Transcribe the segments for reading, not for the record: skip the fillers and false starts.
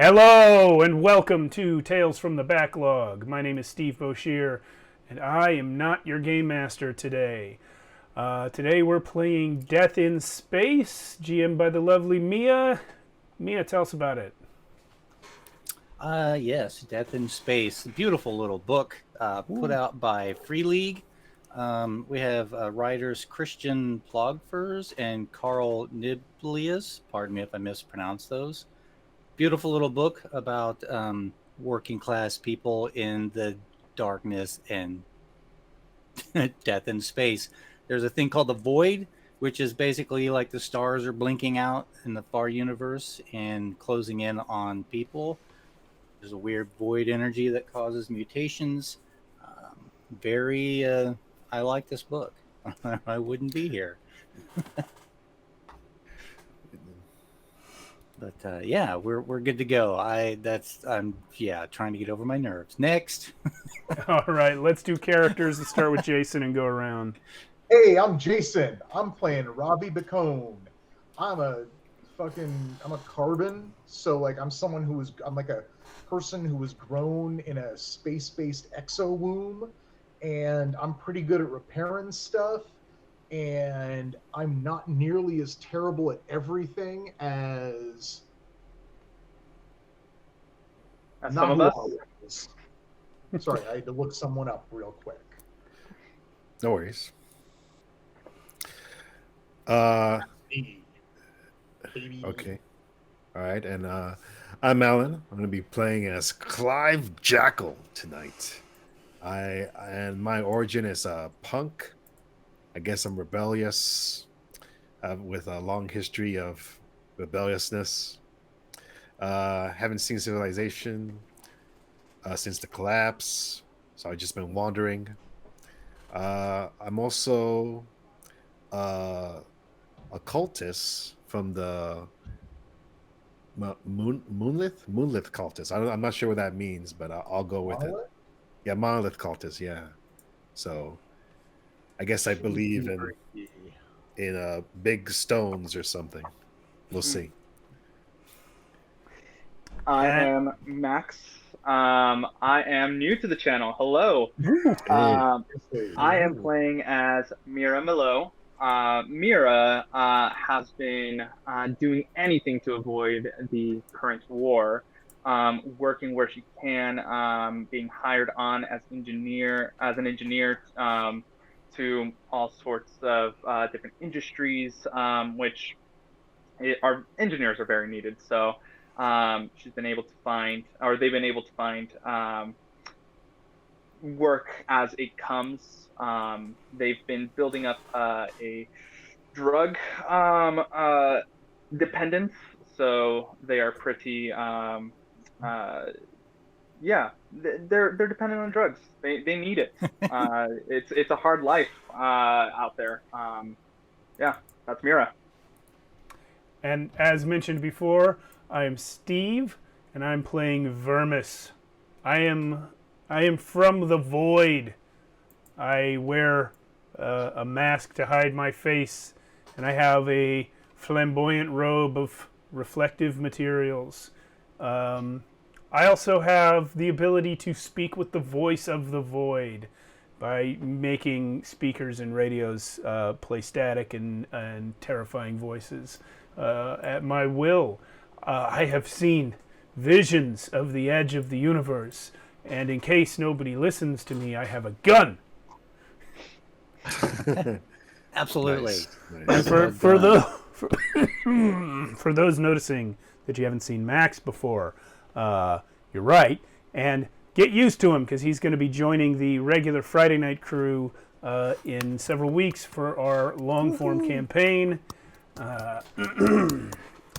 Hello and welcome to Tales from the Backlog. My name is Steve Boshear, and I am not your game master today. Today we're playing Death in Space, GM by the lovely Mia. Mia, tell us about it. Yes, Death in Space. Beautiful little book put out by Free League. We have writers Christian Plogfers and Carl Niblius. Pardon me if I mispronounce those. Beautiful little book about working class people in the darkness and death in space. There's a thing called the void, which is basically like the stars are blinking out in the far universe and closing in on people. There's a weird void energy that causes mutations. I like this book. I wouldn't be here. But yeah, we're good to go. I'm trying to get over my nerves. Next. All right, let's do characters. Let's start with Jason and go around. Hey, I'm Jason. I'm playing Robbie Bacone. I'm a carbon. So I'm like a person who was grown in a space-based exo womb, and I'm pretty good at repairing stuff. And I'm not nearly as terrible at everything as some of us. Sorry, I had to look someone up real quick. No worries. Baby. Okay. All right, and I'm Alan. I'm going to be playing as Clive Jackal tonight. And my origin is punk. I guess I'm rebellious, with a long history of rebelliousness. Haven't seen civilization since the collapse, so I've just been wandering. I'm also a cultist from the Monolith cultist. I'm not sure what that means, but I'll go with it. Yeah, Monolith cultist. Yeah, so. I guess I believe in big stones or something. We'll see. I am Max. I am new to the channel. Hello. I am playing as Mira Milo. Mira has been doing anything to avoid the current war, working where she can, being hired on as an engineer. To all sorts of different industries, which our engineers are very needed. So they've been able to find work as it comes. They've been building up a drug dependence, so they are pretty they're dependent on drugs. They need it. It's a hard life out there. That's Mira. And as mentioned before, I am Steve, and I'm playing Vermis. I am from the void. I wear a mask to hide my face, and I have a flamboyant robe of reflective materials. I also have the ability to speak with the voice of the void by making speakers and radios play static and terrifying voices at my will. I have seen visions of the edge of the universe, and in case nobody listens to me, I have a gun. Absolutely. Nice. And for those noticing that you haven't seen Max before, you're right, and get used to him because he's going to be joining the regular Friday night crew in several weeks for our long form campaign. Himself,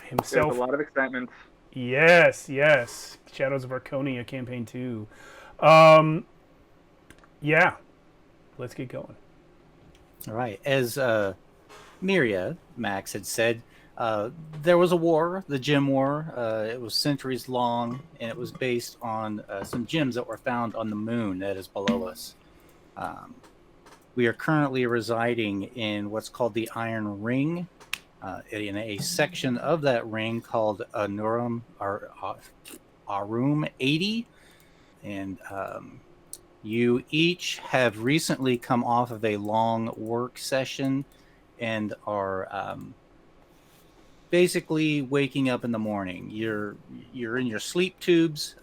there's a lot of excitement. Yes, Shadows of Arconia campaign 2. Yeah, let's get going. All right, as Miria Max had said. There was a war, the gem war. It was centuries long, and it was based on some gems that were found on the moon that is below us. We are currently residing in what's called the Iron Ring, in a section of that ring called Arum 80. And you each have recently come off of a long work session and are basically waking up in the morning. You're in your sleep tubes.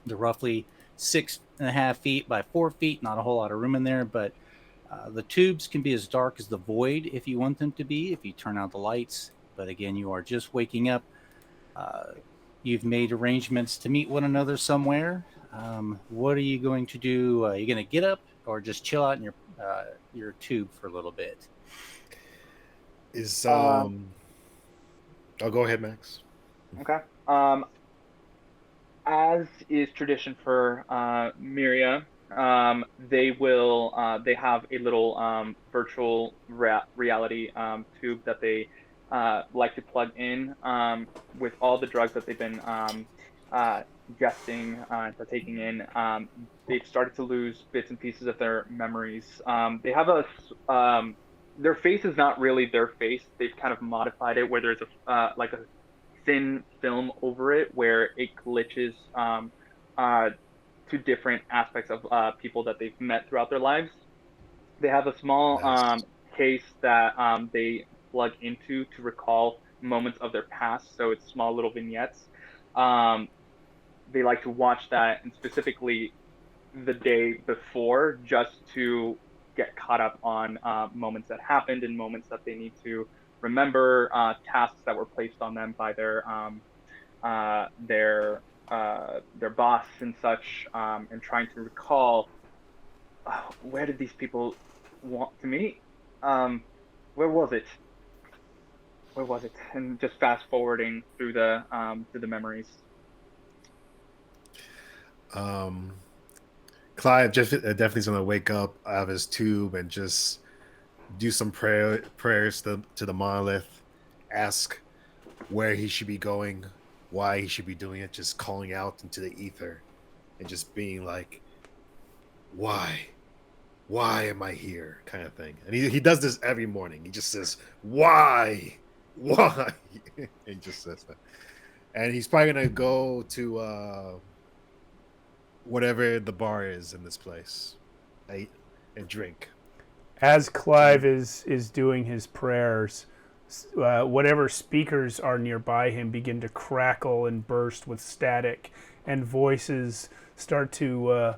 They're roughly 6.5 feet by 4 feet. Not a whole lot of room in there, but the tubes can be as dark as the void if you want them to be, if you turn out the lights. But again, you are just waking up. You've made arrangements to meet one another somewhere. What are you going to do? Are you going to get up or just chill out in your tube for a little bit? Oh, go ahead, Max. Okay. As is tradition for Miria, they have a little virtual reality tube that they like to plug in with all the drugs that they've been ingesting and partaking in. They've started to lose bits and pieces of their memories. They have their face is not really their face. They've kind of modified it where there's a thin film over it where it glitches to different aspects of people that they've met throughout their lives. They have a small case that they plug into to recall moments of their past. So it's small little vignettes. They like to watch that, and specifically the day before, just to get caught up on moments that happened and moments that they need to remember, tasks that were placed on them by their boss and such, and trying to recall where did these people want to meet? Where was it? And just fast forwarding through the memories. Clive definitely is gonna wake up out of his tube and just do some prayers to the monolith, ask where he should be going, why he should be doing it, just calling out into the ether and just being like, why am I here, kind of thing. And he does this every morning. He just says, why he just says that. And he's probably gonna go to whatever the bar is in this place and drink. As Clive is doing his prayers, whatever speakers are nearby him begin to crackle and burst with static, and voices start to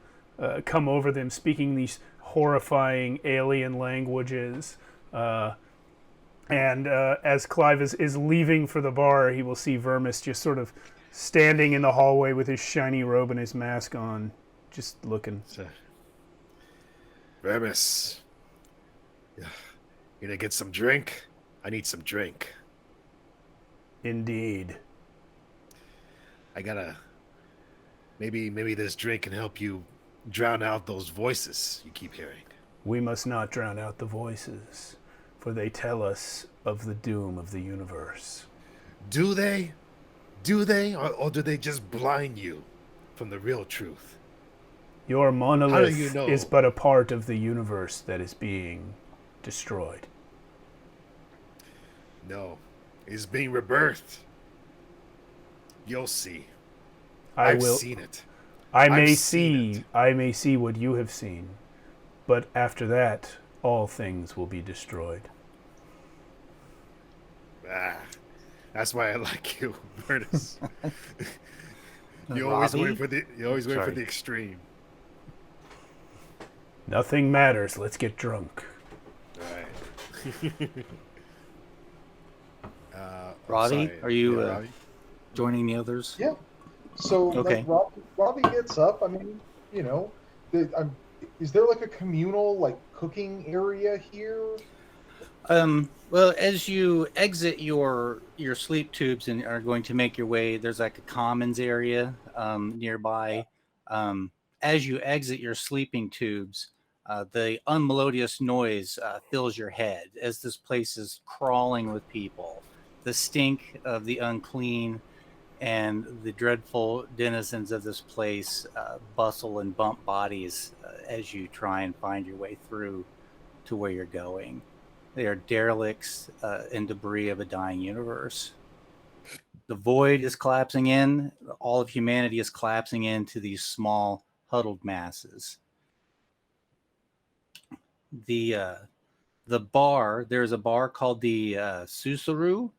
come over them, speaking these horrifying alien languages. And as Clive is leaving for the bar, he will see Vermis just sort of standing in the hallway with his shiny robe and his mask on, just looking. Vermis, you gonna get some drink? I need some drink. Indeed. I gotta... Maybe this drink can help you drown out those voices you keep hearing. We must not drown out the voices, for they tell us of the doom of the universe. Do they? Or do they just blind you from the real truth? Your monolith How do you know? is but a part of the universe that is being destroyed. No, it's being rebirthed. You'll see. I've seen it. I may I've seen it. I may see what you have seen, but after that, all things will be destroyed. That's why I like you, Bertus. You're always going for the extreme. Nothing matters. Let's get drunk. All right. Robbie, are you Robbie? joining the others? Yeah. So Okay. like Robbie gets up. I mean, is there like a communal like cooking area here? Well, as you exit your sleep tubes and are going to make your way, there's like a commons area nearby. As you exit your sleeping tubes, the unmelodious noise fills your head as this place is crawling with people. The stink of the unclean and the dreadful denizens of this place bustle and bump bodies as you try and find your way through to where you're going. They are derelicts and debris of a dying universe. The void is collapsing in. All of humanity is collapsing into these small, huddled masses. The bar, there's a bar called the Susaru,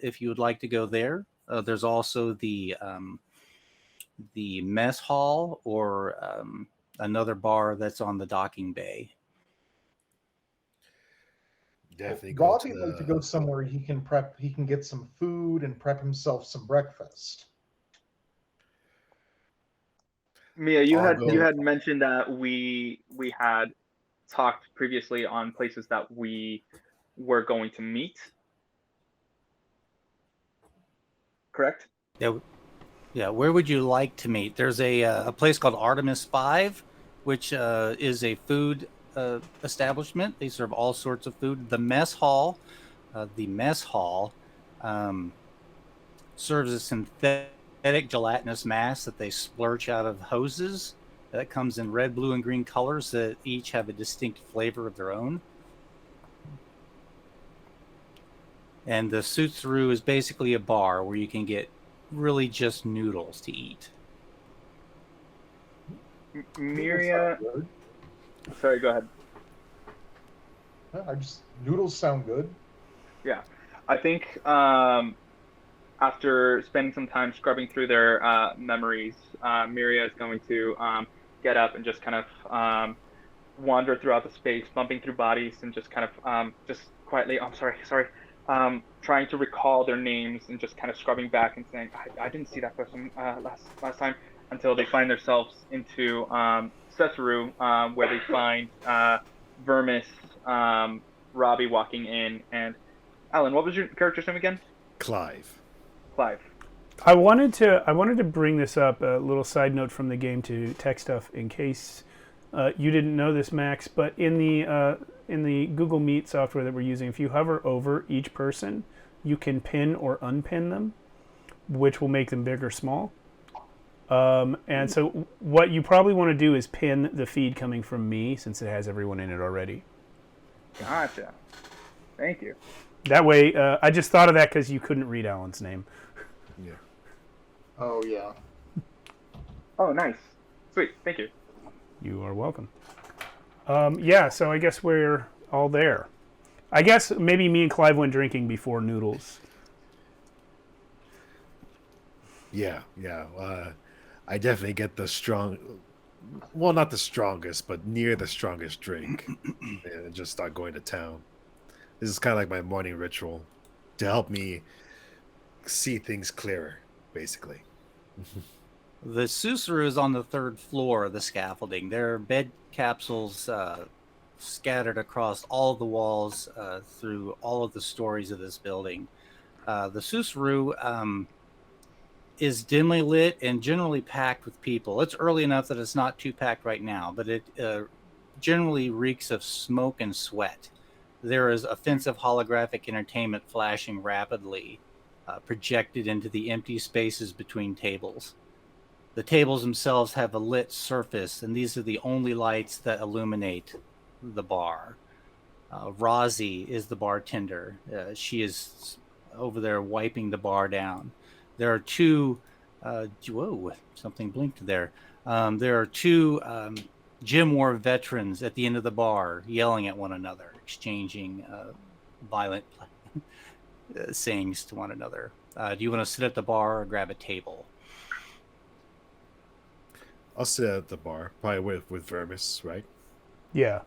if you would like to go there. There's also the mess hall, or another bar that's on the docking bay. Definitely go Robbie to would like to go somewhere he can get some food and prep himself some breakfast. Mia, you I'll had go. mentioned that we had talked previously on places that we were going to meet. Correct? Yeah. Where would you like to meet? There's a place called Artemis 5, which is a food establishment. They serve all sorts of food. The mess hall serves a synthetic gelatinous mass that they splurge out of hoses that comes in red, blue, and green colors that each have a distinct flavor of their own. And the Sutsuru is basically a bar where you can get really just noodles to eat. Miria, sorry, go ahead. Noodles sound good. Yeah, I think after spending some time scrubbing through their memories, Miria is going to get up and just kind of wander throughout the space, bumping through bodies, and just kind of just quietly, I'm sorry, trying to recall their names and just kind of scrubbing back and saying, I didn't see that person last time, until they find themselves into Cesaru, where they find Vermis, Robbie walking in, and Alan, what was your character's name again? Clive. Clive. I wanted to bring this up, a little side note from the game to tech stuff, in case you didn't know this, Max. But in the Google Meet software that we're using, if you hover over each person, you can pin or unpin them, which will make them big or small. And so what you probably want to do is pin the feed coming from me, since it has everyone in it already. Gotcha. Thank you. That way, I just thought of that because you couldn't read Alan's name. Yeah. Oh yeah. Oh, nice. Sweet. Thank you. You are welcome. Yeah, so I guess we're all there. I guess maybe me and Clive went drinking before noodles. Yeah. I definitely get the strong, well, not the strongest, but near the strongest drink, and just start going to town. This is kind of like my morning ritual to help me see things clearer, basically. The Susaru is on the third floor of the scaffolding. There are bed capsules scattered across all of the walls through all of the stories of this building. The Susaru is dimly lit and generally packed with people. It's early enough that it's not too packed right now, but it generally reeks of smoke and sweat. There is offensive holographic entertainment flashing rapidly, projected into the empty spaces between tables. The tables themselves have a lit surface, and these are the only lights that illuminate the bar. Rozzy is the bartender. She is over there wiping the bar down. There are two... whoa, something blinked there. There are two gym war veterans at the end of the bar yelling at one another, exchanging violent sayings to one another. Do you want to sit at the bar or grab a table? I'll sit at the bar, probably with Vermis, right? Yeah.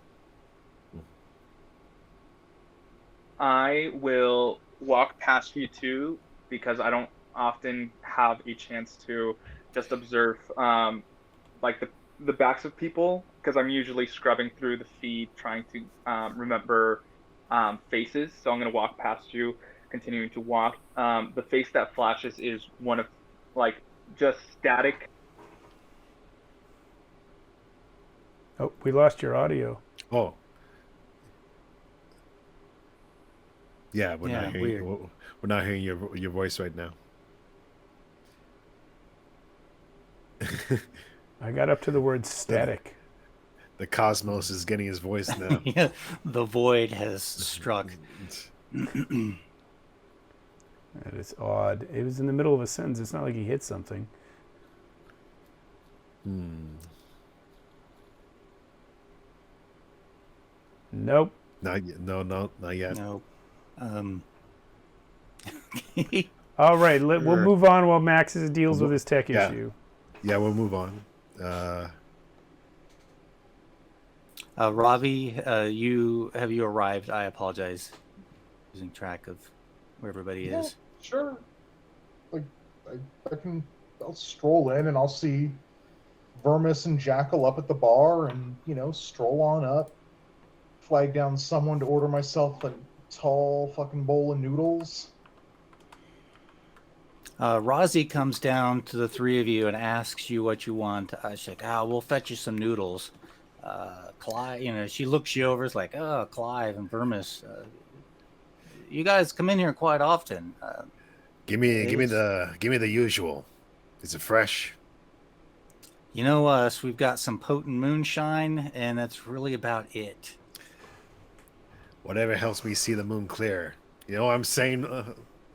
I will walk past you two because I don't often have a chance to just observe like the backs of people, because I'm usually scrubbing through the feed trying to remember faces. So I'm going to walk past you, continuing to walk. The face that flashes is one of like just static. Oh, we lost your audio. Oh. Yeah, we're not hearing your voice right now. I got up to the word static. The cosmos is getting his voice now. Yeah, the void has struck. That is odd. It was in the middle of a sentence. It's not like he hit something. Nope. Not yet. No, not yet. No. All right, we'll move on while Max deals with his tech Yeah. issue. Yeah, we'll move on. Ravi, you arrived? I apologize. Losing track of where everybody is. Sure. Like, I'll stroll in and I'll see Vermis and Jackal up at the bar and, stroll on up, flag down someone to order myself a tall fucking bowl of noodles. Rozzy comes down to the three of you and asks you what you want. She's like, we'll fetch you some noodles. Clive, she looks you over. It's like, Clive and Vermis, you guys come in here quite often. Give me the usual. Is it fresh? You know us. We've got some potent moonshine, and that's really about it. Whatever helps me see the moon clear. You know what I'm saying,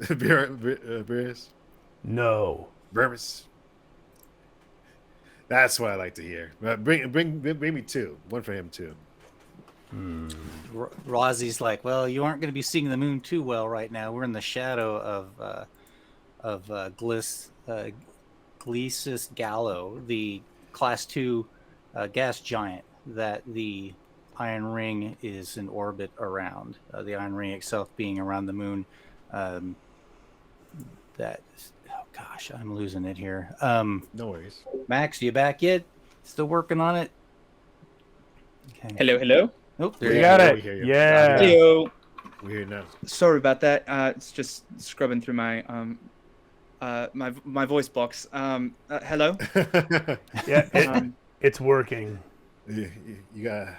Beerus? No. Vermis. That's what I like to hear. Bring me two. One for him too. Rozzy's like, well, you aren't going to be seeing the moon too well right now. We're in the shadow of Gleesus Gallo, the Class 2 gas giant that the Iron Ring is in orbit around. The Iron Ring itself being around the moon. Gosh, I'm losing it here. No worries. Max, you back yet? Still working on it? Okay. Hello. Oh, You got it. We hear you. Yeah. Hello. We're here now. Sorry about that. It's just scrubbing through my my voice box. Hello. Yeah, it's working. you gotta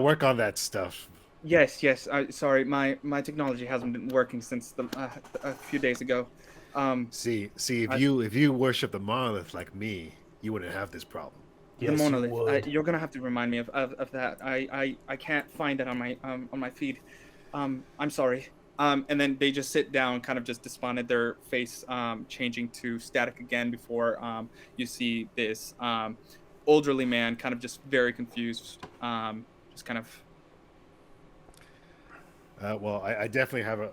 work on that stuff. Yes. Sorry, my technology hasn't been working since a few days ago. See, if you worship the monolith like me, you wouldn't have this problem. Yes, the monolith. you would. You're gonna have to remind me of that. I can't find it on my feed. I'm sorry. And then they just sit down, kind of just despondent, their face changing to static again before you see this elderly man, kind of just very confused, just kind of. Well, I definitely have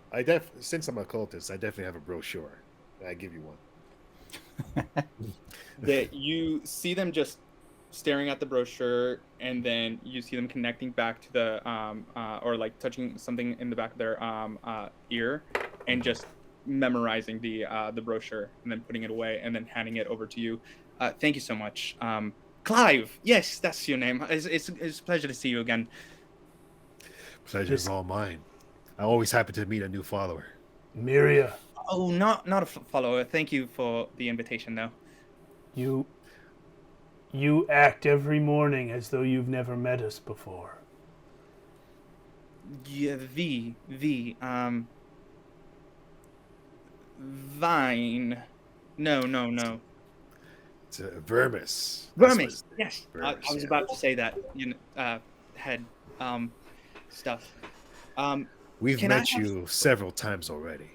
since I'm a cultist, I definitely have a brochure. I give you one. That you see them just staring at the brochure, and then you see them connecting back to the or like touching something in the back of their ear, and just memorizing the brochure, and then putting it away, and then handing it over to you. Thank you so much, Clive. Yes, that's your name. It's a pleasure to see you again. Pleasure is all mine. I'm always happy to meet a new follower. Miria, Oh, not a follower. Thank you for the invitation, though. you act every morning as though you've never met us before. Yeah, Vine. No. It's Vermis. Vermis. Yes, Vermis, I was yeah. about to say that. Head stuff. We've Can I met have- you several times already.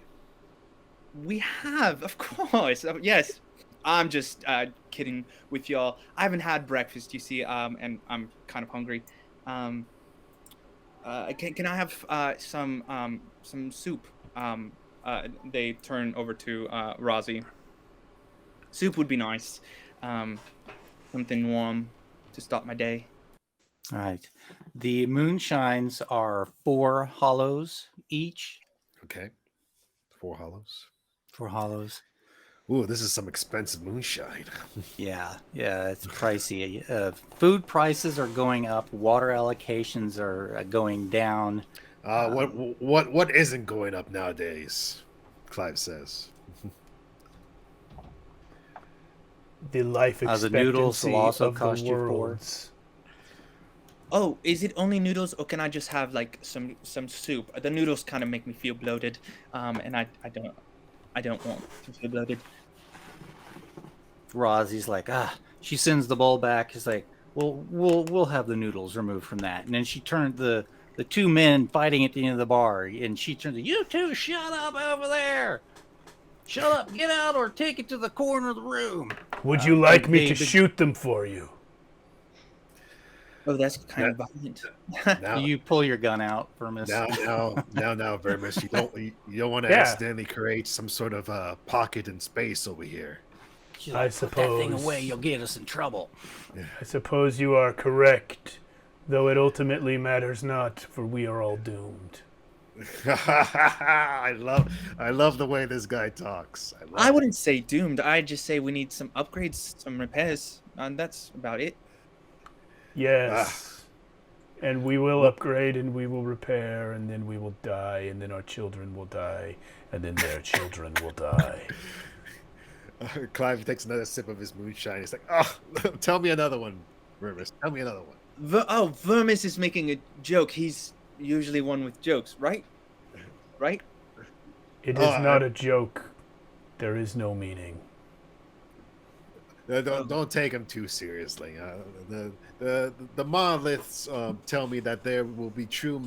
We have, of course. Yes. I'm just kidding with y'all. I haven't had breakfast, you see, and I'm kind of hungry. Can I have some soup? They turn over to Rozzy. Soup would be nice. Something warm to start my day. All right. The moonshines are 4 hollows each. Okay. 4 hollows. 4 hollows. Ooh, this is some expensive moonshine. Yeah, it's pricey. Food prices are going up. Water allocations are going down. What isn't going up nowadays? Clive says. The life The expectancy noodles will also of cost the you 4. worlds. Oh, is it only noodles, or can I just have like some soup? The noodles kind of make me feel bloated, and I don't want to feel bloated. Rozzy's like, she sends the bowl back. He's like, we'll have the noodles removed from that. And then she turned the two men fighting at the end of the bar, and she turned to, you two, shut up over there. Shut up, get out, or take it to the corner of the room. Would you like me to shoot them for you? Oh, that's kind of violent. Now, You pull your gun out, Vermis. now, Vermis, you don't want to accidentally create some sort of pocket in space over here. She's I like, put that thing suppose. away, you'll get us in trouble. I suppose you are correct, though it ultimately matters not, for we are all doomed. I love the way this guy talks. I wouldn't say doomed. I'd just say we need some upgrades, some repairs, and that's about it. Yes. And we will upgrade, and we will repair, and then we will die, and then our children will die, and then their children will die. Clive takes another sip of his moonshine. He's like, "Oh, tell me another one, Vermis. Tell me another one." Vermis is making a joke. He's usually one with jokes, right? Right? It is not a joke. There is no meaning. Don't take him too seriously. The monoliths tell me that there will be true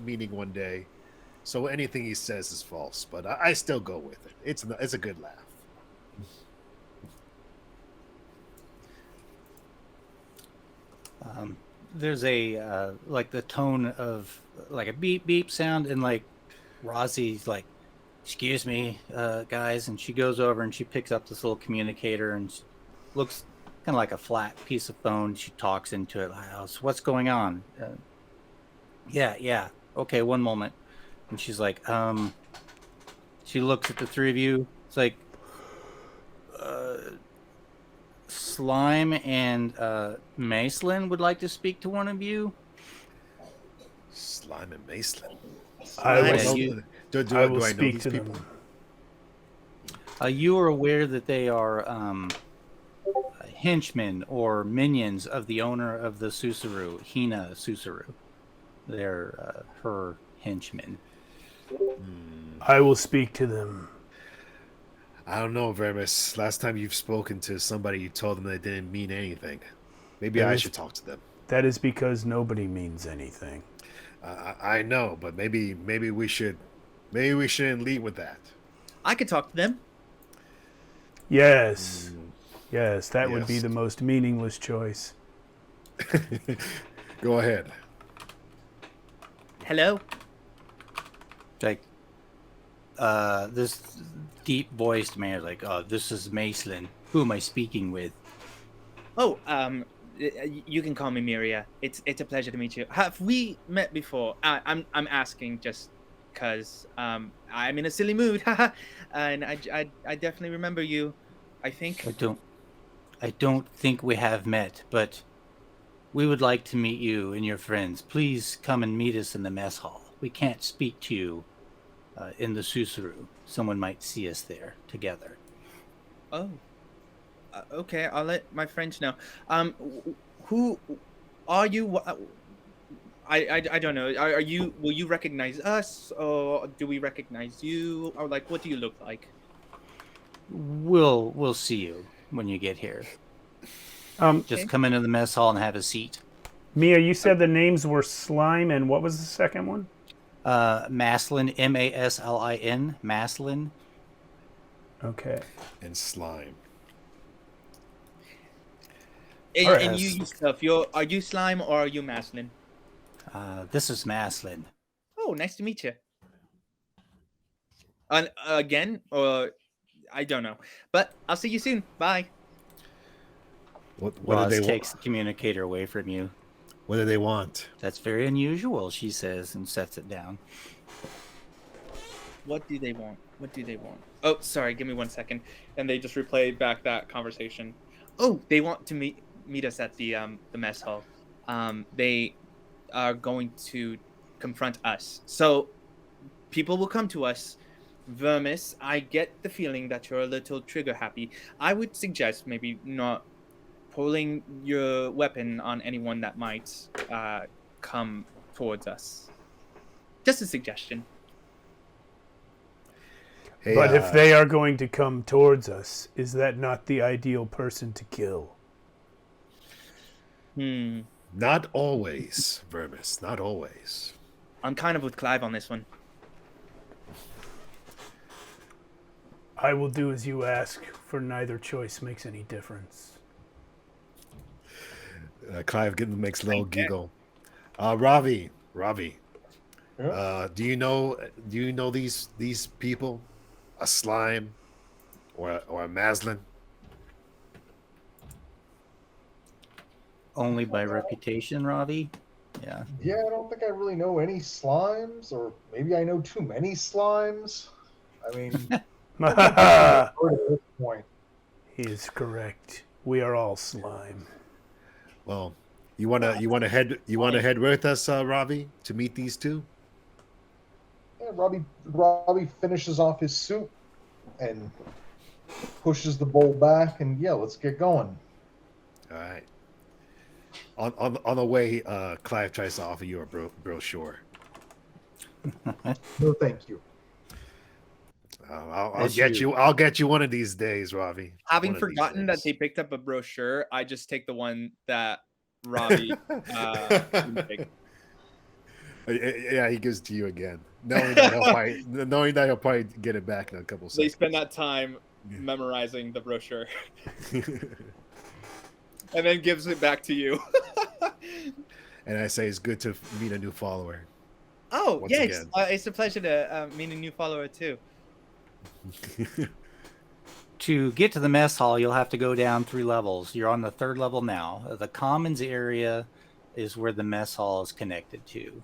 meaning one day, so anything he says is false. But I still go with it. It's a good laugh. There's a like the tone of like a beep beep sound, and like Rozzie's like, excuse me, guys, and she goes over and she picks up this little communicator and looks kind of like a flat piece of phone. She talks into it. Like, so what's going on? Yeah. Okay, one moment. And she's like, she looks at the three of you. It's like, Slime and Macelin would like to speak to one of you. Slime and Macelin. I will speak to them. You are aware that they are henchmen or minions of the owner of the Susaru, Hina Susaru. They're her henchmen. I will speak to them. I don't know, Vermis. Last time you've spoken to somebody, you told them they didn't mean anything. Maybe I should talk to them. That is because nobody means anything. I know, but maybe we should. Maybe we shouldn't lead with that. I could talk to them. Yes. Yes, that would be the most meaningless choice. Go ahead. Hello? Like, this deep-voiced man, like, this is Macelin. Who am I speaking with? Oh, you can call me Miria. It's a pleasure to meet you. Have we met before? I'm asking just because I'm in a silly mood, and I definitely remember you. I think. I don't think we have met, but we would like to meet you and your friends. Please come and meet us in the mess hall. We can't speak to you in the Susaru. Someone might see us there together. Oh. Okay, I'll let my friends know. Who are you? I don't know. Are you? Will you recognize us, or do we recognize you? Or like, what do you look like? We'll see you when you get here. Just come into the mess hall and have a seat. Mia, you said the names were Slime and what was the second one? Maslin, Maslin, Maslin. Okay. And Slime. And you yourself, are you Slime or are you Maslin? This is Maslin. Oh, nice to meet you. Again, or I don't know, but I'll see you soon. Bye. What Roz do they takes the communicator away from you. What do they want? That's very unusual, she says, and sets it down. What do they want? What do they want? Oh, sorry, give me 1 second. And they just replay back that conversation. Oh, they want to meet us at the mess hall. They are going to confront us. So people will come to us. Vermis, I get the feeling that you're a little trigger happy. I would suggest maybe not pulling your weapon on anyone that might come towards us. Just a suggestion. Hey, but if they are going to come towards us, is that not the ideal person to kill? Not always, Vermis. Not always. I'm kind of with Clive on this one. I will do as you ask, for neither choice makes any difference. Clive makes a little giggle. Ravi. Yeah. Do you know these people? A slime or a maslin? Only by reputation, Ravi. Yeah. Yeah, I don't think I really know any slimes, or maybe I know too many slimes. I mean, at this point. He is correct. We are all slime. Well, you wanna head with us, Ravi, to meet these two? Yeah, Robbie finishes off his soup and pushes the bowl back, and yeah, let's get going. All right. On the way, Clive tries to offer you a brochure. No, thank you. I'll get you one of these days, Ravi. Having forgotten that they picked up a brochure, I just take the one that Robbie didn't pick. Yeah, he gives it to you again, knowing that he'll probably get it back in a couple seconds. They spend that time memorizing the brochure and then gives it back to you. And I say it's good to meet a new follower. Oh, Once yeah, again. it's a pleasure to meet a new follower too. To get to the mess hall, you'll have to go down 3 levels. You're on the 3rd level now. The commons area is where the mess hall is connected to.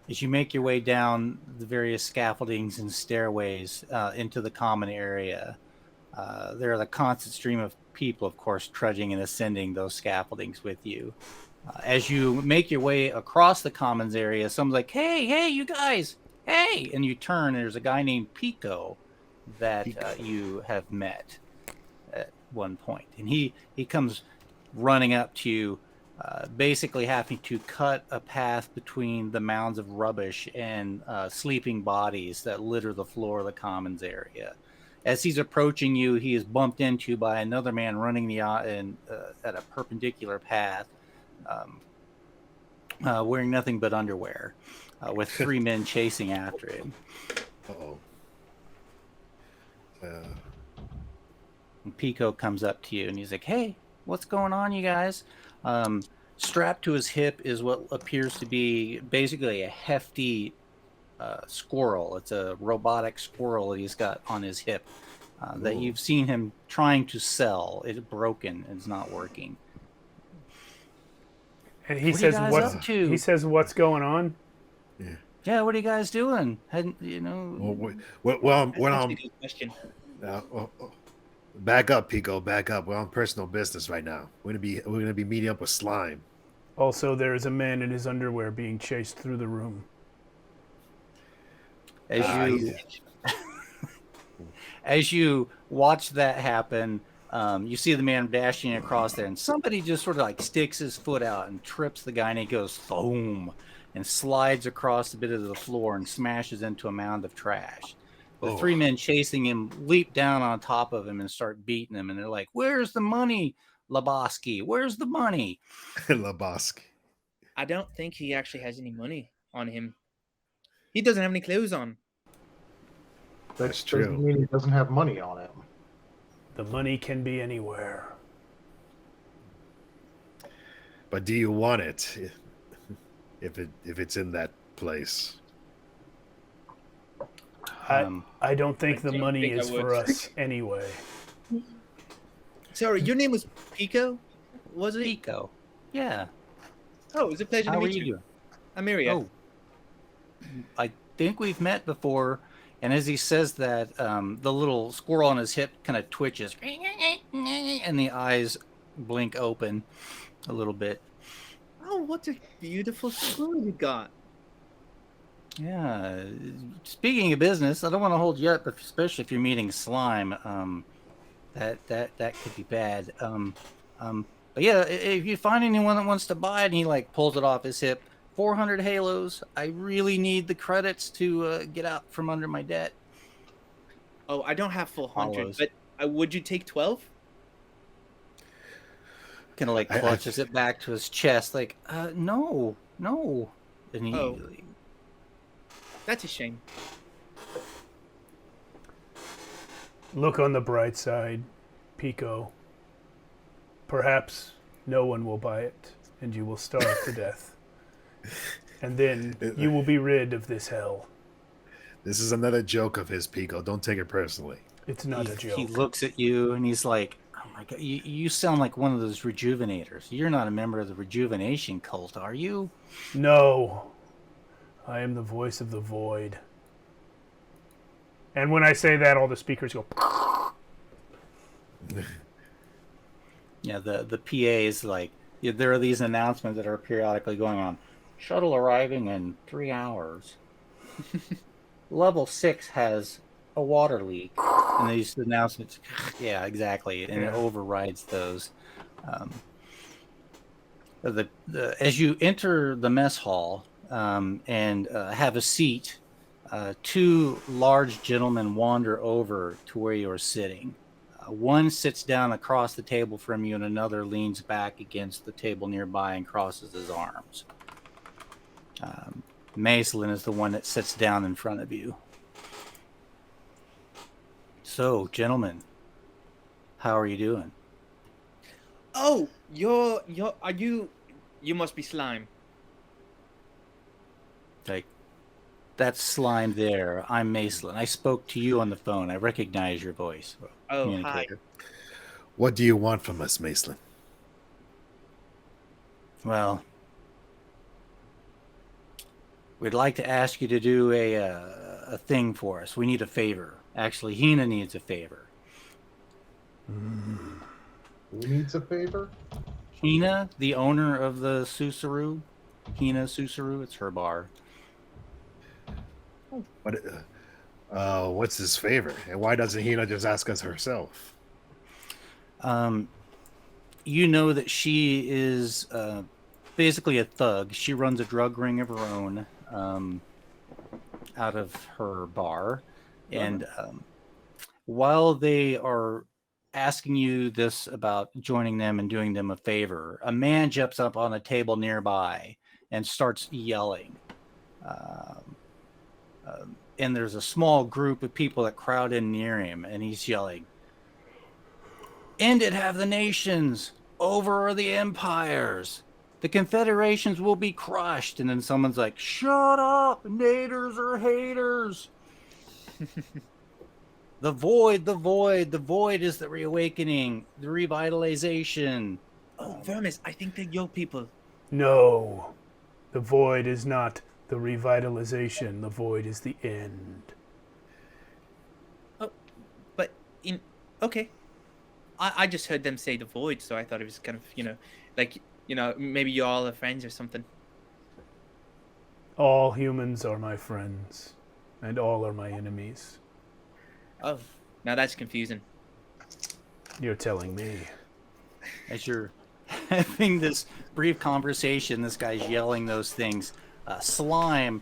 As you make your way down the various scaffoldings and stairways into the common area, there are the constant stream of people, of course, trudging and ascending those scaffoldings with you. As you make your way across the commons area, someone's like, hey, you guys, hey! And you turn, and there's a guy named Pico that you have met at one point. And he comes running up to you, basically having to cut a path between the mounds of rubbish and sleeping bodies that litter the floor of the commons area. As he's approaching you, he is bumped into by another man running at a perpendicular path, wearing nothing but underwear, with 3 men chasing after him. Uh-oh. And Pico comes up to you and he's like, hey, what's going on, you guys? Strapped to his hip is what appears to be basically a hefty squirrel. It's a robotic squirrel that he's got on his hip that you've seen him trying to sell. It's broken. It's not working. And he What are says, you guys "What's?" up to? He says, "What's going on?" Yeah, what are you guys doing? Hadn't Well, That's a good question. back up, Pico. Back up. We're on personal business right now. We're gonna be meeting up with Slime. Also, there is a man in his underwear being chased through the room. As you watch that happen, you see the man dashing across there, and somebody just sort of like sticks his foot out and trips the guy, and he goes boom and slides across a bit of the floor and smashes into a mound of trash. The 3 men chasing him leap down on top of him and start beating him, and they're like, "Where's the money, Lebowski? Where's the money?" Lebowski. I don't think he actually has any money on him. He doesn't have any clothes on. That's Doesn't true. mean he doesn't have money on him. The money can be anywhere. But do you want it? If it's in that place. I don't think the don't money think I is for would. us anyway. Sorry, your name was Pico? Was it? Pico. Yeah. Oh, it was a pleasure How to are meet you you. doing? I'm Miria. Oh, I think we've met before. And as he says that, the little squirrel on his hip kind of twitches, and the eyes blink open a little bit. Oh, what a beautiful squirrel you got. Yeah. Speaking of business, I don't want to hold you up, especially if you're meeting slime. That could be bad. But yeah, if you find anyone that wants to buy it, and he like pulls it off his hip, 400 halos. I really need the credits to get out from under my debt. Oh, I don't have full 100, Hollows. but would you take 12? kind of like clutches it back to his chest, like, no. And he, Oh. That's a shame. Look on the bright side, Pico. Perhaps no one will buy it, and you will starve to death. And then you will be rid of this hell. This is another joke of his, Pico. Don't take it personally. It's not a joke. He looks at you and he's like, oh my God, you sound like one of those rejuvenators. You're not a member of the rejuvenation cult, are you? No. I am the voice of the void. And when I say that, all the speakers go... Yeah, the PA is like, there are these announcements that are periodically going on. Shuttle arriving in 3 hours. Level 6 has a water leak. And these announcements, yeah, exactly. And it overrides those. As you enter the mess hall and have a seat, 2 large gentlemen wander over to where you are sitting. One sits down across the table from you, and another leans back against the table nearby and crosses his arms. Macelin is the one that sits down in front of you. So, gentlemen, how are you doing? Oh, you must be Slime. Like, that's Slime there. I'm Macelin. I spoke to you on the phone. I recognize your voice. Oh, hi. What do you want from us, Macelin? Well, we'd like to ask you to do a thing for us. We need a favor. Actually, Hina needs a favor. Who needs a favor? Hina, the owner of the Susaru. Hina Susaru, it's her bar. What's his favor? And why doesn't Hina just ask us herself? You know that she is basically a thug. She runs a drug ring of her own out of her bar. And while they are asking you this about joining them and doing them a favor, a man jumps up on a table nearby and starts yelling. And there's a small group of people that crowd in near him, and he's yelling, "End it, have the nations. Over are the empires. The confederations will be crushed." And then someone's like, "Shut up, naders or haters." The void is the reawakening, the revitalization. Oh, Vermis, I think they're your people. No. The void is not the revitalization. The void is the end. Oh, but okay. I just heard them say the void, so I thought it was kind of, maybe you all are friends or something. All humans are my friends, and all are my enemies. Oh, now that's confusing. You're telling me. As you're having this brief conversation, this guy's yelling those things. Slime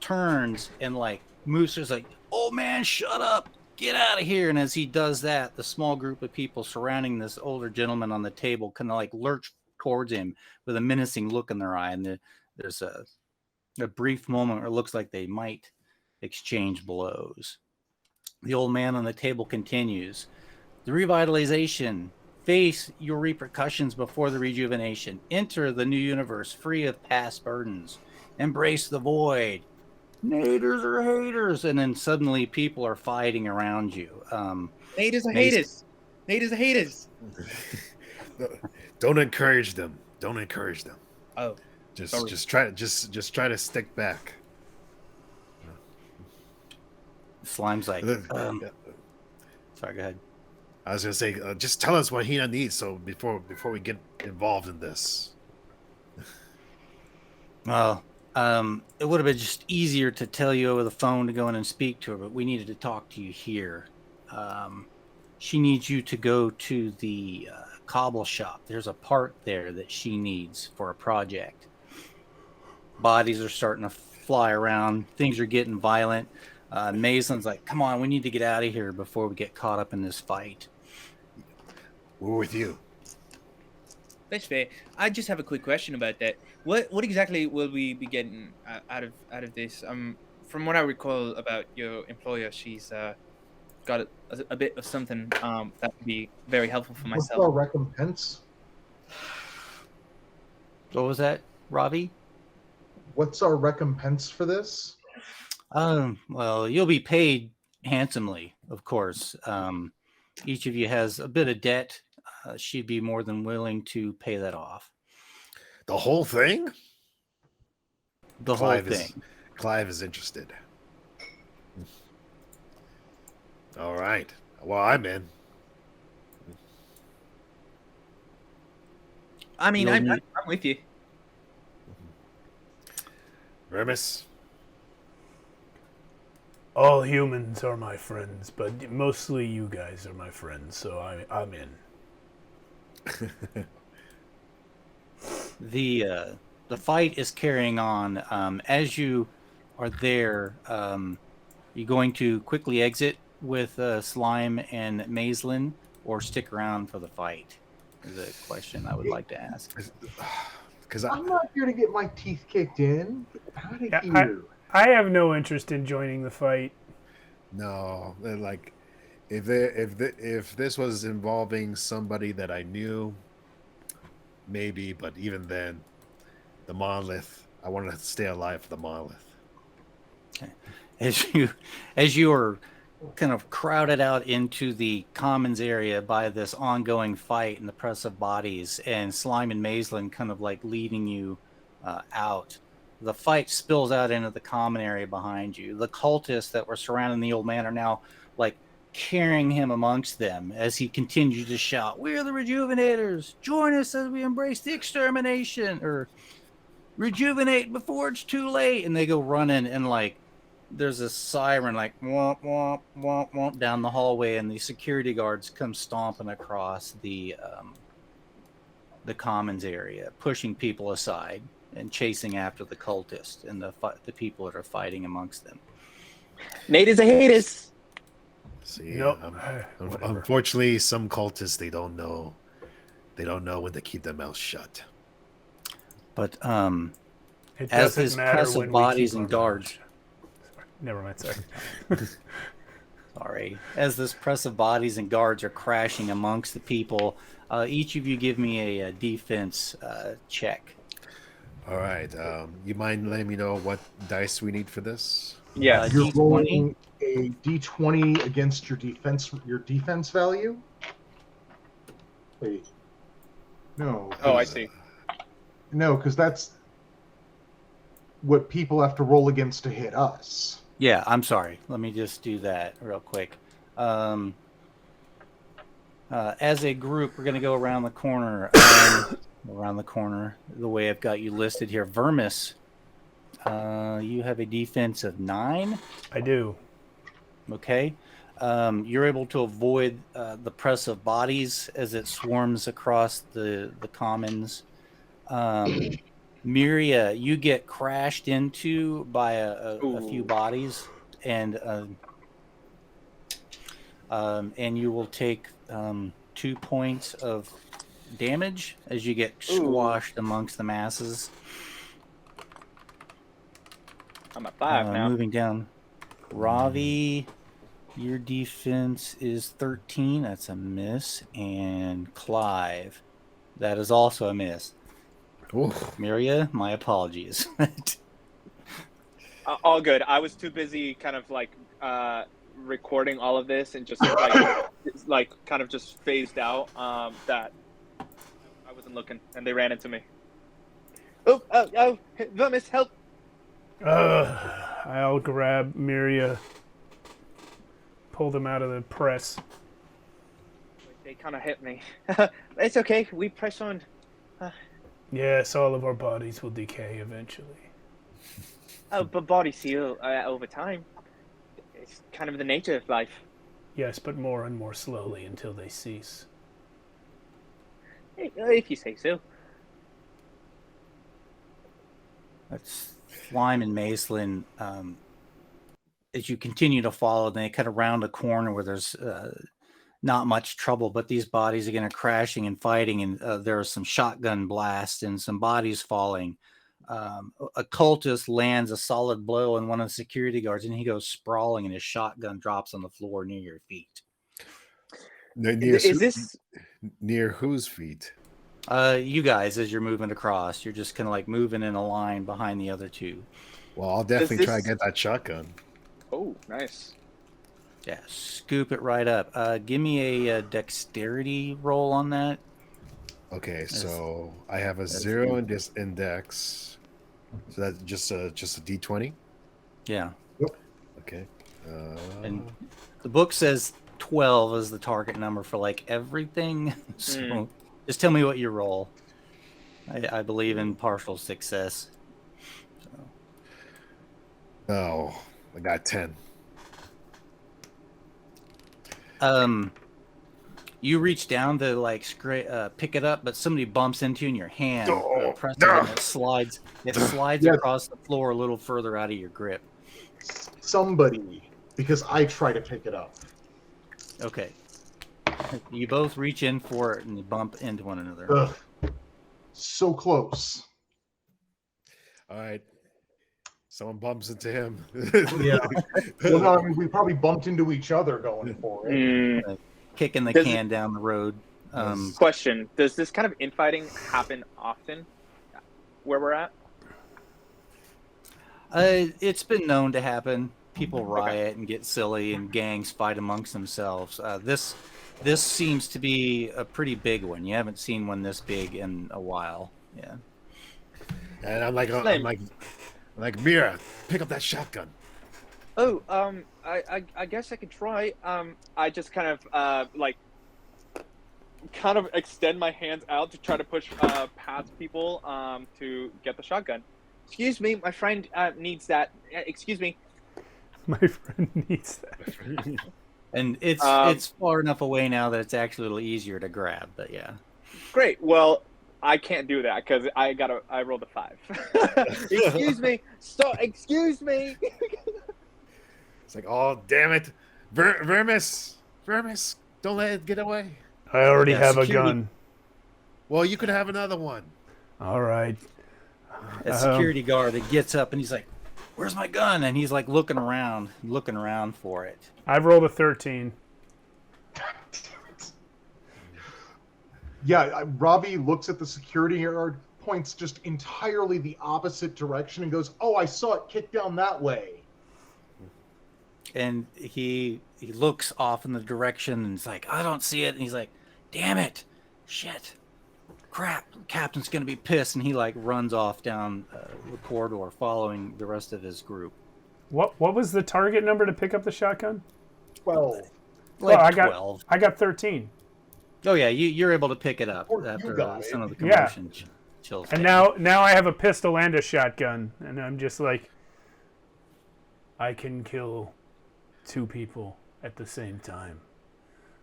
turns and Mooser's like, "Oh man, shut up! Get out of here!" And as he does that, the small group of people surrounding this older gentleman on the table kind of lurch towards him with a menacing look in their eye. And there's a brief moment where it looks like they might exchange blows. The old man on the table continues. The revitalization. Face your repercussions before the rejuvenation. Enter the new universe free of past burdens. Embrace the void. Naders or haters. And then suddenly people are fighting around you. Naders or haters. Naders or haters. Don't encourage them. Don't encourage them. Oh. Just try to stick back. Slime's like, sorry, go ahead. I was gonna say, just tell us what Hina needs, so before we get involved in this. Well, it would have been just easier to tell you over the phone to go in and speak to her, but we needed to talk to you here. She needs you to go to the cobble shop. There's a part there that she needs for a project. Bodies are starting to fly around. Things are getting violent. Maislin's like, "Come on, we need to get out of here before we get caught up in this fight." We're with you. That's fair. I just have a quick question about that. What exactly will we be getting out of this? From what I recall about your employer, she's got a bit of something that would be very helpful for What's myself. our recompense? What was that, Ravi? What's our recompense for this? Well, you'll be paid handsomely, of course. Each of you has a bit of debt. She'd be more than willing to pay that off. The whole thing? The whole thing. Clive is interested. All right. Well, I'm in. I mean, You'll I'm need- with you. Remus? All humans are my friends, but mostly you guys are my friends, so I'm in. The fight is carrying on. As you are there, you going to quickly exit with Slime and Maislin, or stick around for the fight? Is a question I would like to ask. Because I'm not here to get my teeth kicked in. Get out of Yeah, here. I have no interest in joining the fight. no, like if this was involving somebody that I knew, maybe. But even then, the monolith. I wanted to stay alive for the monolith. As you are kind of crowded out into the commons area by this ongoing fight and the press of bodies, and Slime and Maislin kind of like leading you out. The fight spills out into the common area behind you. The cultists that were surrounding the old man are now like carrying him amongst them as he continues to shout, "We're the Rejuvenators! Join us as we embrace the extermination!" or "Rejuvenate before it's too late!" And they go running, and like there's a siren like womp womp womp womp down the hallway, and the security guards come stomping across the commons area, pushing people aside and chasing after the cultists and the people that are fighting amongst them. Natives and haters. See, Nope. Whatever. unfortunately, some cultists they don't know when to keep their mouth shut. But It as doesn't this matter press when of we bodies keep and our guards, mouths shut. Never mind, sorry. sorry, as this press of bodies and guards are crashing amongst the people, each of you give me a defense check. All right. You mind letting me know what dice we need for this? Yeah. You're D20. rolling a d20 against your defense value. Wait. No. Oh, I see. No, because that's what people have to roll against to hit us. Yeah, I'm sorry. Let me just do that real quick. As a group, we're going to go around the corner. Around the corner, the way I've got you listed here. Vermis, you have a defense of 9. I do. Okay. You're able to avoid the press of bodies as it swarms across the commons. Miria, you get crashed into by a few bodies, and you will take 2 points of damage as you get squashed amongst the masses. I'm at 5 now. Moving down. Ravi, your defense is 13. That's a miss. And Clive, that is also a miss. Ooh. Miria, my apologies. All good. I was too busy kind of like recording all of this and just like kind of just phased out that I wasn't looking and they ran into me. Oh, Vermis, help! I'll grab Miria, pull them out of the press. They kind of hit me. It's okay. We press on. Yes, all of our bodies will decay eventually. Oh, but bodies heal over time. It's kind of the nature of life. Yes, but more and more slowly until they cease. If you say so. That's Slime and Maislin. As you continue to follow, they kind of round a corner where there's not much trouble, but these bodies again are crashing and fighting, and there are some shotgun blasts and some bodies falling. A cultist lands a solid blow on one of the security guards, and he goes sprawling, and his shotgun drops on the floor near your feet. Is this? Near whose feet? You guys, as you're moving across, you're just kind of like moving in a line behind the other two. Well, I'll definitely try to get that shotgun. Oh, nice. Yeah, scoop it right up. Give me a dexterity roll on that. Okay, so I have a 0 in this index. So that's just a D20? Yeah. Okay. And the book says 12 is the target number for like everything. So just tell me what you roll. I believe in partial success. Oh, I got 10. You reach down to like pick it up, but somebody bumps into you in your hand. Presses it, and it slides. It slides across the floor a little further out of your grip. Somebody, because I try to pick it up. Okay. You both reach in for it and you bump into one another. Ugh. So close. All right. Someone bumps into him. Yeah. Well, no, I mean, we probably bumped into each other going for it. Kicking the can down the road. Question: does this kind of infighting happen often where we're at? It's been known to happen. People riot and get silly, and gangs fight amongst themselves. This seems to be a pretty big one. You haven't seen one this big in a while. Yeah. And I'm like, Mira, pick up that shotgun. Oh, I guess I could try. I just kind of extend my hands out to try to push past people to get the shotgun. Excuse me, my friend needs that. Excuse me. My friend needs that. And it's far enough away now that it's actually a little easier to grab. But yeah. Great. Well, I can't do that because I rolled a 5. Excuse me. Stop. Excuse me. It's like, oh, damn it. Vermis, don't let it get away. I already have a gun. Well, you could have another one. All right. A security guard that gets up and he's like, where's my gun? And he's like looking around for it. I've rolled a 13. Yeah, Ravi looks at the security guard, points just entirely the opposite direction, and goes, "Oh, I saw it kick down that way." And he looks off in the direction and it's like, I don't see it. And he's like, damn it, shit, crap, captain's gonna be pissed. And he like runs off down the corridor, following the rest of his group. What was the target number to pick up the shotgun? 12. Like 12. I got 13. Oh yeah, you're able to pick it up after some of the commotion chills. And now I have a pistol and a shotgun, and I'm just like, I can kill 2 people at the same time.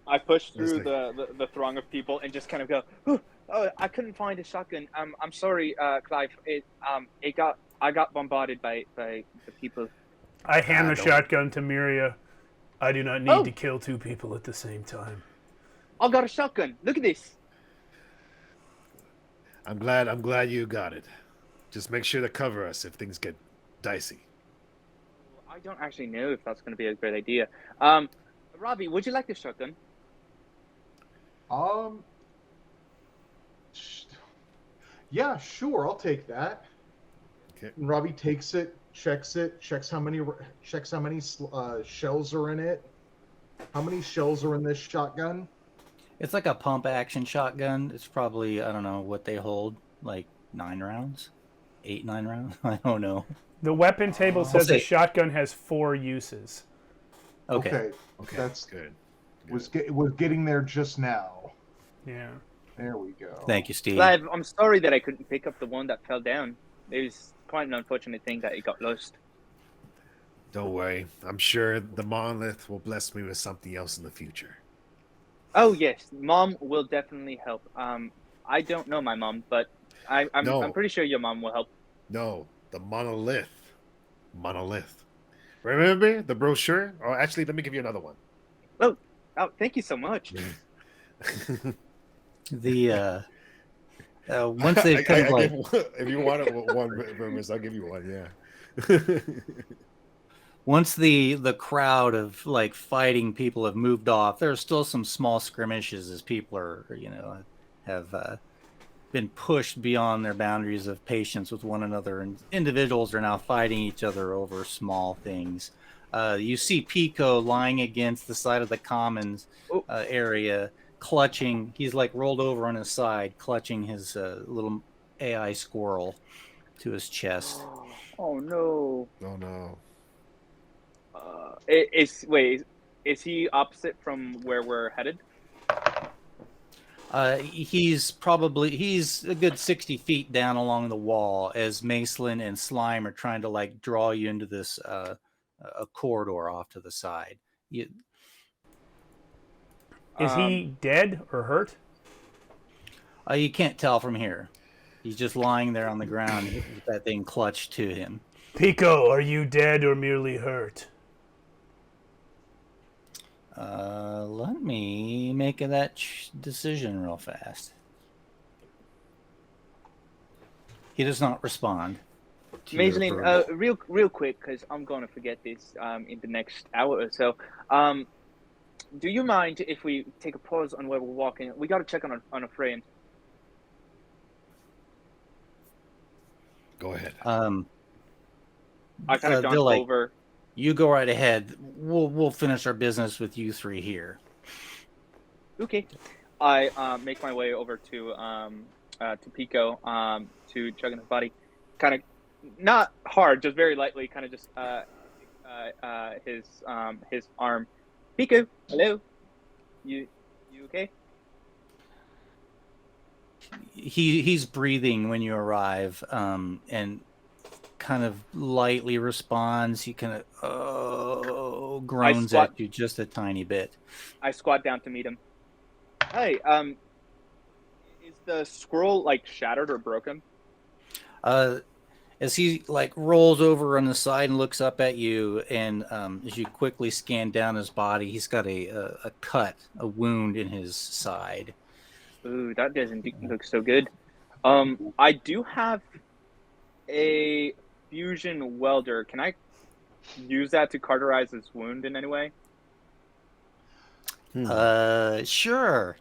I push through the throng of people and just kind of go, oh, I couldn't find a shotgun. I'm sorry, Clive. I got bombarded by the people. I hand the shotgun to Miria. I do not need to kill 2 people at the same time. I got a shotgun. Look at this. I'm glad you got it. Just make sure to cover us if things get dicey. I don't actually know if that's going to be a great idea. Robbie, would you like this shotgun? Yeah, sure, I'll take that. Okay. And Robbie takes it, checks how many shells are in it. How many shells are in this shotgun? It's like a pump action shotgun. It's probably, I don't know what they hold, like 9 rounds, 9 rounds. I don't know. The weapon table says a shotgun has 4 uses. Okay. That's good. Was getting there just now. Yeah. There we go. Thank you, Steve. Clive, I'm sorry that I couldn't pick up the one that fell down. It was quite an unfortunate thing that it got lost. Don't worry. I'm sure the monolith will bless me with something else in the future. Oh yes, Mom will definitely help. I don't know my mom, but I'm pretty sure your mom will help. No, the monolith. Remember the brochure? Or actually, let me give you another one. Oh, Oh, thank you so much. The once they've kind of like if you want one, Vermis, I'll give you one. Yeah. once the crowd of like fighting people have moved off, there are still some small skirmishes as people are have been pushed beyond their boundaries of patience with one another, and individuals are now fighting each other over small things. You see Pico lying against the side of the commons area, clutching. He's like rolled over on his side, clutching his little AI squirrel to his chest. Oh no. Oh no. Is he opposite from where we're headed? He's a good 60 feet down along the wall as Macelin and Slime are trying to like draw you into this a corridor off to the side. Is he dead or hurt? You can't tell from here. He's just lying there on the ground with that thing clutched to him. Pico, are you dead or merely hurt? Let me make that decision real fast. He does not respond. Macelin, real quick, because I'm going to forget this in the next hour or so. Do you mind if we take a pause on where we're walking? We got to check on a friend. Go ahead. I kind of dunked over. You go right ahead. We'll finish our business with you three here. Okay. I make my way over to Pico, to chugging his body, kind of not hard, just very lightly, kind of just his arm. Pico, hello. You okay? He's breathing when you arrive, and kind of lightly responds. He kind of groans at you just a tiny bit. I squat down to meet him. Hey, is the scroll like shattered or broken? As he like rolls over on the side and looks up at you, and as you quickly scan down his body, he's got a cut, a wound in his side. Ooh, that doesn't look so good. I do have a fusion welder. Can I use that to cauterize his wound in any way? Sure.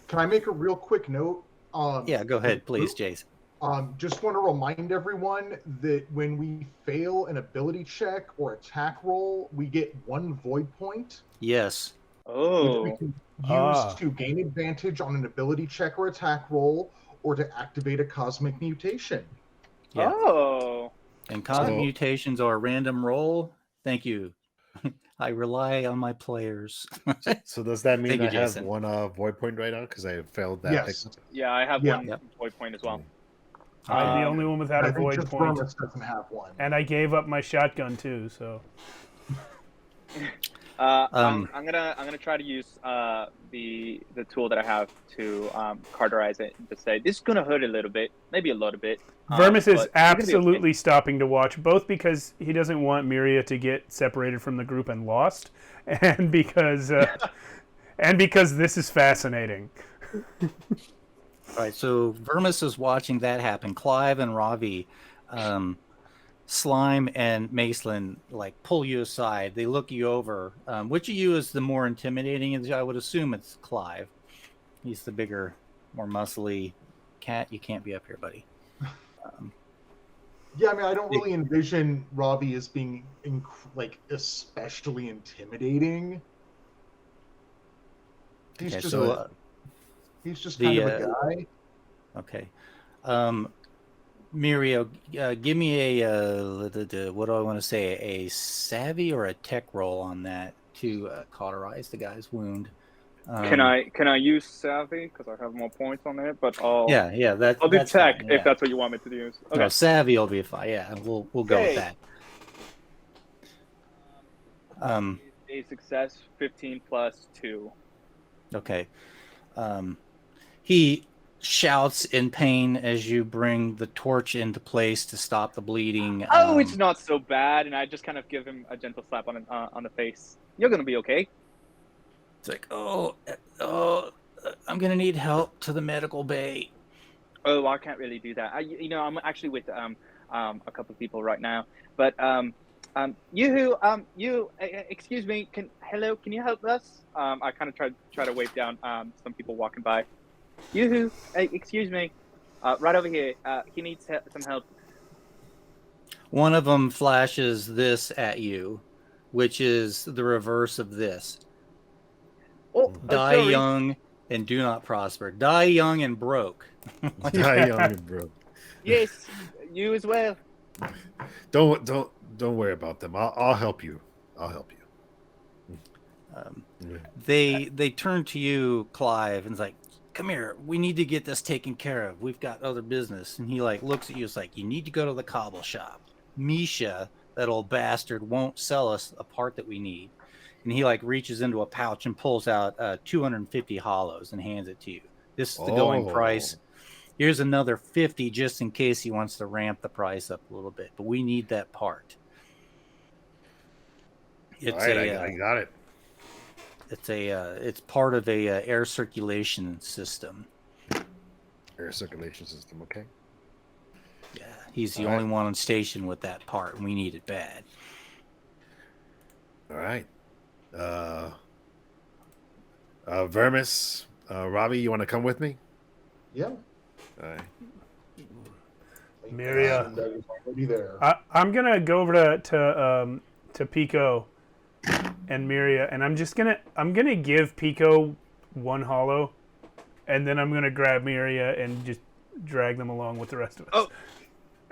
Can I make a real quick note? Yeah, go ahead, please, Jason. Just want to remind everyone that when we fail an ability check or attack roll, we get 1 void point. Yes. Oh. Which we can use to gain advantage on an ability check or attack roll, or to activate a cosmic mutation. Yeah. Oh. And cosmic mutations are a random roll. Thank you. I rely on my players. So does that mean Thank you, I have Jason. 1 void point right now because I failed that? Yes. Yeah, I have 1 void point as well. I'm the only one without a void point. Vermis doesn't have 1. And I gave up my shotgun too, so. I'm gonna try to use the tool that I have to cauterize it and just say this is gonna hurt a little bit, maybe a little bit. Vermis is absolutely stopping to watch, both because he doesn't want Miria to get separated from the group and lost, and because this is fascinating. All right, so Vermis is watching that happen. Clive and Ravi, Slime and Macelin like pull you aside. They look you over. Which of you is the more intimidating? I would assume it's Clive. He's the bigger, more muscly cat. You can't be up here, buddy. Yeah, I mean, I don't really envision Ravi as being especially intimidating. He's Okay, just so he's just kind of a guy. Okay. Mirio, give me a what do I want to say? A savvy or a tech roll on that to cauterize the guy's wound. Can I use savvy because I have more points on it? But I'll I'll do tech if that's what you want me to use. Okay. No, savvy will be fine. Yeah, we'll go with that. A success, 15 plus 2. Okay. He shouts in pain as you bring the torch into place to stop the bleeding. It's not so bad, and I just kind of give him a gentle slap on the face. You're gonna be okay. It's like, oh, I'm gonna need help to the medical bay. Oh, I can't really do that. I'm actually with a couple of people right now. But excuse me, hello, can you help us? I kind of try to wave down some people walking by. Yoo-hoo, excuse me, right over here. He needs some help. One of them flashes this at you, which is the reverse of this. Oh, Die sorry. young and do not prosper. Die young and broke. Die young, bro. Yes, you as well. Don't worry about them. I'll help you. I'll help you. They turn to you, Clive, and it's like, come here, we need to get this taken care of. We've got other business. And he like looks at you, it's like, you need to go to the cobble shop. Misha, that old bastard, won't sell us a part that we need. And he like reaches into a pouch and pulls out 250 hollows and hands it to you. This is the going price. Here's another 50 just in case he wants to ramp the price up a little bit. But we need that part. It's all right, I got it. It's part of a air circulation system. Air circulation system, okay. Yeah, he's the only one on station with that part, and we need it bad. All right. Vermis, Robbie, you want to come with me? Yeah. All right. Miria. And I was already there. I'm gonna go over to Pico and Miria, and I'm gonna give Pico one hollow, and then I'm gonna grab Miria and just drag them along with the rest of us. Oh,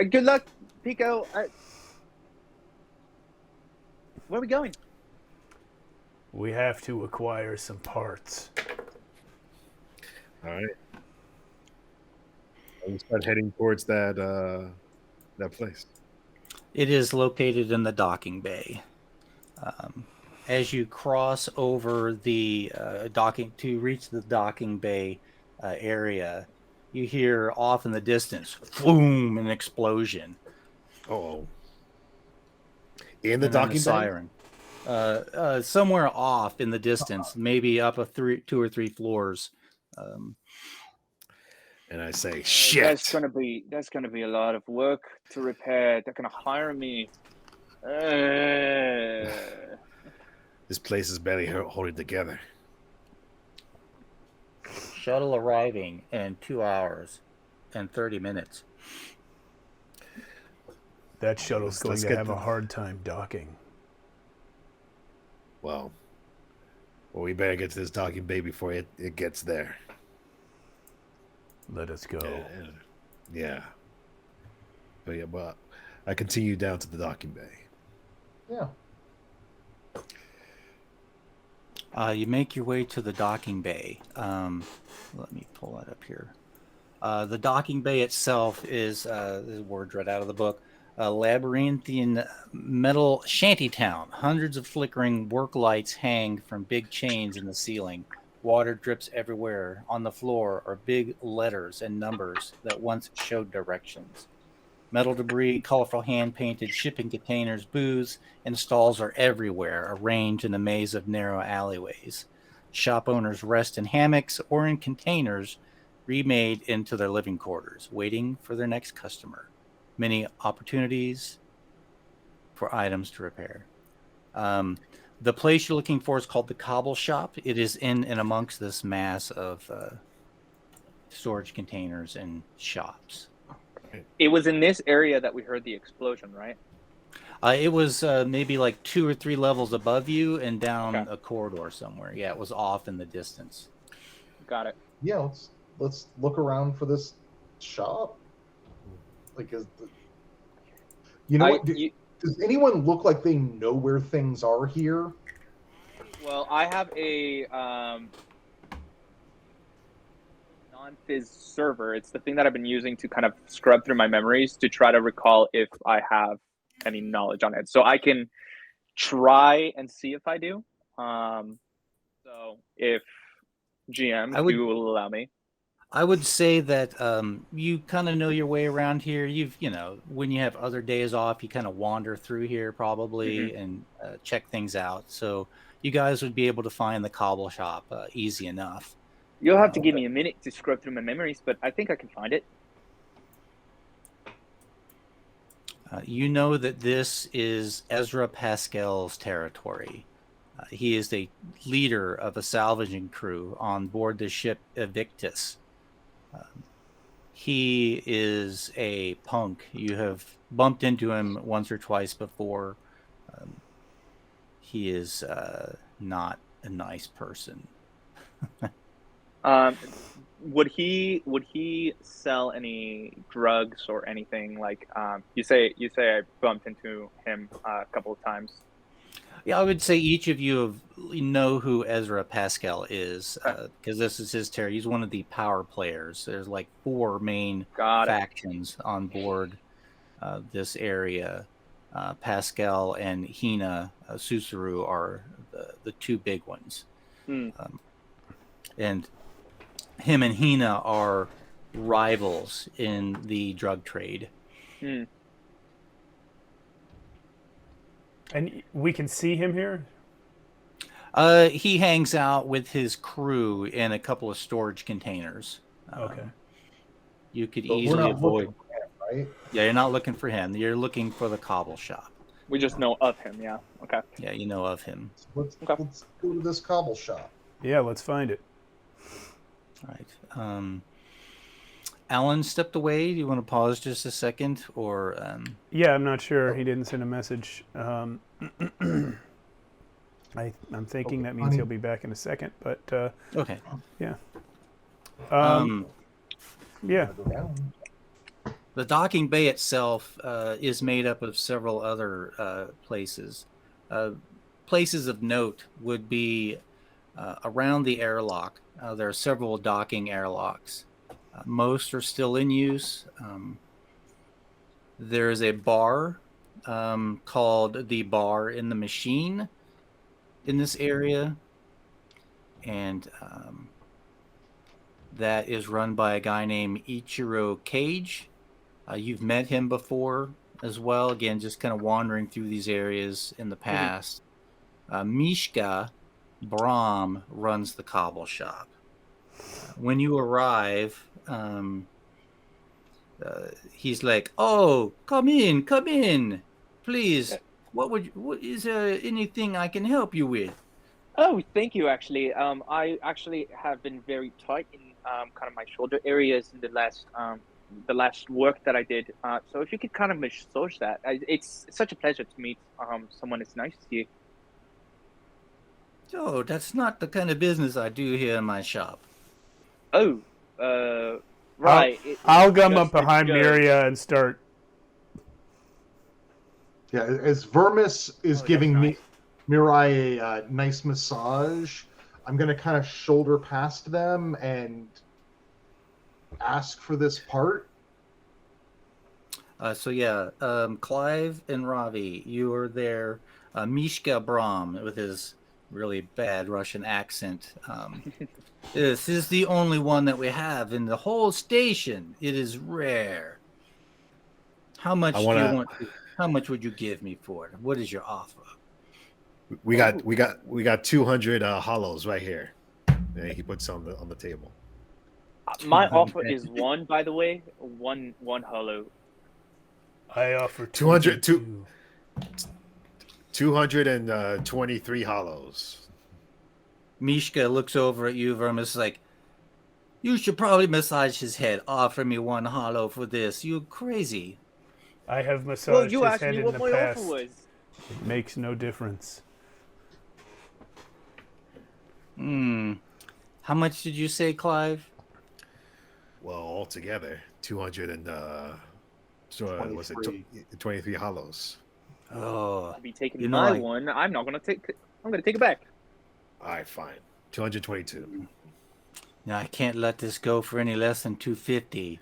good luck, Pico. Where are we going? We have to acquire some parts. All right. We start heading towards that place. It is located in the docking bay. As you cross over the docking to reach the docking bay area, you hear off in the distance, boom, an explosion. Oh. In the And then docking a siren. Somewhere off in the distance, maybe up 2 or 3 floors. And I say, shit. That's gonna be a lot of work to repair. They're gonna hire me. This place is barely holding together. Shuttle arriving in 2 hours and 30 minutes. That shuttle's going Let's to get have a hard time docking. Well, we better get to this docking bay before it gets there. Let us go. Yeah. But I continue down to the docking bay. Yeah. You make your way to the docking bay. Let me pull that up here. The docking bay itself is words right out of the book. A labyrinthian metal shantytown. Hundreds of flickering work lights hang from big chains in the ceiling. Water drips everywhere. On the floor are big letters and numbers that once showed directions. Metal debris, colorful hand-painted shipping containers, booths, and stalls are everywhere, arranged in a maze of narrow alleyways. Shop owners rest in hammocks or in containers remade into their living quarters, waiting for their next customer. Many opportunities for items to repair. The place you're looking for is called the Cobble Shop. It is in and amongst this mass of storage containers and shops. It was in this area that we heard the explosion, right? It was maybe like 2 or 3 levels above you and down a corridor somewhere. Yeah, it was off in the distance. Got it. Yeah, let's look around for this shop. Like, does anyone look like they know where things are here? Well, I have a non-phys server. It's the thing that I've been using to kind of scrub through my memories to try to recall if I have any knowledge on it. So I can try and see if I do. So if GM, you will allow me. I would say that you kind of know your way around here. When you have other days off, you kind of wander through here probably and check things out. So you guys would be able to find the cobble shop easy enough. You'll have to give me a minute to scrub through my memories, but I think I can find it. You know that this is Ezra Pascal's territory. He is the leader of a salvaging crew on board the ship Evictus. He is a punk. You have bumped into him once or twice before. He is not a nice person. Would he sell any drugs or anything? Like you say I bumped into him a couple of times. Yeah, I would say each of you know who Ezra Pascal is, because this is his territory. He's one of the power players. There's like 4 main factions on board this area. Pascal and Hina Susaru are the 2 big ones. And him and Hina are rivals in the drug trade. And we can see him here? He hangs out with his crew in a couple of storage containers. Okay. You could But easily we're not avoid. looking for him, right? Yeah, you're not looking for him. You're looking for the cobble shop. We just know of him, yeah. Okay. Yeah, you know of him. Let's go to this cobble shop. Yeah, let's find it. All right. Alan stepped away. Do you want to pause just a second, or? Yeah, I'm not sure. He didn't send a message. I'm thinking that means he'll be back in a second, but Okay. yeah. The docking bay itself is made up of several other places. Places of note would be around the airlock. There are several docking airlocks. Most are still in use. There's a bar called the Bar in the Machine in this area. And that is run by a guy named Ichiro Cage. You've met him before as well. Again, just kind of wandering through these areas in the past. Mishka Brahm runs the cobble shop. When you arrive, he's like, "Oh, come in, please. What is there anything I can help you with?" Oh, thank you. Actually, I actually have been very tight in kind of my shoulder areas in the last work that I did. So if you could kind of massage that, it's such a pleasure to meet someone as nice to you. Oh, that's not the kind of business I do here in my shop. Oh, right. I'll come up behind Miria and start. Yeah, as Vermis is giving Mirai a nice massage, I'm going to kind of shoulder past them and ask for this part. Clive and Ravi, you are there. Mishka Brahm with his really bad Russian accent. This is the only one that we have in the whole station. It is rare. How much do you want? How much would you give me for it? What is your offer? We got 200 hollows right here. Yeah, he puts on the table. My offer is 1, by the way, one hollow. I offer 223 hollows. Mishka looks over at you, Vermis, like, you should probably massage his head. Offer me 1 hollow for this. You're crazy. I have massaged you his asked head me in what the my past. offer was. It makes no difference. How much did you say, Clive? Well, altogether, 200 and was it 23 hollows? Oh, I'll be taking my one. I'm not gonna take. I'm gonna take it back. All right, fine. 222. Now I can't let this go for any less than 250.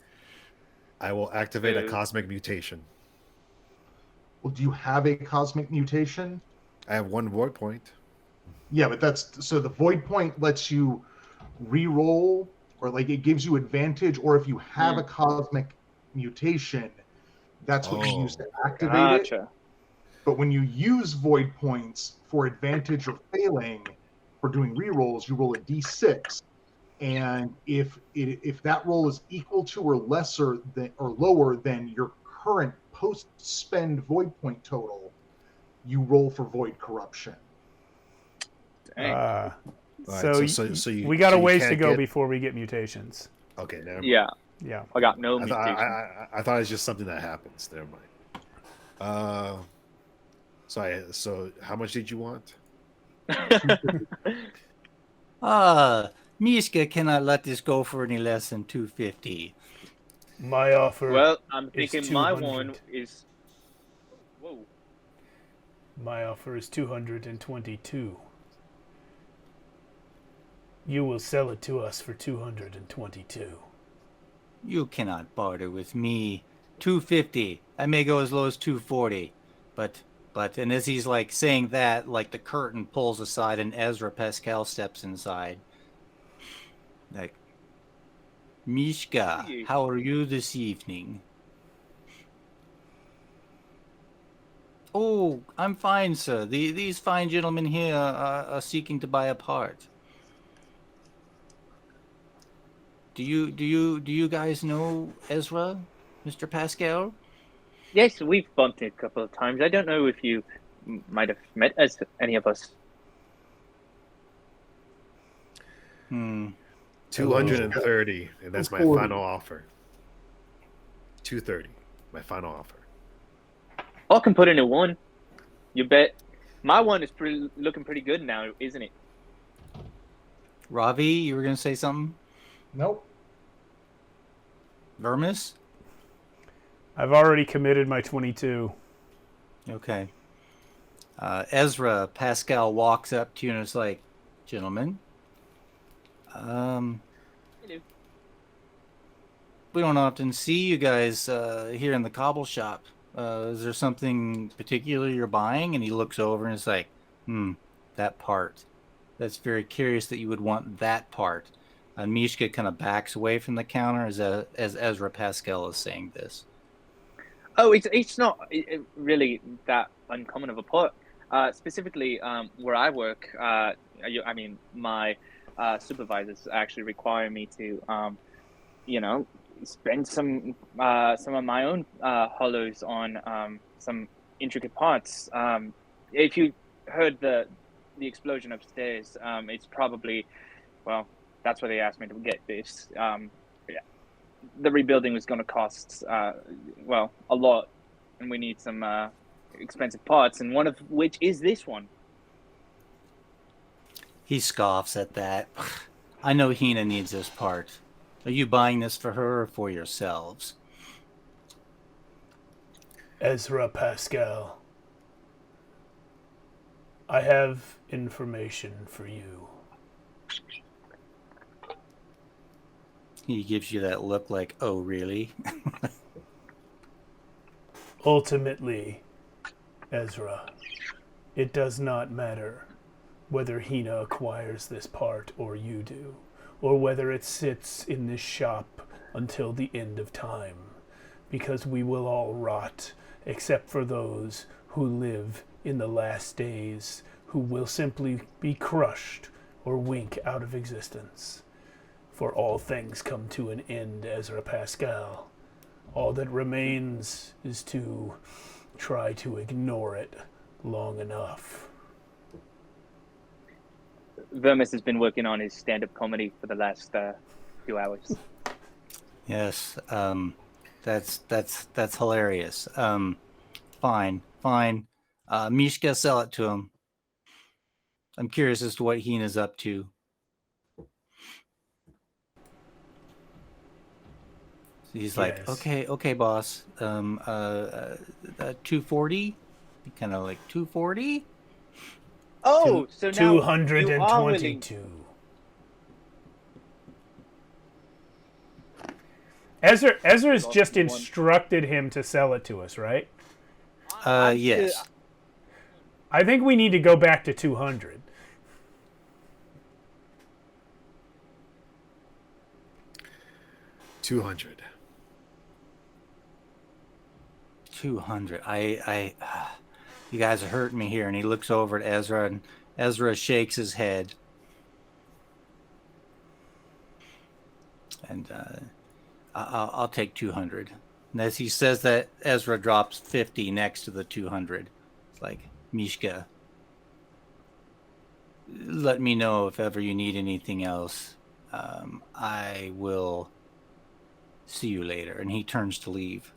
I will activate a cosmic mutation. Well, do you have a cosmic mutation? I have 1 void point. Yeah, but so the void point lets you re-roll, or like it gives you advantage, or if you have a cosmic mutation, that's what you use to activate it. But when you use void points for advantage or failing for doing rerolls, you roll a d6, and if that roll is equal to or lesser than or lower than your current post-spend void point total, you roll for void corruption. Dang. All So, right, so you, we got so a you ways to can't go get- before we get mutations. Okay, never mind. Yeah, Yeah. I got no I thought, mutation. I thought it's just something that happens. Never mind. So how much did you want? Mishka cannot let this go for any less than 250. My offer. Well, I'm is thinking my 200. one is. Whoa. My offer is 222. You will sell it to us for 222. You cannot barter with me. 250. I may go as low as 240. But, and as he's like saying that, like the curtain pulls aside and Ezra Pascal steps inside. Like, Mishka, how are you this evening? Oh, I'm fine, sir. These fine gentlemen here are seeking to buy a part. Do you guys know Ezra, Mr. Pascal? Yes, we've bumped it a couple of times. I don't know if you might have met as any of us. 230, and that's my 240. final offer. 230, my final offer. I can put in a one. You bet. My one is looking pretty good now, isn't it? Ravi, you were gonna say something? Nope. Vermis? I've already committed my 22. Okay. Ezra Pascal walks up to you and is like, "Gentlemen, Hello. we don't often see you guys here in the cobble shop. Is there something particular you're buying?" And he looks over and is like, that part. That's very curious that you would want that part. And Mishka kind of backs away from the counter as Ezra Pascal is saying this. Oh, it's not really that uncommon of a part. Specifically, where I work, my supervisors actually require me to, spend some of my own hollows on some intricate parts. If you heard the explosion upstairs, it's probably, well, that's why they asked me to get this. The rebuilding was going to cost, a lot, and we need some expensive parts, and one of which is this one. He scoffs at that. I know Hina needs this part. Are you buying this for her or for yourselves? Ezra Pascal, I have information for you. He gives you that look like, oh, really? Ultimately, Ezra, it does not matter whether Hina acquires this part or you do, or whether it sits in this shop until the end of time, because we will all rot, except for those who live in the last days, who will simply be crushed or wink out of existence. For all things come to an end, Ezra Pascal. All that remains is to try to ignore it long enough. Vermis has been working on his stand-up comedy for the last few hours. Yes, that's hilarious. Fine. Mishka, sell it to him. I'm curious as to what Hina's up to. He's like, Yes. okay, boss. 240, kind of like 240. Oh, so now you are willing. 222. Ezra's just instructed him to sell it to us, right? Yes. I think we need to go back to 200. $200. 200. You guys are hurting me here. And he looks over at Ezra, and Ezra shakes his head. And I'll take 200. And as he says that, Ezra drops 50 next to the 200. It's like, Mishka, let me know if ever you need anything else. I will see you later. And he turns to leave.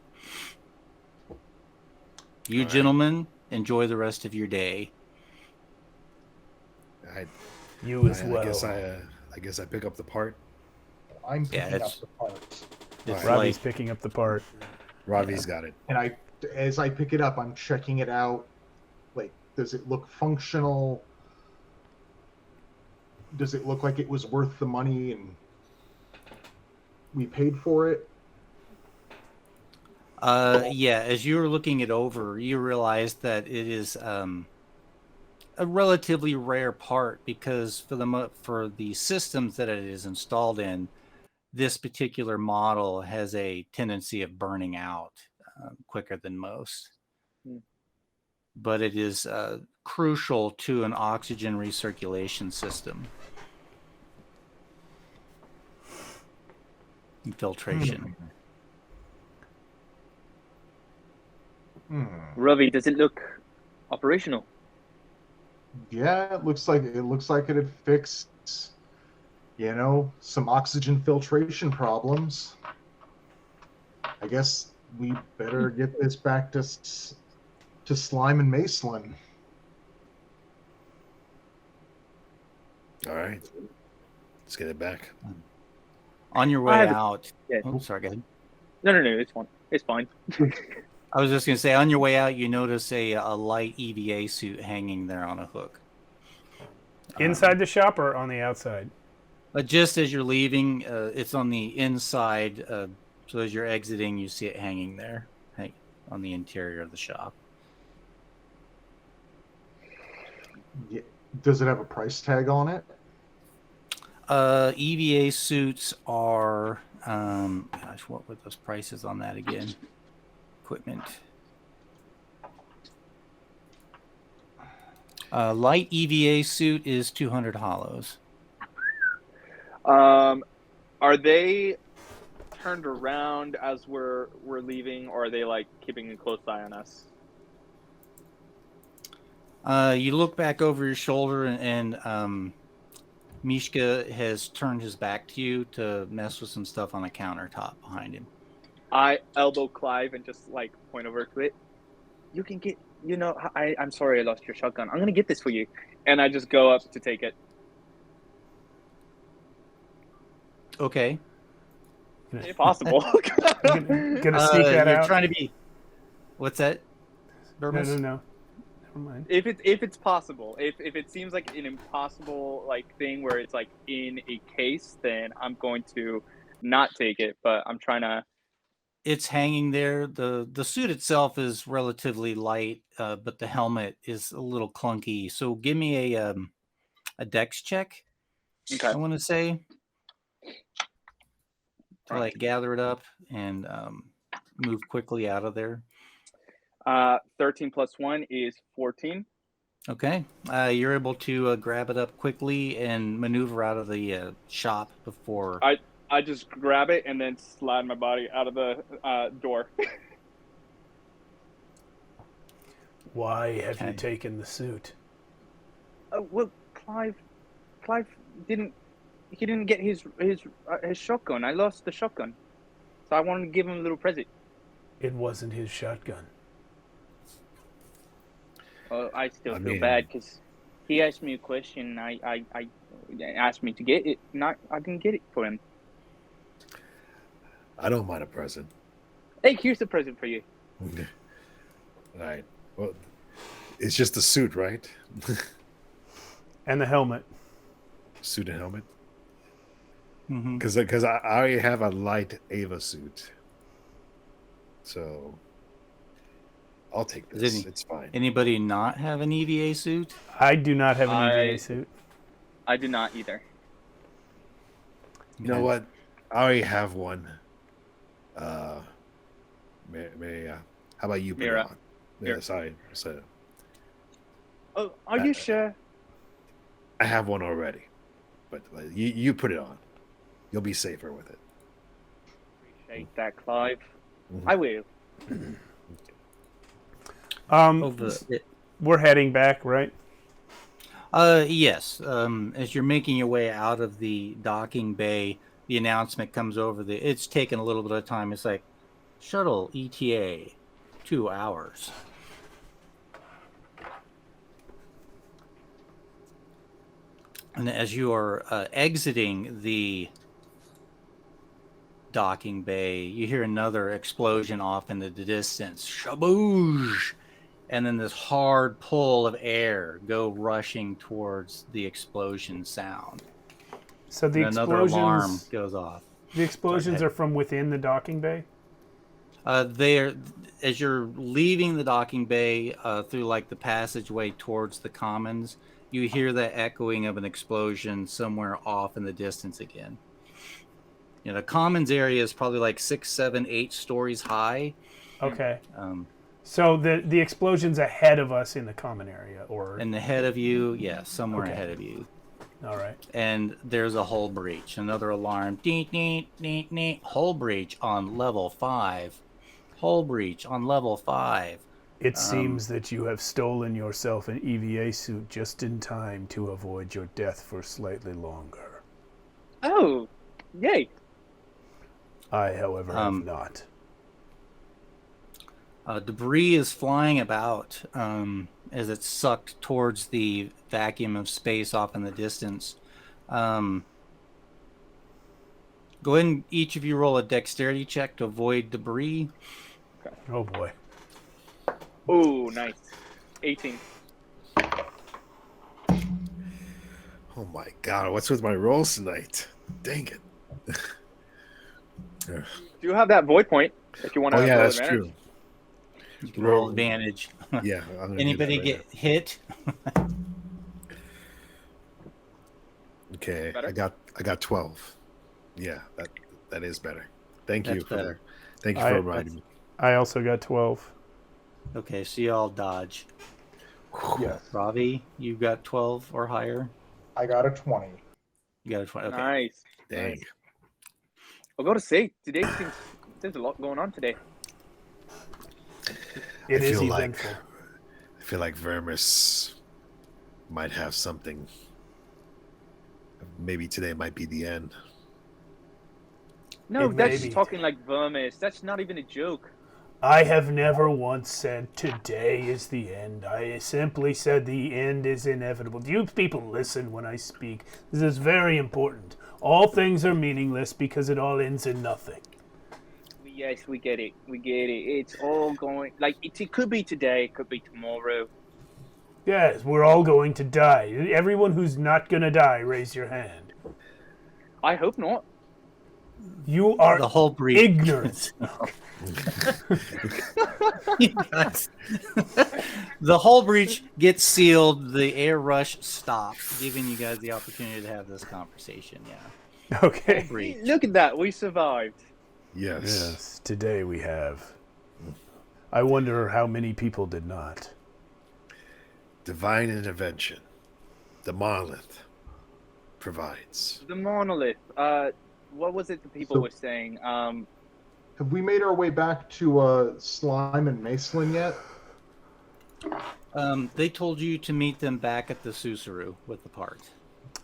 You gentlemen, enjoy the rest of your day. You as well. I guess I pick up the part. I'm picking up the parts. It's Robbie's like, picking up the part. Ravi's got it. And as I pick it up, I'm checking it out. Like, does it look functional? Does it look like it was worth the money and we paid for it? yeah, as you were looking it over, you realized that it is a relatively rare part because for the systems that it is installed in, this particular model has a tendency of burning out quicker than most. But it is crucial to an oxygen recirculation system. And filtration. Ravi, does it look operational? Yeah, it looks like it'd fix, some oxygen filtration problems. I guess we better get this back to Slime and Macelin. All right. Let's get it back. On your way out. Yeah. Oh, sorry, go ahead. No, it's fine. It's fine. I was just going to say, on your way out, you notice a light EVA suit hanging there on a hook. Inside the shop or on the outside? Just as you're leaving, it's on the inside. So as you're exiting, you see it hanging there on the interior of the shop. Yeah. Does it have a price tag on it? EVA suits are, gosh, what were those prices on that again? Equipment. Light EVA suit is 200 hollows. Are they turned around as we're leaving, or are they like keeping a close eye on us? You look back over your shoulder, and Mishka has turned his back to you to mess with some stuff on a countertop behind him. I elbow Clive and just like point over to it. You can get, I'm sorry I lost your shotgun. I'm going to get this for you. And I just go up to take it. Okay. If possible. Gonna sneak that you're out? trying to be... What's that? No. Never mind. If it's possible, if it seems like an impossible like thing where it's like in a case, then I'm going to not take it. But I'm trying to. It's hanging there. The suit itself is relatively light, but the helmet is a little clunky. So give me a dex check. Okay. I want to say to like gather it up and move quickly out of there. 13 plus 1 is 14. Okay. You're able to grab it up quickly and maneuver out of the shop before. I just grab it and then slide my body out of the door. Why have you taken the suit? Well, Clive didn't get his shotgun. I lost the shotgun, so I wanted to give him a little present. It wasn't his shotgun. I still feel bad because he asked me a question. I asked me to get it. I didn't get it for him. I don't mind a present. Hey, here's a present for you. All right. Well, it's just the suit, right? And the helmet. Suit and helmet. Mm-hmm. Because I already have a light Ava suit, so I'll take this. It's fine. Anybody not have an EVA suit? I do not have an EVA suit. I do not either. You know what? I already have one. How about you put it Mira. on? Yeah, sorry. So, Oh, are you sure? I have one already, but you put it on. You'll be safer with it. Appreciate that, Clive. Mhm. I will. We're heading back, right? Yes. As you're making your way out of the docking bay, the announcement comes over. It's taken a little bit of time. It's like shuttle ETA, 2 hours. And as you are exiting the docking bay, you hear another explosion off in the distance. Shaboosh! And then this hard pull of air go rushing towards the explosion sound. So the And another alarm explosions goes off. The explosions are from within the docking bay? There, as you're leaving the docking bay through like the passageway towards the commons, you hear the echoing of an explosion somewhere off in the distance again. You know, the commons area is probably like 6, 7, 8 stories high. Okay. So the explosion's ahead of us in the common area, or And ahead of you, somewhere Okay. ahead of you. all right. And there's a hull breach. Another alarm. Deet, deet, deet, deet. Hull breach on level 5. Hull breach on level 5. It seems that you have stolen yourself an EVA suit just in time to avoid your death for slightly longer. Oh, yay. I, however, have not. Debris is flying about as it's sucked towards the vacuum of space off in the distance. Go ahead and each of you roll a dexterity check to avoid debris. Oh boy. Oh, nice. 18. Oh my god, what's with my rolls tonight? Dang it. Do you have that void point if you want to Oh have yeah, roll that's advantage? true. You can roll advantage. Yeah. I'm gonna do Anybody that right get hit? now. Okay, Better? I got 12. Yeah, that is better. Thank you That's for better. Thank you for reminding me. I also got 12. Okay, so you all dodge. Yes. Ravi, you got 12 or higher? I got a 20. You got a 20. Okay. Nice. Dang. Nice. I've got to say, today seems there's a lot going on today. It is I eventful. feel like Vermis might have something. Maybe today might be the end. No, It may that's be. talking like vermis. That's not even a joke. I have never once said today is the end. I simply said the end is inevitable. Do you people listen when I speak? This is very important. All things are meaningless because it all ends in nothing. Yes, we get it. We get it. It's all going like it could be today, it could be tomorrow. Yes, we're all going to die. Everyone who's not going to die, raise your hand. I hope not. You are The whole breach. ignorant. You guys. The whole breach gets sealed. The air rush stops, giving you guys the opportunity to have this conversation. Yeah. Okay. Breach. Look at that, we survived. Yes. Yes, today we have. I wonder how many people did not. Divine intervention. The monolith provides. The monolith. What was it the people So- were saying? Have we made our way back to Slime and Macelin yet? They told you to meet them back at the Susaru with the part.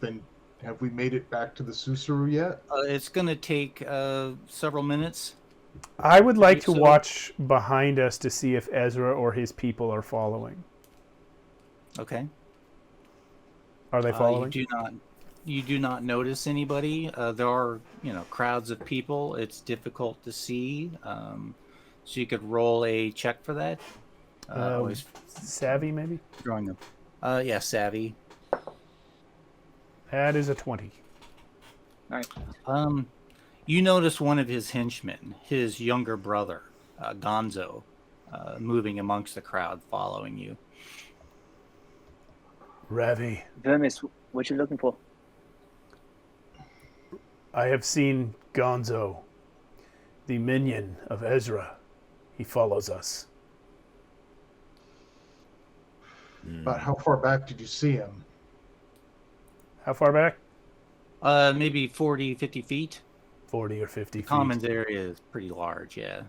Then have we made it back to the Susaru yet? It's going to take several minutes. I would like to So- watch behind us to see if Ezra or his people are following. Okay. Are they following? You do not notice anybody. There are, crowds of people. It's difficult to see. So you could roll a check for that. Always Savvy, maybe? drawing up. Yeah, savvy. That is a 20. Nice. You notice one of his henchmen, his younger brother, Gonzo, moving amongst the crowd, following you. Ravi, Vermis, what you looking for? I have seen Gonzo, the minion of Ezra. He follows us. But how far back did you see him? How far back? Maybe 40, 50 feet. 40 or 50 feet. Commons area is pretty large, yeah.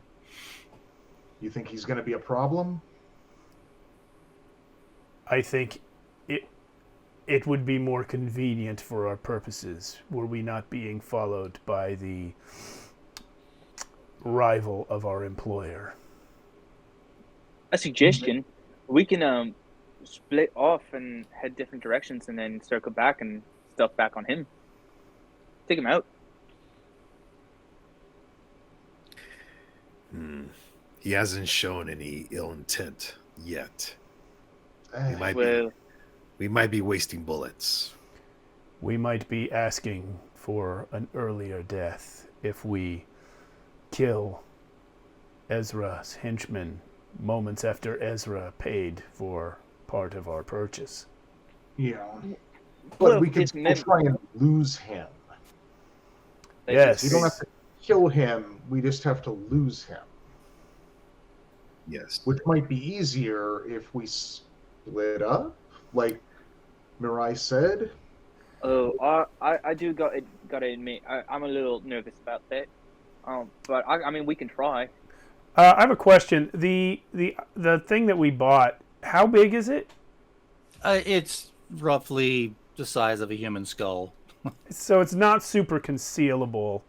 You think he's going to be a problem? I think it would be more convenient for our purposes were we not being followed by the rival of our employer. A suggestion: we can split off and head different directions, and then circle back and stuff back on him. Take him out. He hasn't shown any ill intent yet. Eh, We might be wasting bullets. We might be asking for an earlier death if we kill Ezra's henchman moments after Ezra paid for part of our purchase. yeah. Well, But we can his still mem- try and lose him. Yes. We don't have to kill him. We just have to lose him. Yes. Which might be easier if we split up, like Mirai said. Oh, I do gotta admit, I'm a little nervous about that. But I mean, we can try. I have a question. The thing that we bought, how big is it? It's roughly the size of a human skull. So it's not super concealable.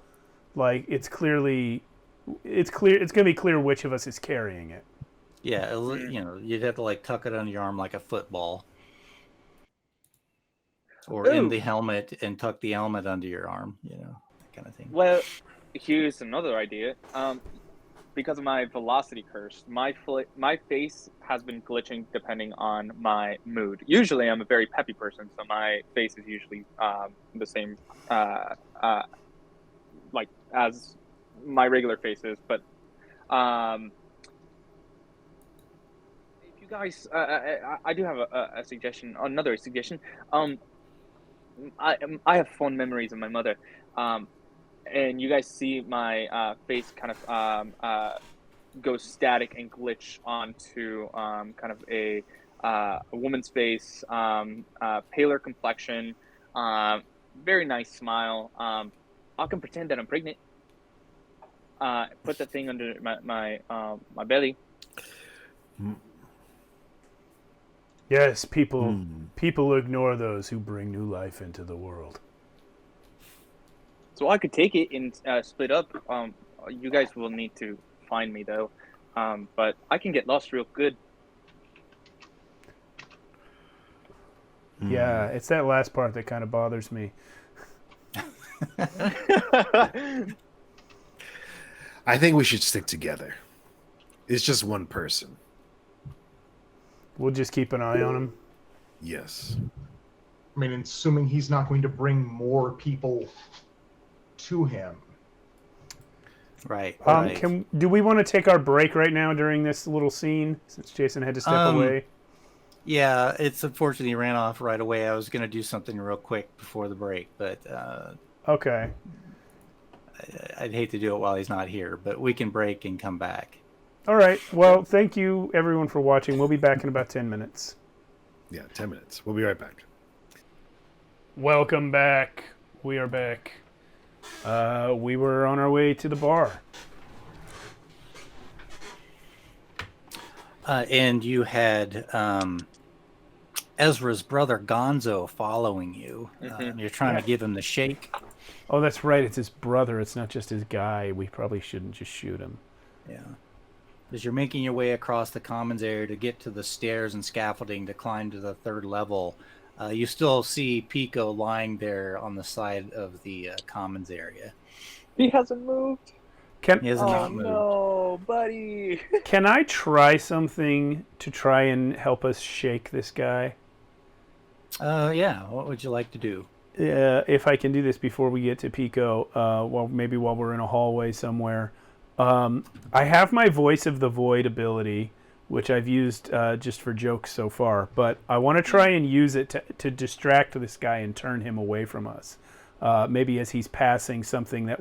Like it's clear. It's going to be clear which of us is carrying it. Yeah, you know, you'd have to like tuck it under your arm like a football, or in Ooh. the helmet and tuck the helmet under your arm. You know, that kind of thing. Well, here's another idea. Because of my velocity curse, my face has been glitching depending on my mood. Usually, I'm a very peppy person, so my face is usually the same, like as my regular face is. But if you guys, I do have a suggestion, another suggestion. I have fond memories of my mother. And you guys see my face kind of go static and glitch onto kind of a woman's face, paler complexion, very nice smile. I can pretend that I'm pregnant. Put the thing under my belly. Yes, people ignore those who bring new life into the world. So I could take it and split up. You guys will need to find me though, but I can get lost real good. Yeah, it's that last part that kind of bothers me. I think we should stick together. It's just one person. We'll just keep an eye on him. Yes. I mean, assuming he's not going to bring more people to him. Right. Do we want to take our break right now during this little scene since Jason had to step away? Yeah, it's unfortunately ran off right away. I was going to do something real quick before the break, but Okay. I'd hate to do it while he's not here, but we can break and come back. All right. Well, thank you everyone for watching. We'll be back in about 10 minutes. Yeah, 10 minutes. We'll be right back. Welcome back. We are back. We were on our way to the bar. And you had Ezra's brother Gonzo following you. You're trying to give him the shake. Oh, that's right. It's his brother. It's not just his guy. We probably shouldn't just shoot him. Yeah. As you're making your way across the commons area to get to the stairs and scaffolding to climb to the third level, you still see Pico lying there on the side of the commons area. He hasn't moved. He has not moved. No, buddy. Can I try something to try and help us shake this guy? Yeah. What would you like to do? If I can do this before we get to Pico, maybe while we're in a hallway somewhere. I have my Voice of the Void ability, which I've used just for jokes so far, but I want to try and use it to distract this guy and turn him away from us. Maybe as he's passing something that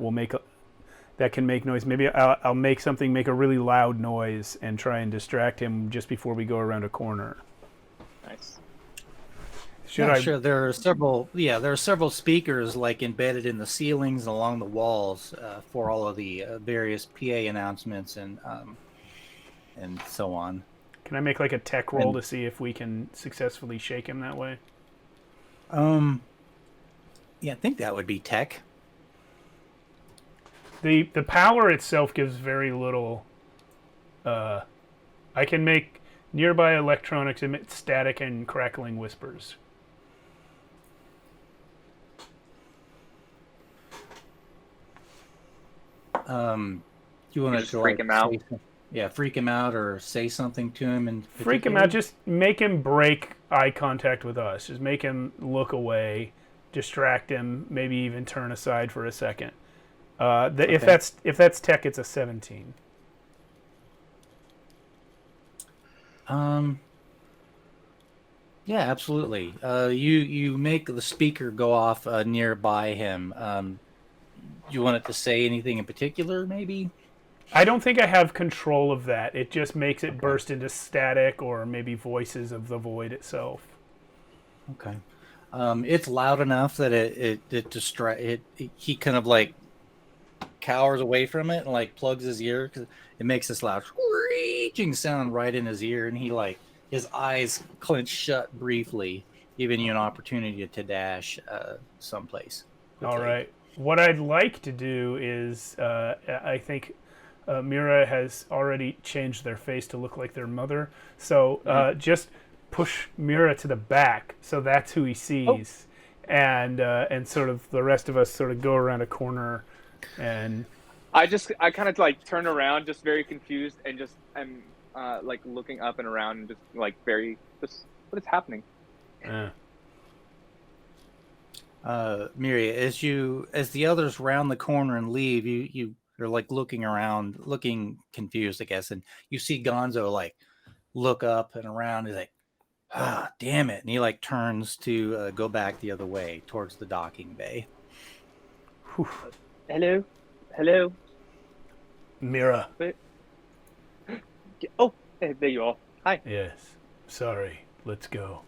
can make noise. Maybe I'll make something make a really loud noise and try and distract him just before we go around a corner. Nice. Should Yeah, I? sure. There are several. Yeah, there are several speakers like embedded in the ceilings and along the walls for all of the various PA announcements and so on. Can I make like a tech roll And- to see if we can successfully shake him that way? Yeah, I think that would be tech. The power itself gives very little. I can make nearby electronics emit static and crackling whispers. You want just to freak him out? Yeah, freak him out or say something to him and Freak him out. Just make him break eye contact with us. Just make him look away, distract him, maybe even turn aside for a second. If that's tech, it's a 17. Yeah, absolutely. You make the speaker go off nearby him. You want it to say anything in particular, maybe? I don't think I have control of that. It just makes it burst into static or maybe voices of the void itself. Okay. It's loud enough that he kind of like cowers away from it and like plugs his ear because it makes this loud screeching sound right in his ear, and he like his eyes clench shut briefly, giving you an opportunity to dash someplace. All right. What I'd like to do is, I think Mira has already changed their face to look like their mother. So just push Mira to the back, so that's who he sees, and sort of the rest of us sort of go around a corner, and I kind of like turn around, just very confused, and just I'm like looking up and around, and just like what is happening? Miri, as the others round the corner and leave, you're like looking around, looking confused, I guess, and you see Gonzo like look up and around. He's like, "Ah, damn it!" And he like turns to go back the other way towards the docking bay. Hello. Mira. Oh, hey, there you are. Hi. Yes. Sorry. Let's go.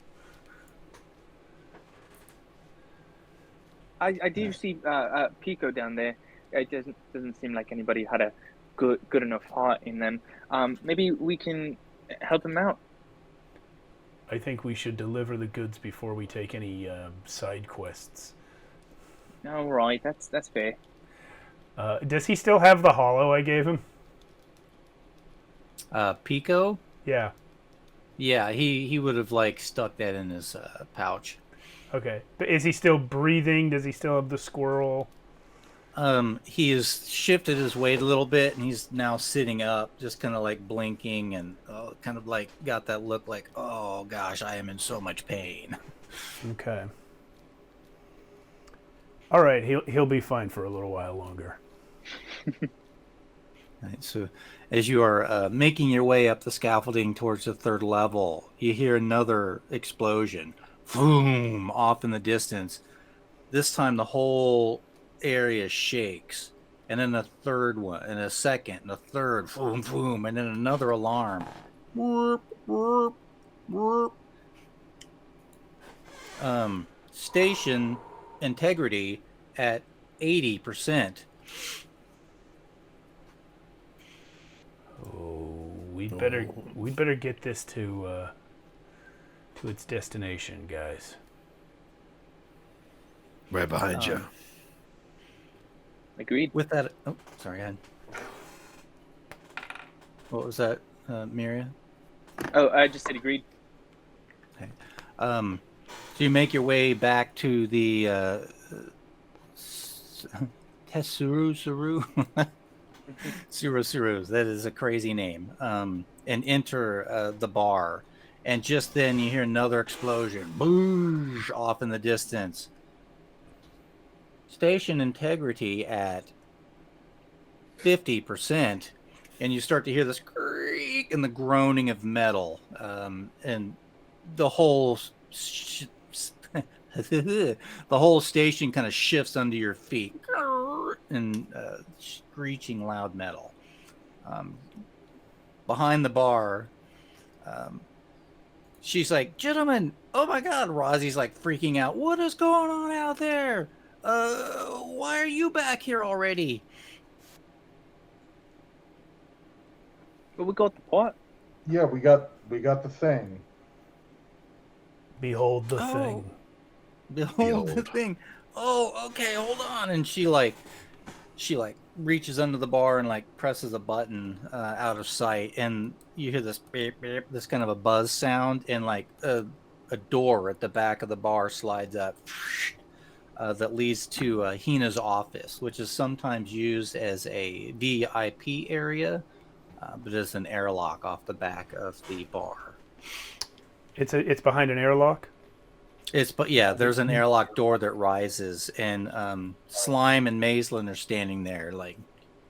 I do see Pico down there. It doesn't seem like anybody had a good enough heart in them. Maybe we can help him out. I think we should deliver the goods before we take any side quests. All right, that's fair. Does he still have the hollow I gave him? Pico? Yeah. Yeah, he would have like stuck that in his pouch. Okay. But is he still breathing? Does he still have the squirrel? He has shifted his weight a little bit, and he's now sitting up, just kind of like blinking, and kind of like got that look like, oh gosh, I am in so much pain. Okay. All right, he'll be fine for a little while longer. Right, so as you are making your way up the scaffolding towards the third level, you hear another explosion. Boom! Off in the distance. This time the whole area shakes. And then a third one, and a second, and a third. Boom, boom, and then another alarm. Whoop, whoop, whoop. Station integrity at 80%. Oh, we'd better get this to its destination, guys. Right behind you. Agreed. With that, oh, sorry, go ahead. What was that, Miriam? Oh, I just said agreed. Okay. So you make your way back to the Suru. That is a crazy name. And enter the bar. And just then you hear another explosion. Boosh! Off in the distance. Station integrity at 50%. And you start to hear this creak and the groaning of metal. And the whole the whole station kind of shifts under your feet. And screeching loud metal. Behind the bar, she's like, gentlemen, oh my God, Rosie's like freaking out. What is going on out there? Why are you back here already? But we got the pot. Yeah, we got the thing. Behold the Oh. thing. Behold the thing. Oh, okay, hold on. And she reaches under the bar and like presses a button out of sight, and you hear this beep beep, this kind of a buzz sound, and like a door at the back of the bar slides up that leads to Hina's office, which is sometimes used as a VIP area, but it's an airlock off the back of the bar. It's behind an airlock. There's an airlock door that rises, and Slime and Maislin are standing there like,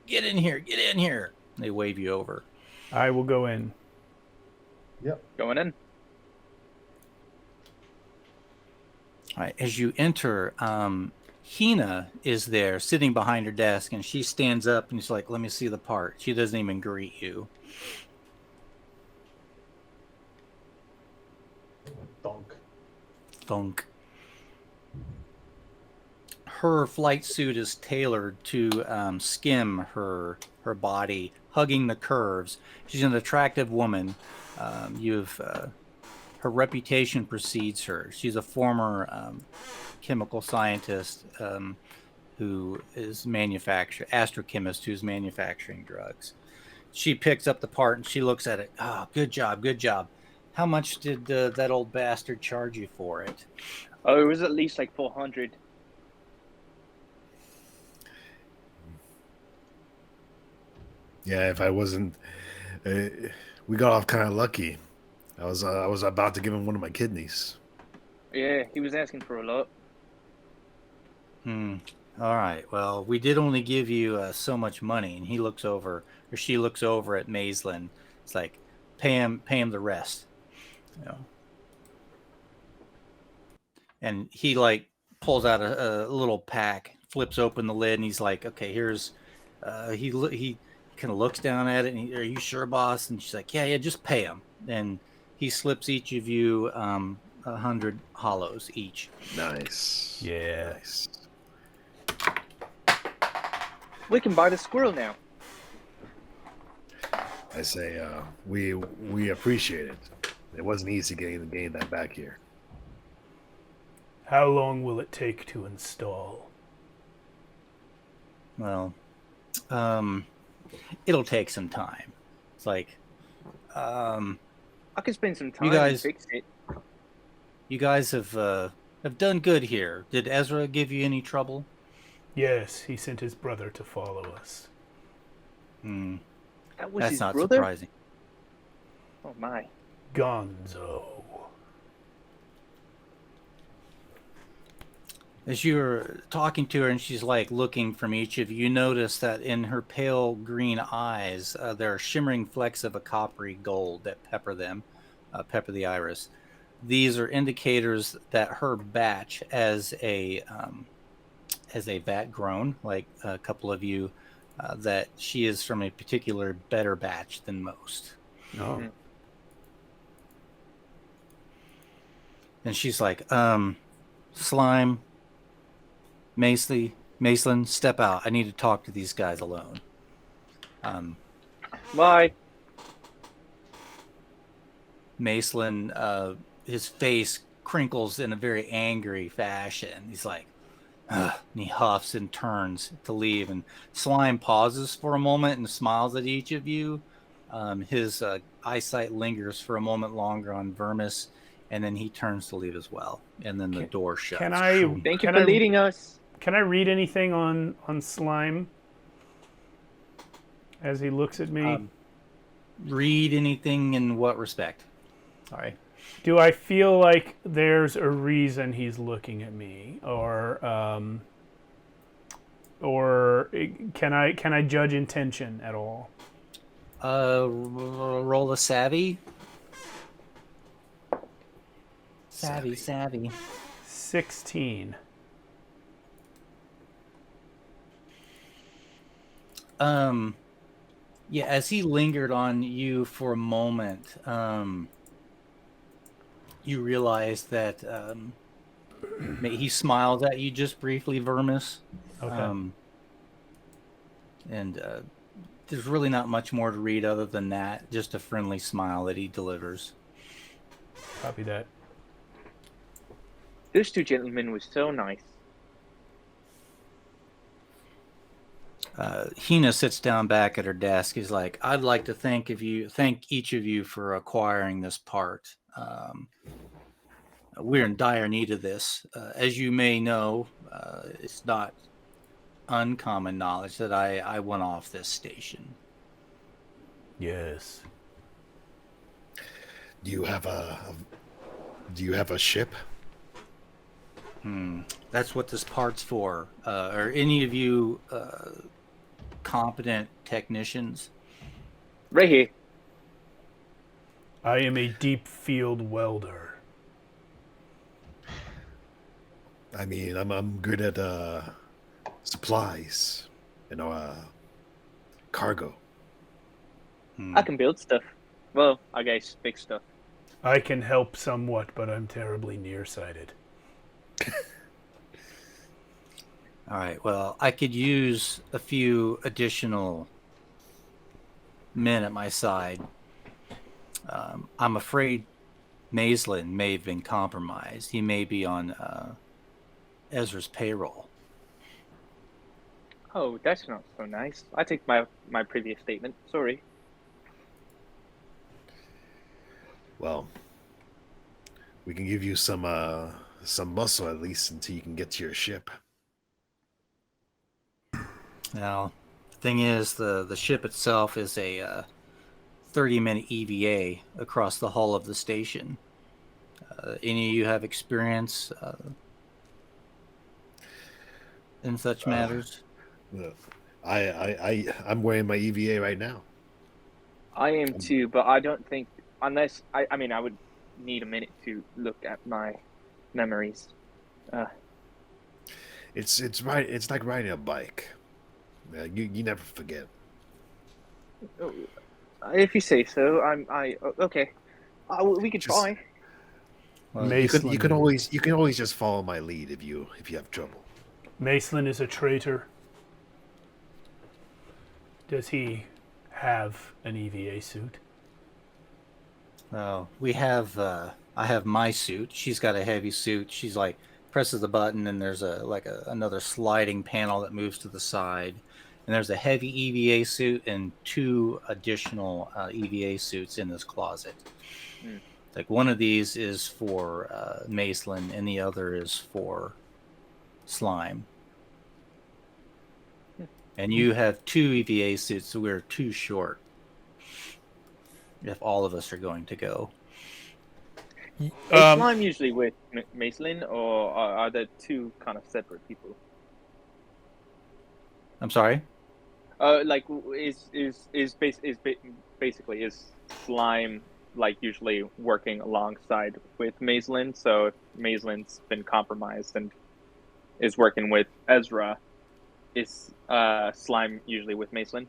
get in here. They wave you over. I will go in. Yep. Going in. All right, as you enter, Hina is there sitting behind her desk, and she stands up and she's like, let me see the part. She doesn't even greet you. Thunk. Her flight suit is tailored to skim her body, hugging the curves. She's an attractive woman. Her reputation precedes her. She's a former chemical scientist who is astrochemist who's manufacturing drugs. She picks up the part and she looks at it. Oh, good job. How much did that old bastard charge you for it? Oh, it was at least like 400. Yeah, if I wasn't, we got off kind of lucky. I was about to give him one of my kidneys. Yeah, he was asking for a lot. All right. Well, we did only give you so much money, and she looks over at Maislin. It's like, pay him the rest. You know. And he like pulls out a little pack, flips open the lid, and he's like, okay, here's. He kind of looks down at it, and are you sure, boss? And she's like, yeah, just pay him. And he slips each of you 100 hollows each. Nice. Yeah. Nice. We can buy the squirrel now. I say, we appreciate it. It wasn't easy getting that back here. How long will it take to install? Well, it'll take some time. It's like, I could spend some time You guys- and fix it. you guys have done good here. Did Ezra give you any trouble? Yes, he sent his brother to follow us. That was That's his not brother? surprising. Oh my. Gonzo. As you're talking to her and she's like looking from each of you, you notice that in her pale green eyes, there are shimmering flecks of a coppery gold that pepper the iris. These are indicators that her batch as a vat grown, like a couple of you, that she is from a particular better batch than most. Oh. And she's like, Slime, Maislin, step out. I need to talk to these guys alone. Bye. Maislin, his face crinkles in a very angry fashion. He's like, ugh, and he huffs and turns to leave. And Slime pauses for a moment and smiles at each of you. His eyesight lingers for a moment longer on Vermis, and then he turns to leave as well. And then the door shuts. Thank you for leading us. Can I read anything on Slime as he looks at me? Read anything in what respect? Sorry. Do I feel like there's a reason he's looking at me, or can I judge intention at all? Roll a savvy. Savvy. 16. Yeah, as he lingered on you for a moment, you realize that he smiles at you just briefly, Vermis. Okay. And there's really not much more to read other than that. Just a friendly smile that he delivers. Copy that. Those two gentlemen were so nice. Hina sits down back at her desk. He's like, "I'd like to thank each of you for acquiring this part. We're in dire need of this. As you may know, it's not uncommon knowledge that I went off this station." Yes. Do you have a ship? That's what this part's for. Are any of you competent technicians? Right here. I am a deep field welder. I mean, I'm good at supplies, cargo. I can build stuff. Well, I guess big stuff. I can help somewhat, but I'm terribly nearsighted. All right. Well, I could use a few additional men at my side. I'm afraid Maislin may have been compromised. He may be on Ezra's payroll. Oh, that's not so nice. I take my previous statement. Sorry. Well, we can give you some muscle at least until you can get to your ship. Now, the thing is, the ship itself is a 30-minute EVA across the hull of the station. Any of you have experience in such matters? I'm wearing my EVA right now. I am too, but I don't think unless I mean I would need a minute to look at my memories. It's right. It's like riding a bike. You never forget. If you say so, okay. We could Just- try. Well, You can Maceland. you can always just follow my lead if you have trouble. Maceland is a traitor. Does he have an EVA suit? we have. I have my suit. She's got a heavy suit. She's like presses the button, and there's another sliding panel that moves to the side. And there's a heavy EVA suit and 2 additional EVA suits in this closet. Like one of these is for Maceland, and the other is for Slime. And you have 2 EVA suits, so we're too short if all of us are going to go. Is Slime usually with Maceline, or are there two kind of separate people? I'm sorry? Like basically is Slime like usually working alongside with Maceline? So if Maceline's been compromised and is working with Ezra, is Slime usually with Maceline?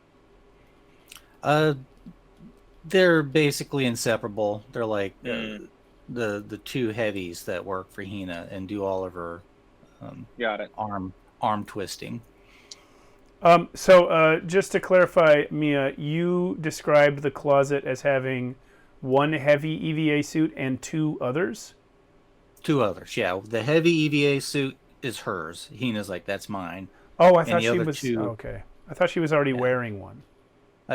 They're basically inseparable. They're like the 2 heavies that work for Hina and do all of her Got it. arm twisting. So just to clarify, Mia, you described the closet as having 1 heavy EVA suit and 2 others? 2 others, yeah. The heavy EVA suit is hers. Hina's like, that's mine. Oh, I And thought the she other was 2 okay. I thought she was already wearing one.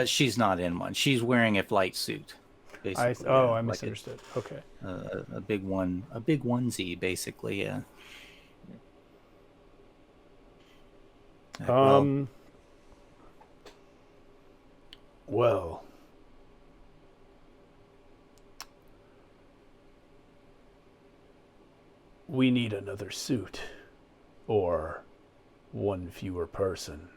She's not in one. She's wearing a flight suit. Basically, I like misunderstood. Okay. a big onesie, basically. Yeah. Well, we need another suit, or 1 fewer person.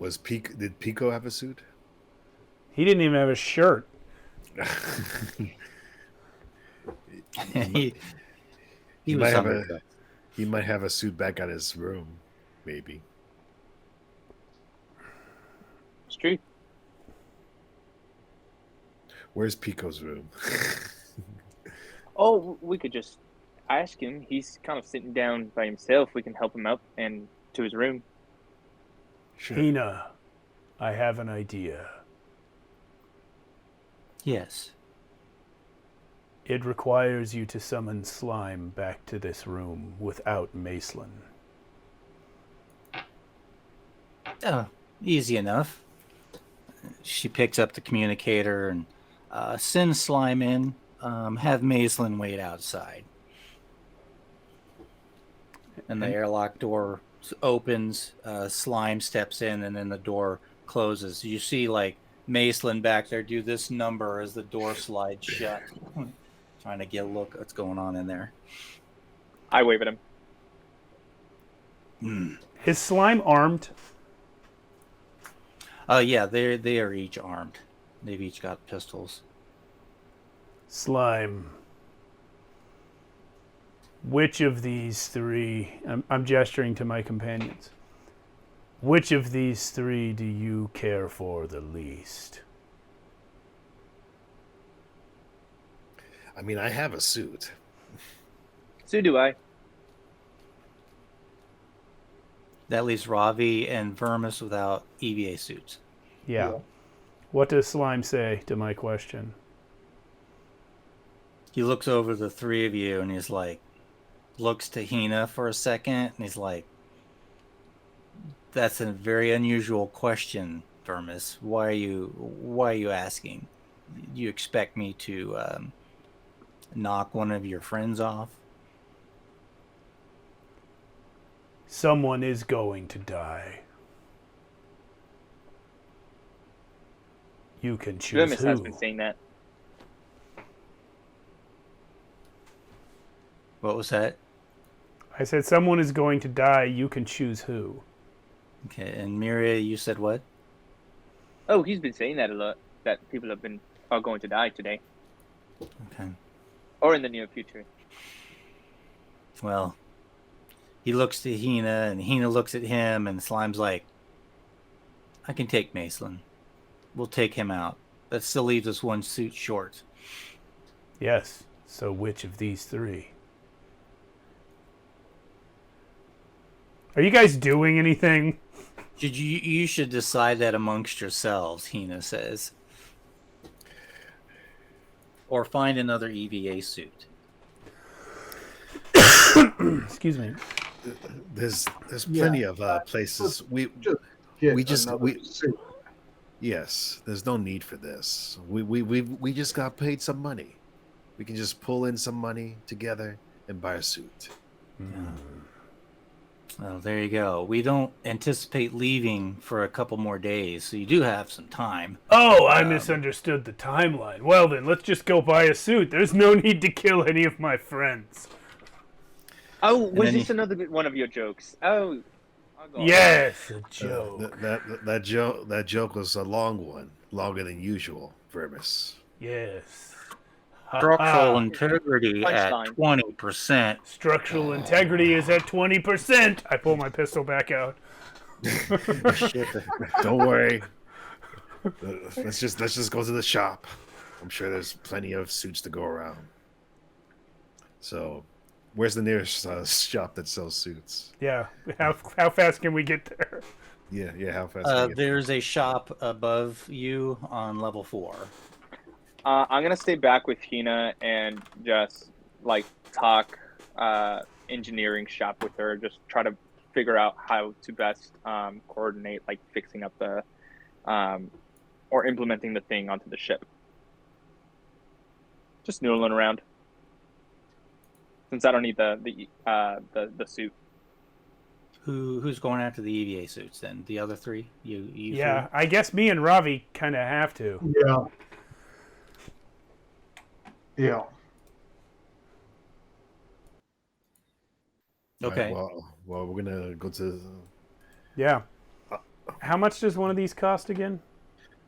Did Pico have a suit? He didn't even have a shirt. he He was might have hungry. he might have a suit back at his room, maybe. It's true. Where's Pico's room? Oh, we could just ask him. He's kind of sitting down by himself. We can help him up and to his room. Sure. Hina, I have an idea. Yes. It requires you to summon Slime back to this room without Macelin. Oh, easy enough. She picks up the communicator and sends Slime in. Have Macelin wait outside. And the airlock door opens. Slime steps in, and then the door closes. You see, like, Macelin back there do this number as the door slides shut. Trying to get a look at what's going on in there. I wave at him. Is Slime armed? Yeah, they are each armed. They've each got pistols. Slime. Which of these three... I'm gesturing to my companions. Which of these three do you care for the least? I mean, I have a suit. So do I. That leaves Ravi and Vermis without EVA suits. Yeah. What does Slime say to my question? He looks over the three of you and he's like, looks to Hina for a second, and he's like, that's a very unusual question, Vermis. Why are you asking? You expect me to knock one of your friends off? Someone is going to die. You can choose Gimenez has who. been saying that. What was that? I said someone is going to die. You can choose who. Okay, and Miria, you said what? Oh, he's been saying that a lot. That people are going to die today Okay. or in the near future. Well, he looks to Hina, and Hina looks at him, and Slime's like, I can take Macelin. We'll take him out. That still leaves us one suit short. Yes. So which of these three? Are you guys doing anything? You should decide that amongst yourselves, Hina says. Or find another EVA suit. Excuse me. There's plenty of places. We just yes. There's no need for this. We just got paid some money. We can just pull in some money together and buy a suit. Well, there you go. We don't anticipate leaving for a couple more days, so you do have some time. Oh, I misunderstood the timeline. Well then, let's just go buy a suit. There's no need to kill any of my friends. Oh, was this another one of your jokes? Oh, I'll go Yes, a joke. That joke was a long one, longer than usual, Vermis. Yes. Structural integrity at Punchline. 20%. Structural integrity is at 20%. I pull my pistol back out. Don't worry. Let's just go to the shop. I'm sure there's plenty of suits to go around. So, where's the nearest shop that sells suits? Yeah. How fast can we get there? Yeah. How fast? Can we get There's a shop above you on level 4. I'm gonna stay back with Hina and just like talk engineering shop with her. Just try to figure out how to best coordinate like fixing up the or implementing the thing onto the ship. Just noodling around since I don't need the suit. Who's going after the EVA suits then? The other three? You Yeah, three? I guess me and Ravi kind of have to. Yeah. Yeah. Okay. Well, we're gonna go to. Yeah. How much does one of these cost again?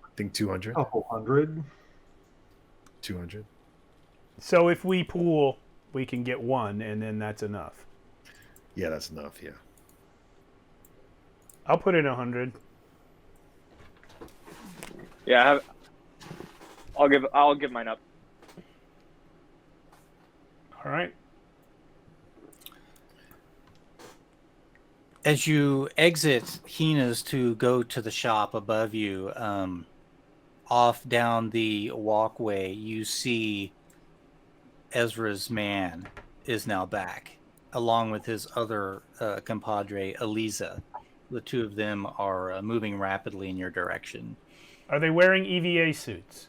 I think 200. Couple hundred. 200. So if we pool, we can get one, and then that's enough. Yeah, that's enough. Yeah. I'll put in 100. Yeah, I'll give mine up. All right. As you exit Hina's to go to the shop above you, off down the walkway, you see Ezra's man is now back, along with his other compadre, Eliza. The two of them are moving rapidly in your direction. Are they wearing EVA suits?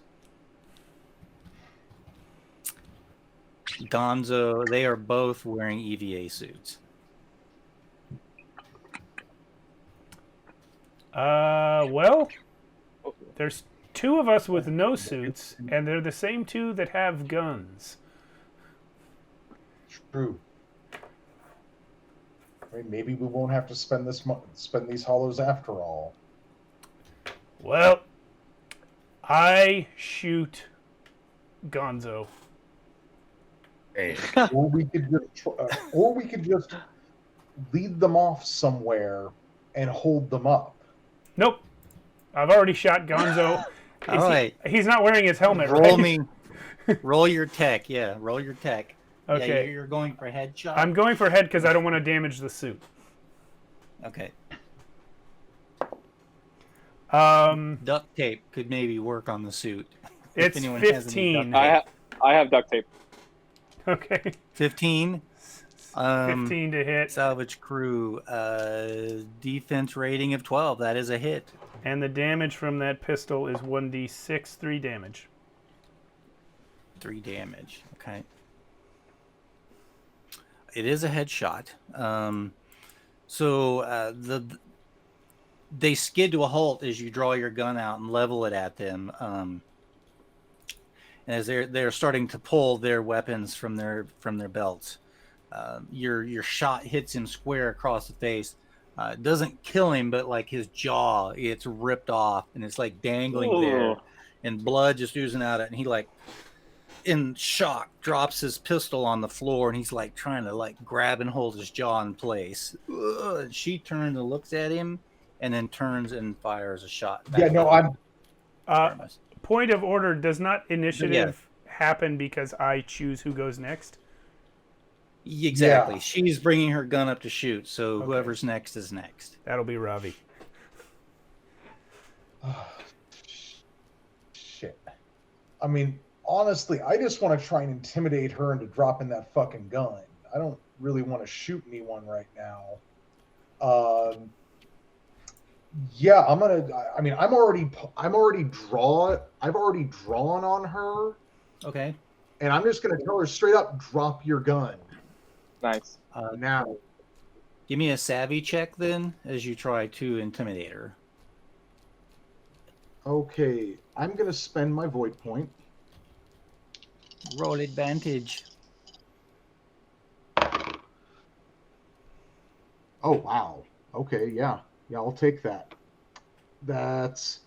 Gonzo, they are both wearing EVA suits. Well, there's two of us with no suits, and they're the same two that have guns. True. I mean, maybe we won't have to spend these hollows after all. Well, I shoot Gonzo. Hey, Or we could just lead them off somewhere and hold them up. Nope. I've already shot Gonzo. All right. He's not wearing his helmet, Roll right? me. Roll your tech. Yeah, roll your tech. Okay. Yeah, you're going for headshot? I'm going for head because I don't want to damage the suit. Okay. Duct tape could maybe work on the suit. It's anyone has any 15. duct I have duct tape. Okay. 15. 15 to hit. Salvage crew, defense rating of 12. That is a hit. And the damage from that pistol is 1d6, 3 damage. 3 damage. Okay. It is a headshot. They skid to a halt as you draw your gun out and level it at them. And as they're starting to pull their weapons from their belts, your shot hits him square across the face. It doesn't kill him, but like his jaw, it's ripped off and it's like dangling there, and blood just oozing out of it. And he like, in shock, drops his pistol on the floor, and he's like trying to like grab and hold his jaw in place. She turns and looks at him, and then turns and fires a shot back. Yeah, no, I'm. Point of order: does not initiative happen because I choose who goes next? Exactly. Yeah. She's bringing her gun up to shoot, so whoever's next is next. That'll be Ravi. Shit. I mean, honestly, I just want to try and intimidate her into dropping that fucking gun. I don't really want to shoot anyone right now. Yeah, I'm gonna. I mean, I've already drawn on her. Okay. And I'm just gonna tell her straight up, drop your gun. Nice. Now. Give me a savvy check then, as you try to intimidate her. Okay, I'm gonna spend my void point. Roll advantage. Oh wow. Okay, yeah, I'll take that. That's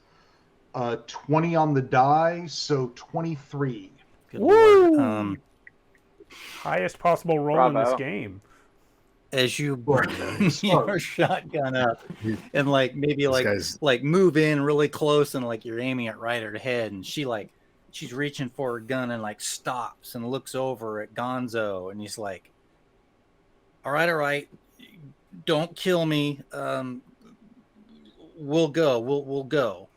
20 on the die, so 23. Good Woo! Lord. Highest possible roll in this Bravo. game. As you bring your shotgun up and like maybe like move in really close and like you're aiming it right at her head, and she's reaching for her gun and like stops and looks over at Gonzo, and he's like, all right, don't kill me. We'll go.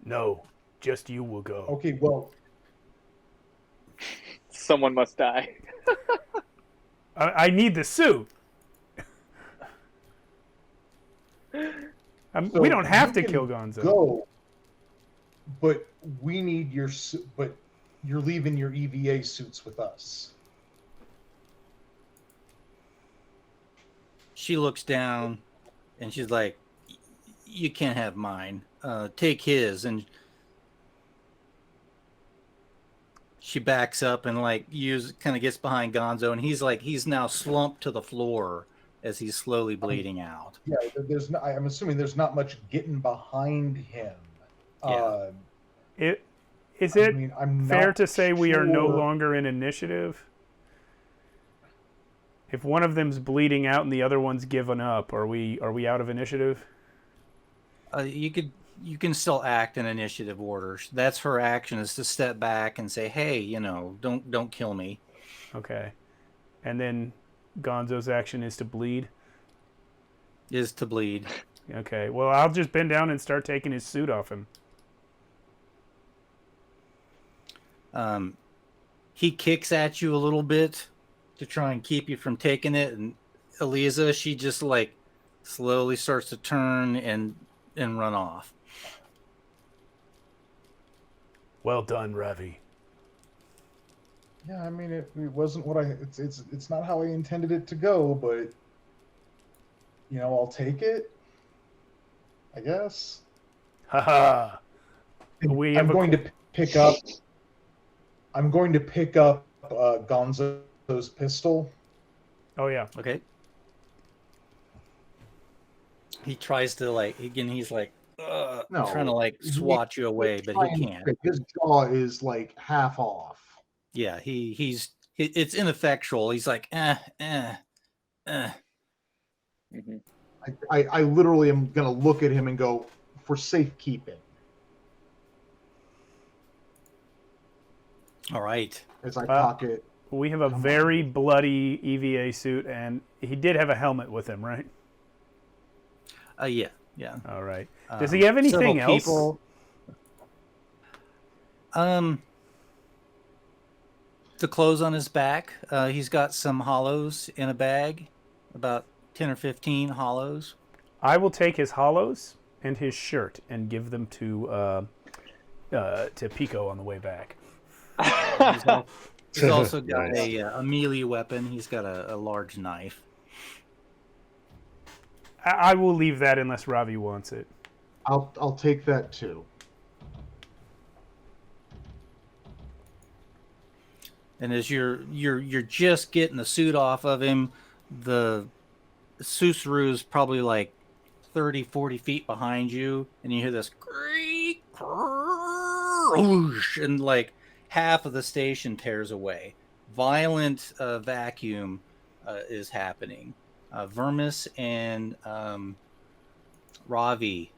No, just you will go. Okay, well, Someone must die. I need the suit. so we don't have you to can kill Gonzo. Go, but we need your suit. But you're leaving your EVA suits with us. She looks down and she's like, you can't have mine. Take his. And she backs up and like kind of gets behind Gonzo, and he's now slumped to the floor as he's slowly bleeding out. Yeah, I'm assuming there's not much getting behind him. Yeah. Is it I'm fair not to say we are no sure. longer in initiative? If one of them's bleeding out and the other one's given up, are we out of initiative? You could you can still act in initiative order. That's her action, is to step back and say, "Hey, don't kill me." Okay. And then Gonzo's action is to bleed. Is to bleed. Okay. Well, I'll just bend down and start taking his suit off him. He kicks at you a little bit to try and keep you from taking it, and Eliza, she just like slowly starts to turn and run off. Well done, Ravi. Yeah, I mean, it wasn't what it's not how I intended it to go, but I'll take it, I guess. Haha. I'm going to pick up Gonzo's pistol. Oh yeah. Okay. He tries to he's like No, trying to swat you away, but he can't. His jaw is like half off. Yeah, it's ineffectual. He's like, Mm-hmm. I literally am gonna look at him and go, for safekeeping. All right. As I pocket. We have a very bloody EVA suit, and he did have a helmet with him, right? Yeah. All right. Does he have anything else? People, the clothes on his back. He's got some hollows in a bag, about 10 or 15 hollows. I will take his hollows and his shirt and give them to Pico on the way back. He's also got a melee weapon. He's got a large knife. I will leave that unless Ravi wants it. I'll take that too. And as you're just getting the suit off of him, the Susaru is probably like 30, 40 feet behind you, and you hear this creak, whoosh, and like half of the station tears away. Violent vacuum is happening. Vermis and Ravi,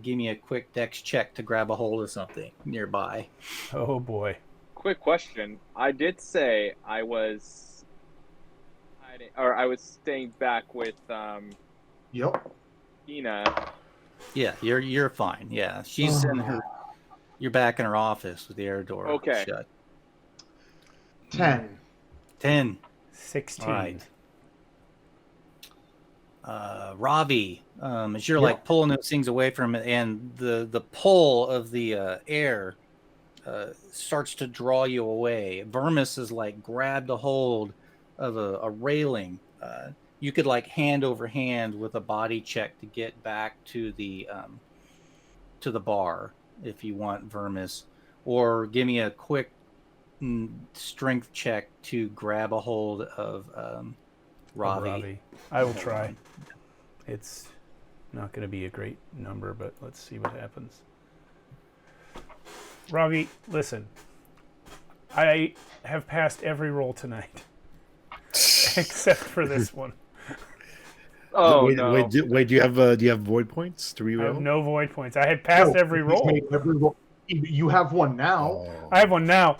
give me a quick dex check to grab a hold of something nearby. Oh boy. Quick question. I did say I was hiding, or I was staying back with Yep. Ina. Yeah, you're fine. Yeah, she's in her. You're back in her office with the air door shut. 10. 10. 16. All right. Ravi, as you're like pulling those things away from it, and the pull of the air starts to draw you away. Vermis has like grabbed a hold of a railing. You could like hand over hand with a body check to get back to the bar if you want, Vermis, or give me a quick strength check to grab a hold of Ravi. I will try. It's not going to be a great number, but let's see what happens. Ravi, listen. I have passed every roll tonight, except for this one. Oh wait, no! Wait, do you have void points to I reroll? have no void points. I had passed every roll. You have one now. Oh. I have one now.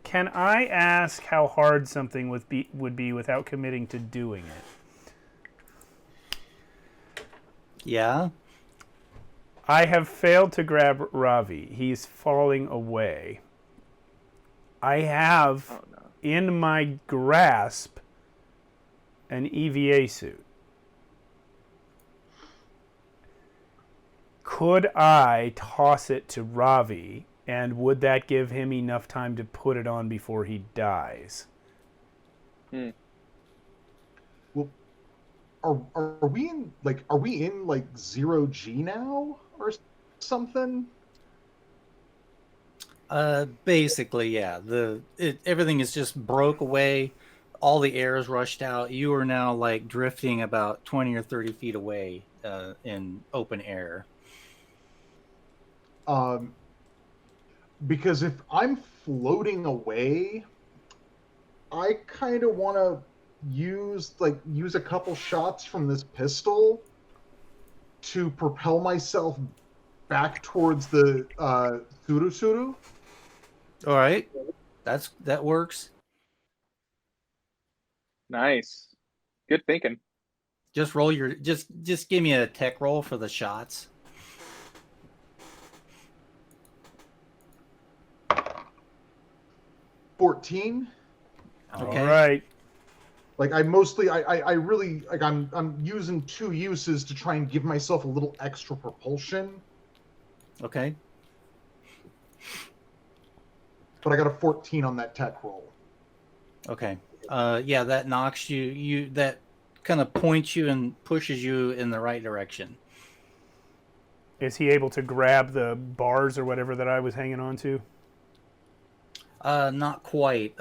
Can I ask how hard something would be without committing to doing it? Yeah. I have failed to grab Ravi. He's falling away. I have in my grasp an EVA suit. Could I toss it to Ravi, and would that give him enough time to put it on before he dies? Well, are we in like 0G now or something? Basically, yeah. Everything is just broke away. All the air is rushed out. You are now like drifting about 20 or 30 feet away in open air. Because if I'm floating away, I kind of want to use a couple shots from this pistol to propel myself back towards the Suru. All right, that works. Nice. Good thinking. Just roll your just give me a tech roll for the shots. 14. Okay. All right. Like I really like I'm using 2 uses to try and give myself a little extra propulsion, Okay. but I got a 14 on that tech roll. Okay. Yeah, that knocks you that kind of points you and pushes you in the right direction. Is he able to grab the bars or whatever that I was hanging on to? Not quite.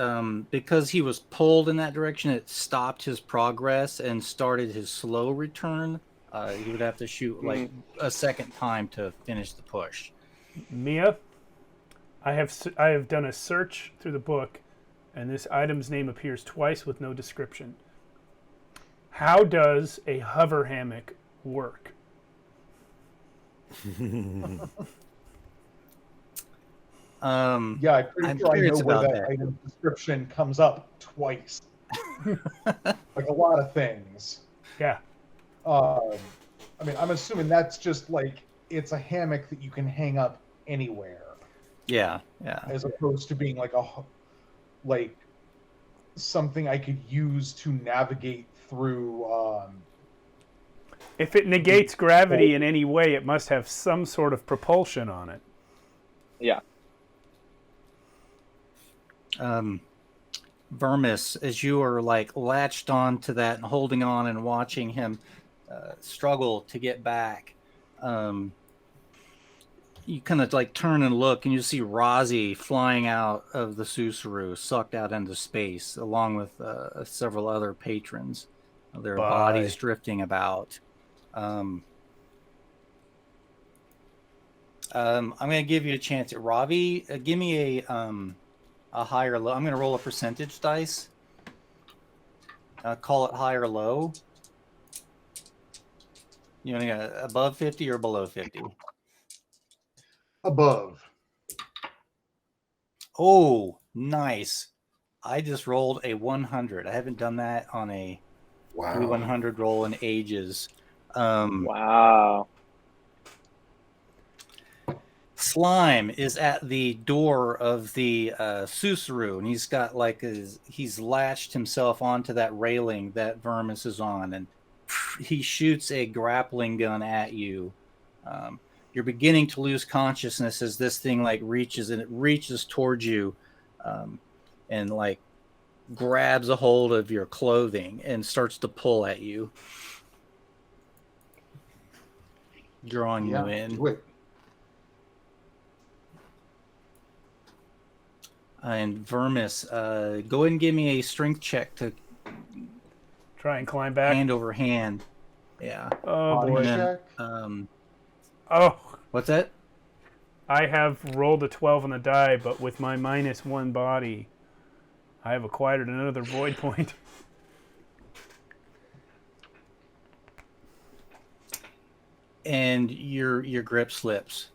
Because he was pulled in that direction, it stopped his progress and started his slow return. He would have to shoot like a second time to finish the push. Mia, I have done a search through the book, and this item's name appears twice with no description. How does a hover hammock work? Yeah, I'm pretty sure I know where that item description comes up twice. Like a lot of things. Yeah. I mean, I'm assuming that's just like it's a hammock that you can hang up anywhere. Yeah. As opposed to being like something I could use to navigate through. If it negates gravity in any way, it must have some sort of propulsion on it. Yeah. Vermis, as you are like latched on to that and holding on and watching him struggle to get back, you kind of like turn and look, and you see Razi flying out of the Susuru, sucked out into space, along with several other patrons. Their bodies drifting about. I'm going to give you a chance at Ravi. Give me a high or low. I'm going to roll a percentage dice. Call it high or low. You want to go above 50 or below 50? Above. Oh, nice. I just rolled a 100. I haven't done that on a 100 roll in ages. Wow. Slime is at the door of the Susuru, and he's got like he's latched himself onto that railing that Vermis is on, and he shoots a grappling gun at you. You're beginning to lose consciousness as this thing like reaches towards you, and like grabs a hold of your clothing and starts to pull at you, drawing you in. Wait. And Vermis, go ahead and give me a strength check to try and climb back. Hand over hand. Yeah. Oh boy. Check. Oh. What's that? I have rolled a 12 on the die, but with my -1 body, I have acquired another void point. And your grip slips.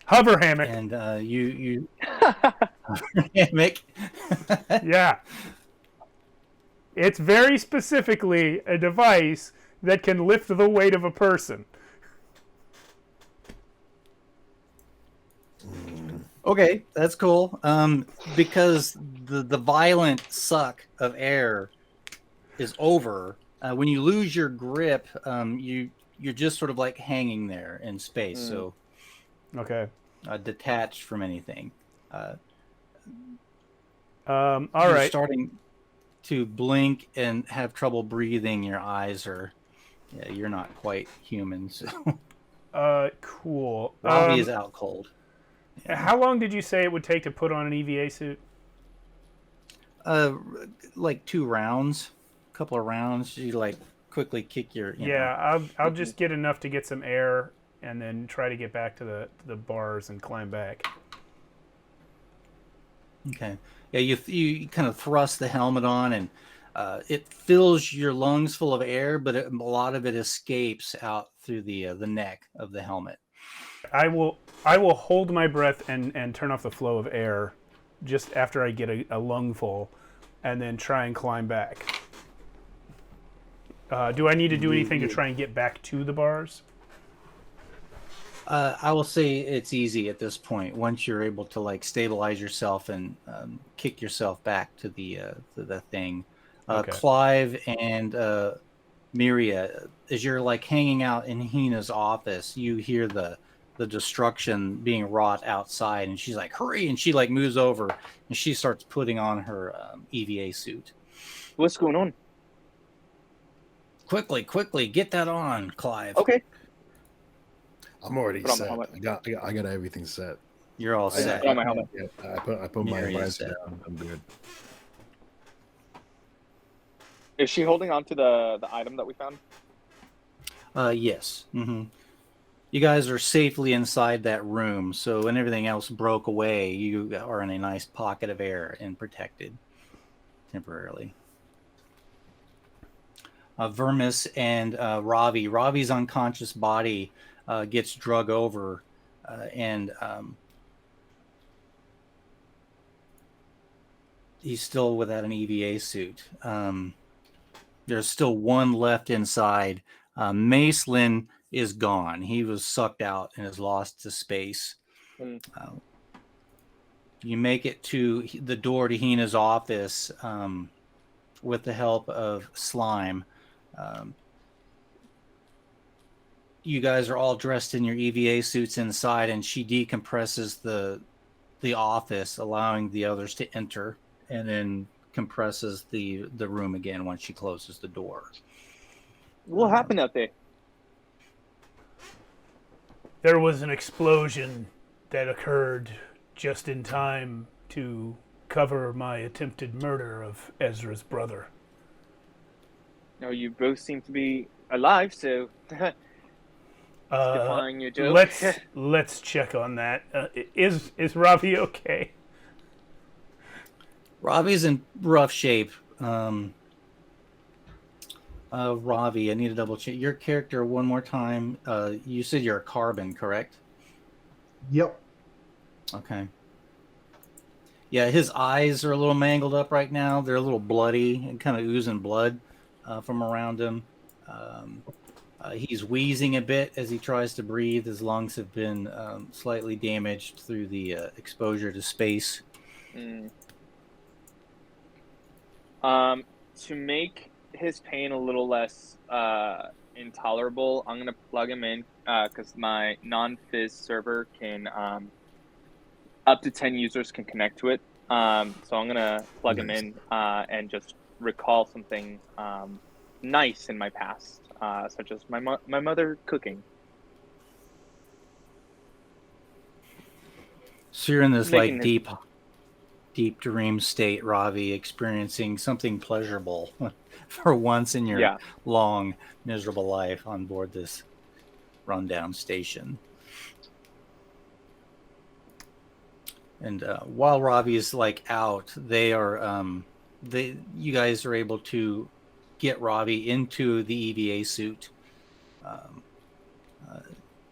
Hover hammock. And you hammock. Yeah. It's very specifically a device that can lift the weight of a person. Okay, that's cool. Because the violent suck of air is over. When you lose your grip, you're just sort of like hanging there in space. So okay, detached from anything. All you're right. Starting to blink and have trouble breathing. Your eyes are, you're not quite human. So cool. Robbie is out cold. How long did you say it would take to put on an EVA suit? Like 2 rounds, a couple of rounds. You like quickly kick your. I'll just get enough to get some air, and then try to get back to the bars and climb back. Okay. Yeah, you kind of thrust the helmet on, and it fills your lungs full of air, but a lot of it escapes out through the neck of the helmet. I will hold my breath and turn off the flow of air just after I get a lungful, and then try and climb back. Do I need to do anything to try and get back to the bars? I will say it's easy at this point. Once you're able to like stabilize yourself and kick yourself back to the thing. Okay. Clive and Miria, as you're like hanging out in Hina's office, you hear the destruction being wrought outside, and she's like, "Hurry!" And she like moves over and she starts putting on her EVA suit. What's going on? Quickly, get that on, Clive. Okay. I'm already Put on my set. helmet. I got everything set. You're all set. Put on my helmet. Yeah, I put my Miriam visor set. down. I'm good. Is she holding on to the item that we found? Yes. Mm-hmm. You guys are safely inside that room, so when everything else broke away, you are in a nice pocket of air and protected temporarily. Vermis and Ravi. Ravi's unconscious body gets drug over, and he's still without an EVA suit. There's still one left inside. Macelin is gone. He was sucked out and is lost to space. You make it to the door to Hina's office with the help of Slime. You guys are all dressed in your EVA suits inside, and she decompresses the office, allowing the others to enter, and then compresses the room again once she closes the door. What happened out there? There was an explosion that occurred just in time to cover my attempted murder of Ezra's brother. No, you both seem to be alive, so defying your joke. Let's check on that. Is Ravi okay? Ravi's in rough shape. Ravi, I need to double check your character one more time. You said you're a carbon, correct? Yep. Okay. Yeah, his eyes are a little mangled up right now. They're a little bloody and kind of oozing blood from around him. He's wheezing a bit as he tries to breathe. His lungs have been slightly damaged through the exposure to space. To make his pain a little less intolerable, I'm going to plug him in because my non-fizz server can up to 10 users can connect to it. So I'm going to plug him in and just recall something nice in my past, such as my mother cooking. So you're in this like deep dream state, Ravi, experiencing something pleasurable for once in your long, miserable life on board this rundown station. And while Ravi is like out, they are you guys are able to get Ravi into the EVA suit.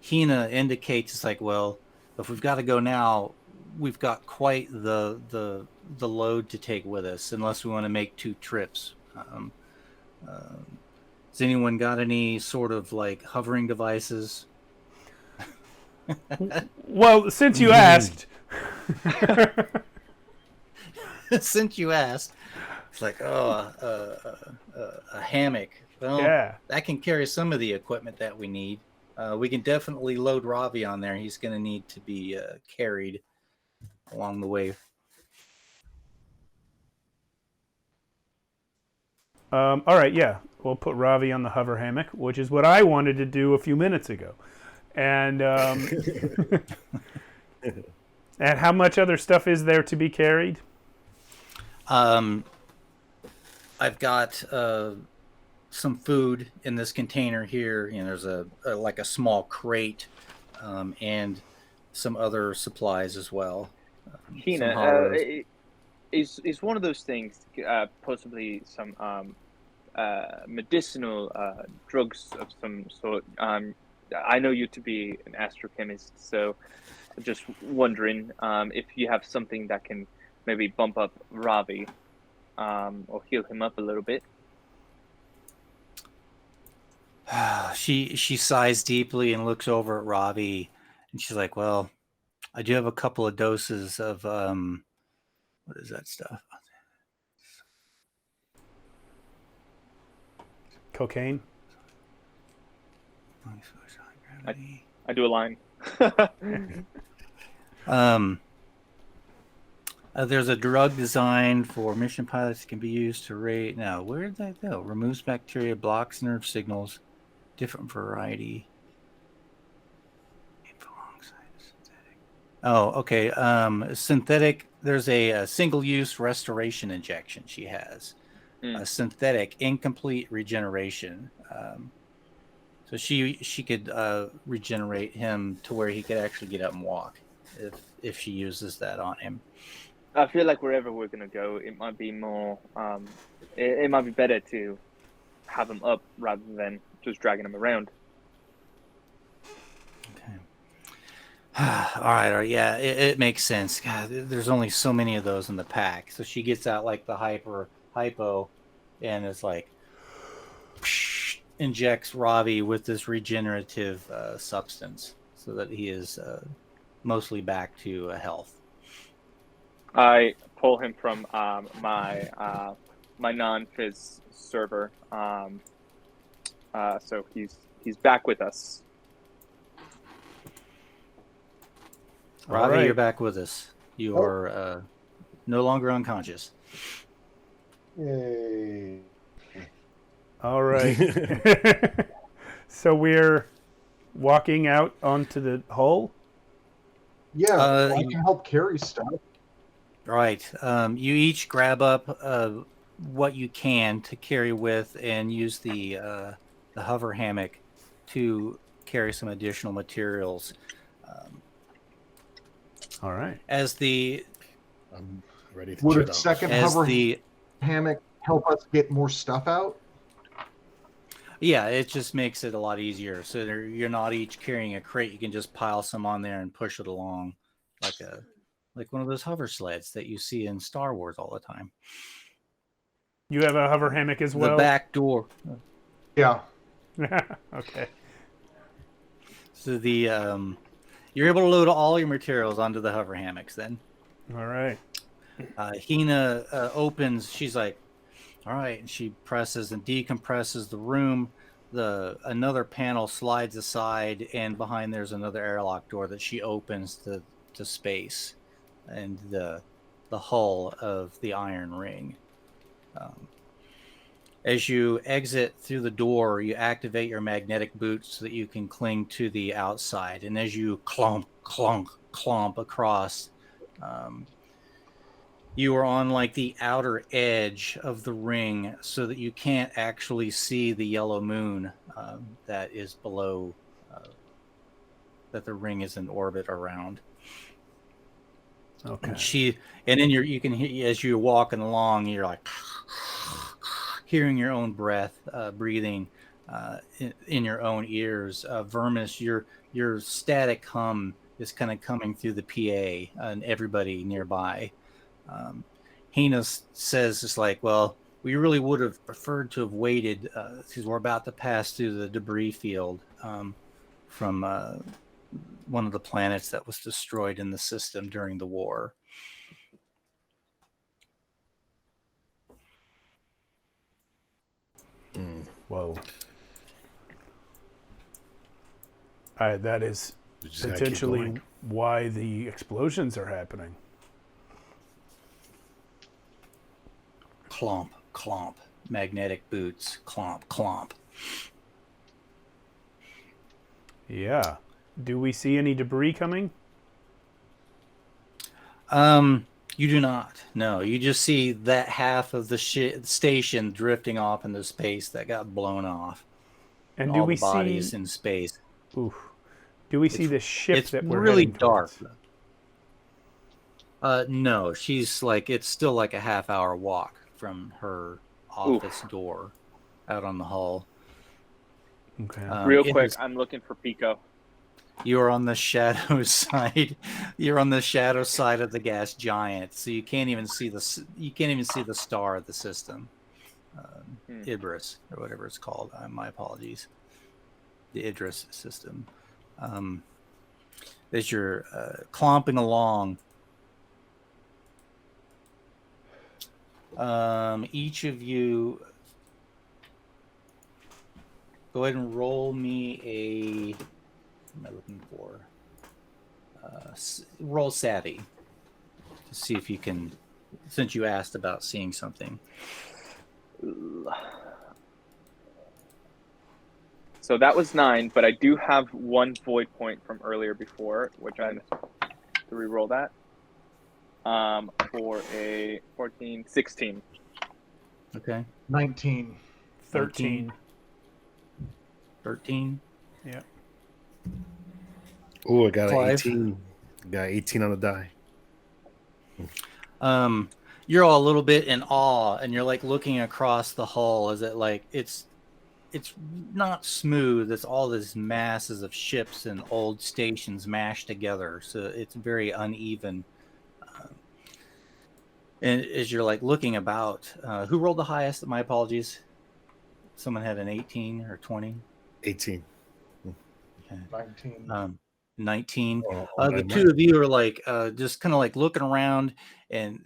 Hina indicates it's like, well, if we've got to go now, we've got quite the load to take with us, unless we want to make 2 trips. Has anyone got any sort of like hovering devices? Well, since you asked. Since you asked, it's like, a hammock. Well, yeah, that can carry some of the equipment that we need. We can definitely load Ravi on there. He's going to need to be carried along the way. All right, yeah. We'll put Ravi on the hover hammock, which is what I wanted to do a few minutes ago. And and how much other stuff is there to be carried? I've got some food in this container here. You know, there's a small crate and some other supplies as well. Hina, is one of those things, possibly some medicinal drugs of some sort. I know you to be an astrochemist, so just wondering if you have something that can maybe bump up Ravi or heal him up a little bit. She sighs deeply and looks over at Ravi, and she's like, "Well, I do have a couple of doses of what is that stuff? Cocaine. I do a line. There's a drug designed for mission pilots that can be used to rate. Now, where did that go? Removes bacteria, blocks nerve signals, different variety. Oh, okay. Synthetic. There's a single-use restoration injection she has. A synthetic incomplete regeneration. So she could regenerate him to where he could actually get up and walk if she uses that on him. I feel like wherever we're gonna go, it might be more. It might be better to have him up rather than just dragging him around. Okay. All right. Yeah, it makes sense. God, there's only so many of those in the pack. So she gets out like the hypo, and it's like injects Ravi with this regenerative substance so that he is mostly back to health. I pull him from my non-phys server, so he's back with us. Ravi, right. you're back with us. You are no longer unconscious. Yay. All right. So we're walking out onto the hull. Yeah, I can help carry stuff. Right. You each grab up what you can to carry with and use the hover hammock to carry some additional materials. All right. As the I'm ready to Would jet a off. second as hover the hammock help us get more stuff out? yeah, it just makes it a lot easier. So you're not each carrying a crate. You can just pile some on there and push it along like one of those hover sleds that you see in Star Wars all the time. You have a hover hammock as well? The back door. Yeah. Okay. So the you're able to load all your materials onto the hover hammocks then. All right. Hina opens. She's like, all right. And she presses and decompresses the room. Another panel slides aside, and behind there's another airlock door that she opens to space and the hull of the Iron Ring. As you exit through the door, you activate your magnetic boots so that you can cling to the outside. And as you clomp, clomp, clomp across, you are on like the outer edge of the ring so that you can't actually see the yellow moon that is below, that the ring is in orbit around. Okay. And then you can hear, as you're walking along, you're like hearing your own breath, breathing in your own ears. Vermis, your static hum is kind of coming through the PA and everybody nearby. Hina says it's like, well, we really would have preferred to have waited because we're about to pass through the debris field from one of the planets that was destroyed in the system during the war. Whoa. That is We just gotta keep potentially going. why the explosions are happening. Clomp, clomp, magnetic boots, clomp, clomp. Yeah. Do we see any debris coming? You do not. No, you just see that half of the station drifting off into space that got blown off. And all do we the bodies see? in space. Oof. Do we see the ship It's that we're really heading dark. towards? No, she's like, it's still like a half-hour walk from her office door out on the hall. Okay. Real It quick, is- I'm looking for Pico. You are on the shadow side. You're on the shadow side of the gas giant, so you can't even see the star of the system, Idris or whatever it's called. My apologies. The Idris system. As you're clomping along, each of you, go ahead and roll me a. What am I looking for? Roll savvy to see if you can, since you asked about seeing something. So that was 9, but I do have 1 void point from earlier before, which I have to re-roll that. For a 14, 16. Okay. 19. 13. 13. Yeah. Oh, I got an Clive? 18. Got 18 on the die. You're all a little bit in awe, and you're like looking across the hull as it like it's not smooth. It's all these masses of ships and old stations mashed together, so it's very uneven. And as you're like looking about, who rolled the highest? My apologies. Someone had an 18 or 20. 18. Okay. 19. 19. Oh, The two of you are like just kind of like looking around, and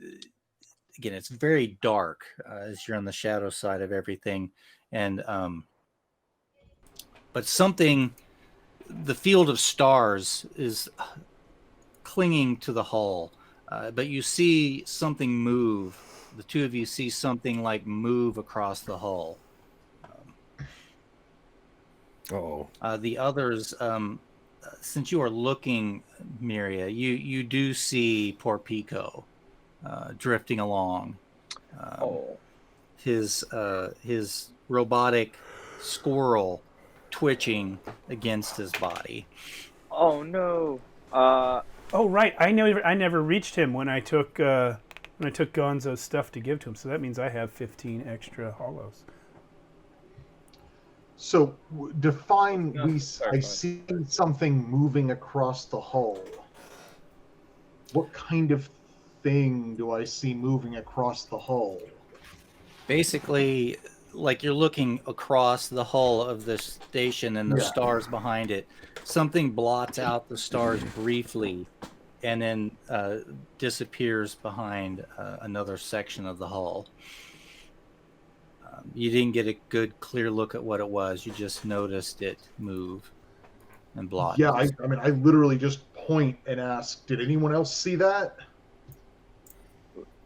again, it's very dark as you're on the shadow side of everything, and but something, the field of stars is clinging to the hull, but you see something move. The two of you see something like move across the hull. The others, since you are looking, Miria, you do see poor Pico drifting along. His robotic squirrel twitching against his body. Oh no. Oh right, I never reached him when I took Gonzo's stuff to give to him. So that means I have 15 extra hollows. So define No, I see something moving across the hull. What kind of thing do I see moving across the hull? Basically, like you're looking across the hull of the station and the Yeah. stars behind it. Something blots out the stars briefly and then disappears behind another section of the hull. You didn't get a good, clear look at what it was. You just noticed it move and blot. Yeah, I mean, I literally just point and ask, did anyone else see that?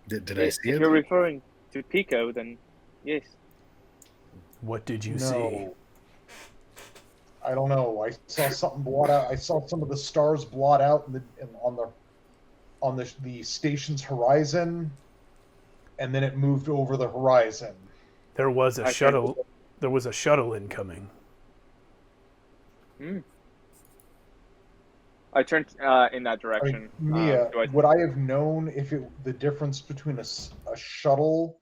Did I see If it? you're referring to Pico, then yes. What did you No. see? I don't know. I saw something blot out. I saw some of the stars blot out on the station's horizon, and then it moved over the horizon. There was a I shuttle. think- There was a shuttle incoming. I turned in that I direction. mean, Mia, do I- would I have known if the difference between a shuttle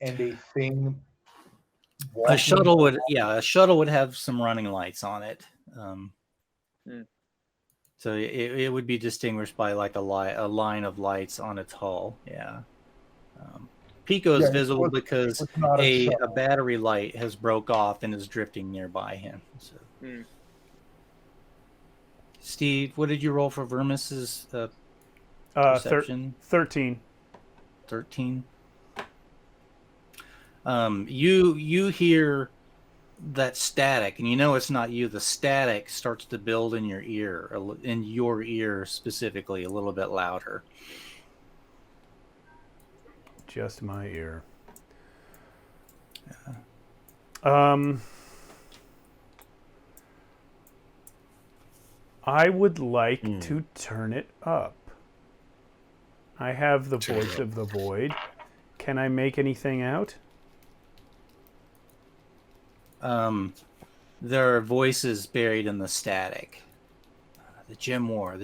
and a thing? A shuttle would have some running lights on it. So it would be distinguished by like a line of lights on its hull. Yeah. Pico is visible because a battery light has broke off and is drifting nearby him. So. Steve, what did you roll for Vermis's perception? 13. 13. You hear that static, and you know it's not you. The static starts to build in your ear specifically, a little bit louder. Just my ear. Yeah. I would like to turn it up. I have the voice of the void. Can I make anything out? There are voices buried in the static. The Gem War,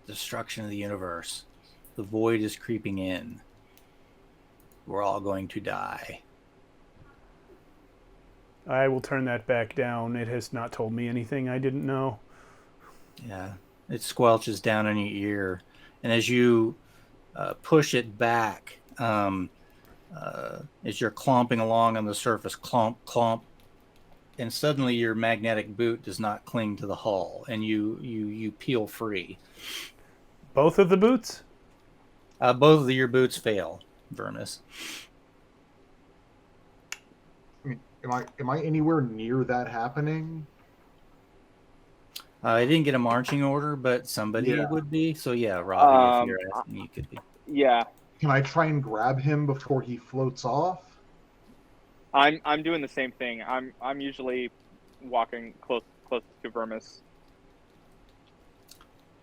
destruction of the universe. The void is creeping in. We're all going to die. I will turn that back down. It has not told me anything I didn't know. Yeah, it squelches down in your ear, and as you push it back, as you're clomping along on the surface, clomp, clomp, and suddenly your magnetic boot does not cling to the hull, and you peel free. Both of the boots? Both of your boots fail, Vermis. I mean, am I anywhere near that happening? I didn't get a marching order, but somebody Yeah. would be. So yeah, Robbie, if you're Um, asking, you could be. Yeah, Can I try and grab him before he floats off? I'm doing the same thing. I'm usually walking close to Vermis.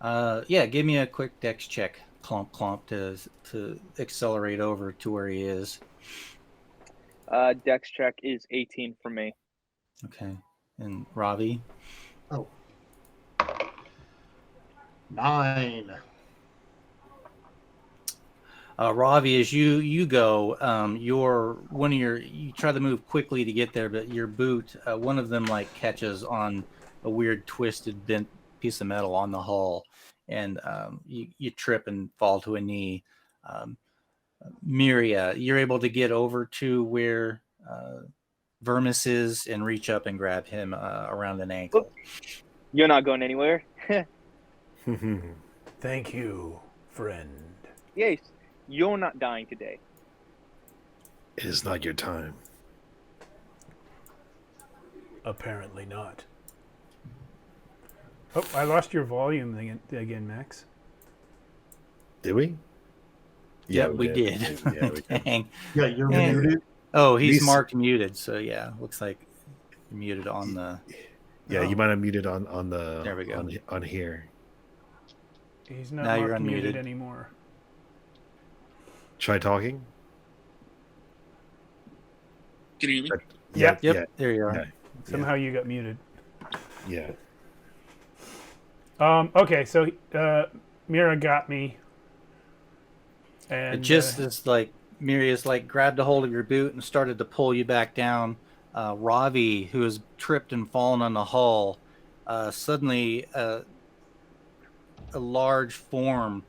Yeah, give me a quick dex check, clomp clomp, to accelerate over to where he is. Dex check is 18 for me. Okay, and Robbie. Oh. 9. Ravi, as you go, you try to move quickly to get there, but your boot, one of them like catches on a weird twisted bent piece of metal on the hull, and you trip and fall to a knee. Miria, you're able to get over to where Vermis is and reach up and grab him around an ankle. You're not going anywhere. Thank you, friend. Yes, you're not dying today. It is not your time. Apparently not. Oh, I lost your volume again, Max. Did we? Yeah, we did. Yeah, we did. Dang. Yeah, you're Yeah. muted. Oh, he's These- marked muted, so yeah, looks like you're muted on the. Yeah, Oh. you might have muted on the. There we go. On here. He's not Now you're marked muted unmuted. anymore. Try talking. Can you hear me? Yep. Yep, there you are. Yeah. Somehow you got muted. Yeah. Okay, so Mira got me. And It just as like Miria's like grabbed a hold of your boot and started to pull you back down. Ravi, who has tripped and fallen on the hull, suddenly a large form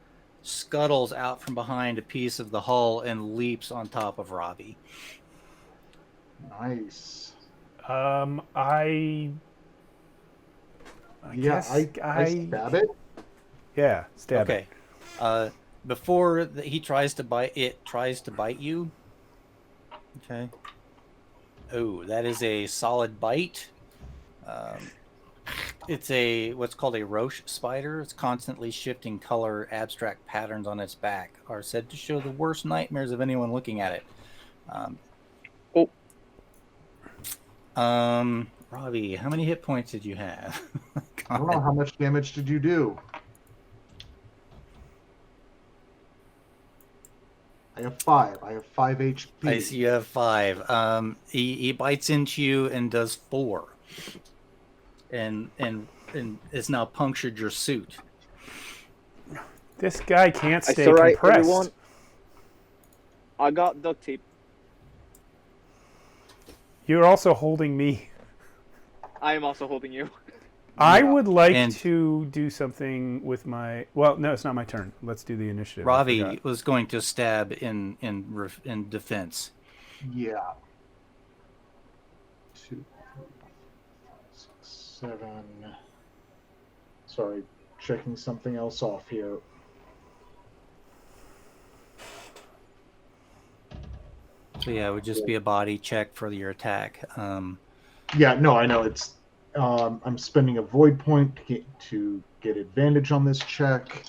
scuttles out from behind a piece of the hull and leaps on top of Ravi. Nice. I Yeah, guess I stab it. Yeah, stab Okay. Before he tries to bite, it tries to bite you. Okay. Oh, that is a solid bite. It's what's called a roche spider. It's constantly shifting color, abstract patterns on its back are said to show the worst nightmares of anyone looking at it. Robbie, how many hit points did you have? I don't know, how much damage did you do? I have 5. I have 5 HP. I see you have 5. He bites into you and does 4, and is now punctured your suit. This guy can't stay It's all right, compressed. everyone. I got duct tape. You're also holding me. I am also holding you. I would like And- to do something with my. Well, no, it's not my turn. Let's do the initiative. I Ravi forgot. was going to stab in defense. Yeah. 2, 6, 7. Sorry, checking something else off here. So yeah, it would just be a body check for your attack. Yeah, no, I know it's. I'm spending a void point to get advantage on this check.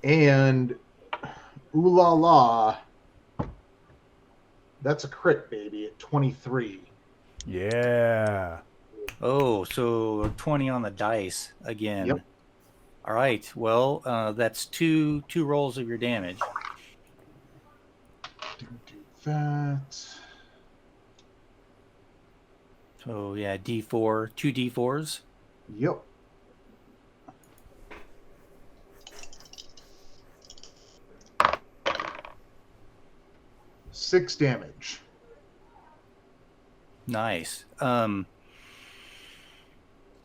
And ooh la la, that's a crit, baby, at 23. Yeah. Oh, so 20 on the dice again. Yep. All right. Well, that's two rolls of your damage. Didn't do that. So yeah, D4, 2 D4s. Yep. 6 damage. Nice. As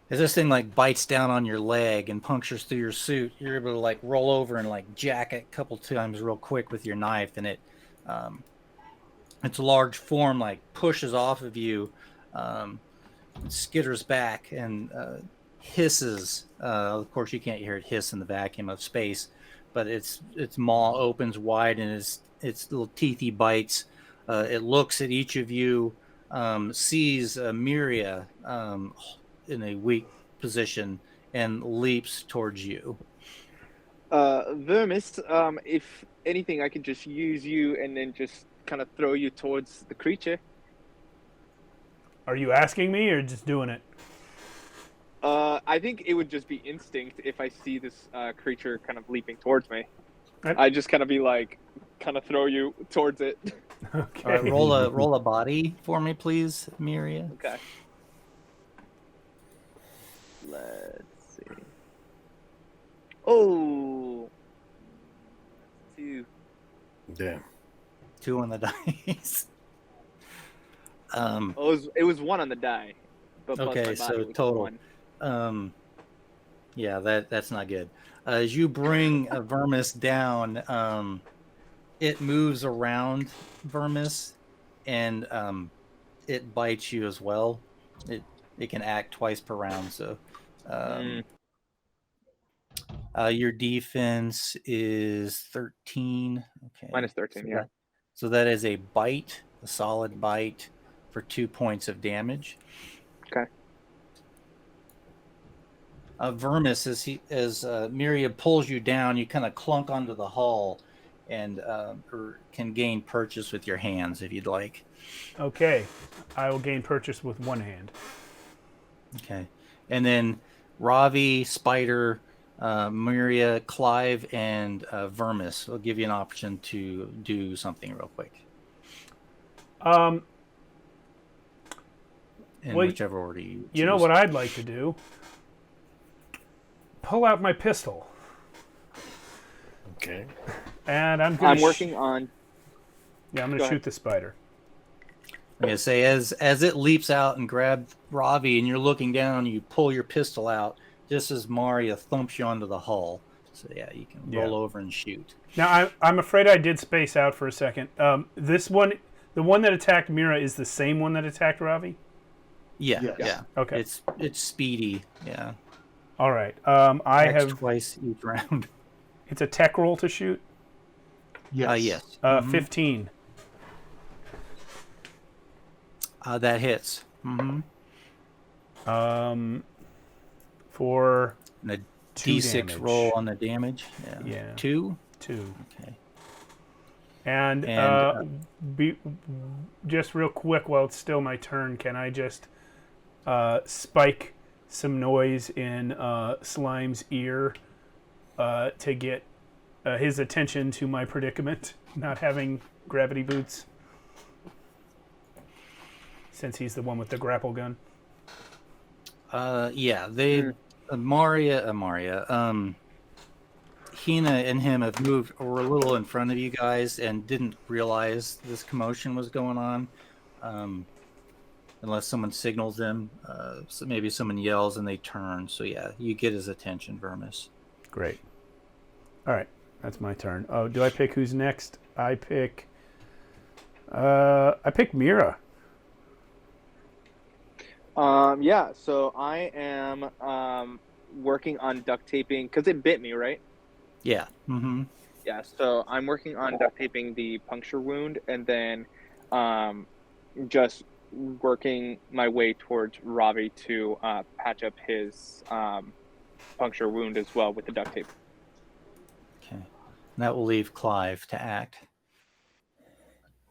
this thing like bites down on your leg and punctures through your suit, you're able to like roll over and like jack it a couple times real quick with your knife, and its large form like pushes off of you, skitters back and hisses. Of course, you can't hear it hiss in the vacuum of space, but its maw opens wide and its little teethy bites. It looks at each of you, sees Miria in a weak position, and leaps towards you. Vermis, if anything, I could just use you and then just kind of throw you towards the creature. Are you asking me or just doing it? I think it would just be instinct if I see this creature kind of leaping towards me. I just kind of be like, kind of throw you towards it. Okay. All right, roll a body for me, please, Miria. Okay. Let's see. Oh, 2. Damn. 2 on the dice. It was 1 on the die. But plus Okay, my so body was total. 1. Yeah, that's not good. As you bring a Vermis down, it moves around Vermis, and it bites you as well. It can act twice per round, so your defense is 13. Okay. Minus 13, yeah. So that is a bite, a solid bite for 2 points of damage. Okay. Vermis, as Miria pulls you down, you kind of clunk onto the hull, and can gain purchase with your hands if you'd like. Okay. I will gain purchase with one hand. Okay. And then Ravi, Spider, Miria, Clive, and Vermis will give you an option to do something real quick. In whichever order you choose. You know what I'd like to do? Pull out my pistol. Okay. And I'm going I'm working on... Yeah, I'm going to shoot the spider. I'm going to say, as it leaps out and grabs Ravi, and you're looking down, you pull your pistol out, just as Maria thumps you onto the hull. So yeah, you can roll over and shoot. Now, I'm afraid I did space out for a second. This one, the one that attacked Mira, is the same one that attacked Ravi? Yeah, Yes. yeah. Okay. It's speedy, yeah. All right. I Attacks have... twice each round. It's a tech roll to shoot? Yes. Yes. 15. That hits. For And a 2 D6 damage. roll on the damage. Yeah. 2? 2. Okay. And just real quick, while it's still my turn, can I just spike some noise in Slime's ear to get his attention to my predicament, not having gravity boots, since he's the one with the grapple gun? Yeah, Maria, Hina and him have moved or a little in front of you guys and didn't realize this commotion was going on. Unless someone signals them, so maybe someone yells and they turn. So yeah, you get his attention, Vermis. Great. All right, that's my turn. Oh, do I pick who's next? I pick Mira. Yeah, so I am working on duct taping, because it bit me, right? Yeah. Yeah, so I'm working on duct taping the puncture wound, and then just working my way towards Ravi to patch up his puncture wound as well with the duct tape. Okay. And that will leave Clive to act.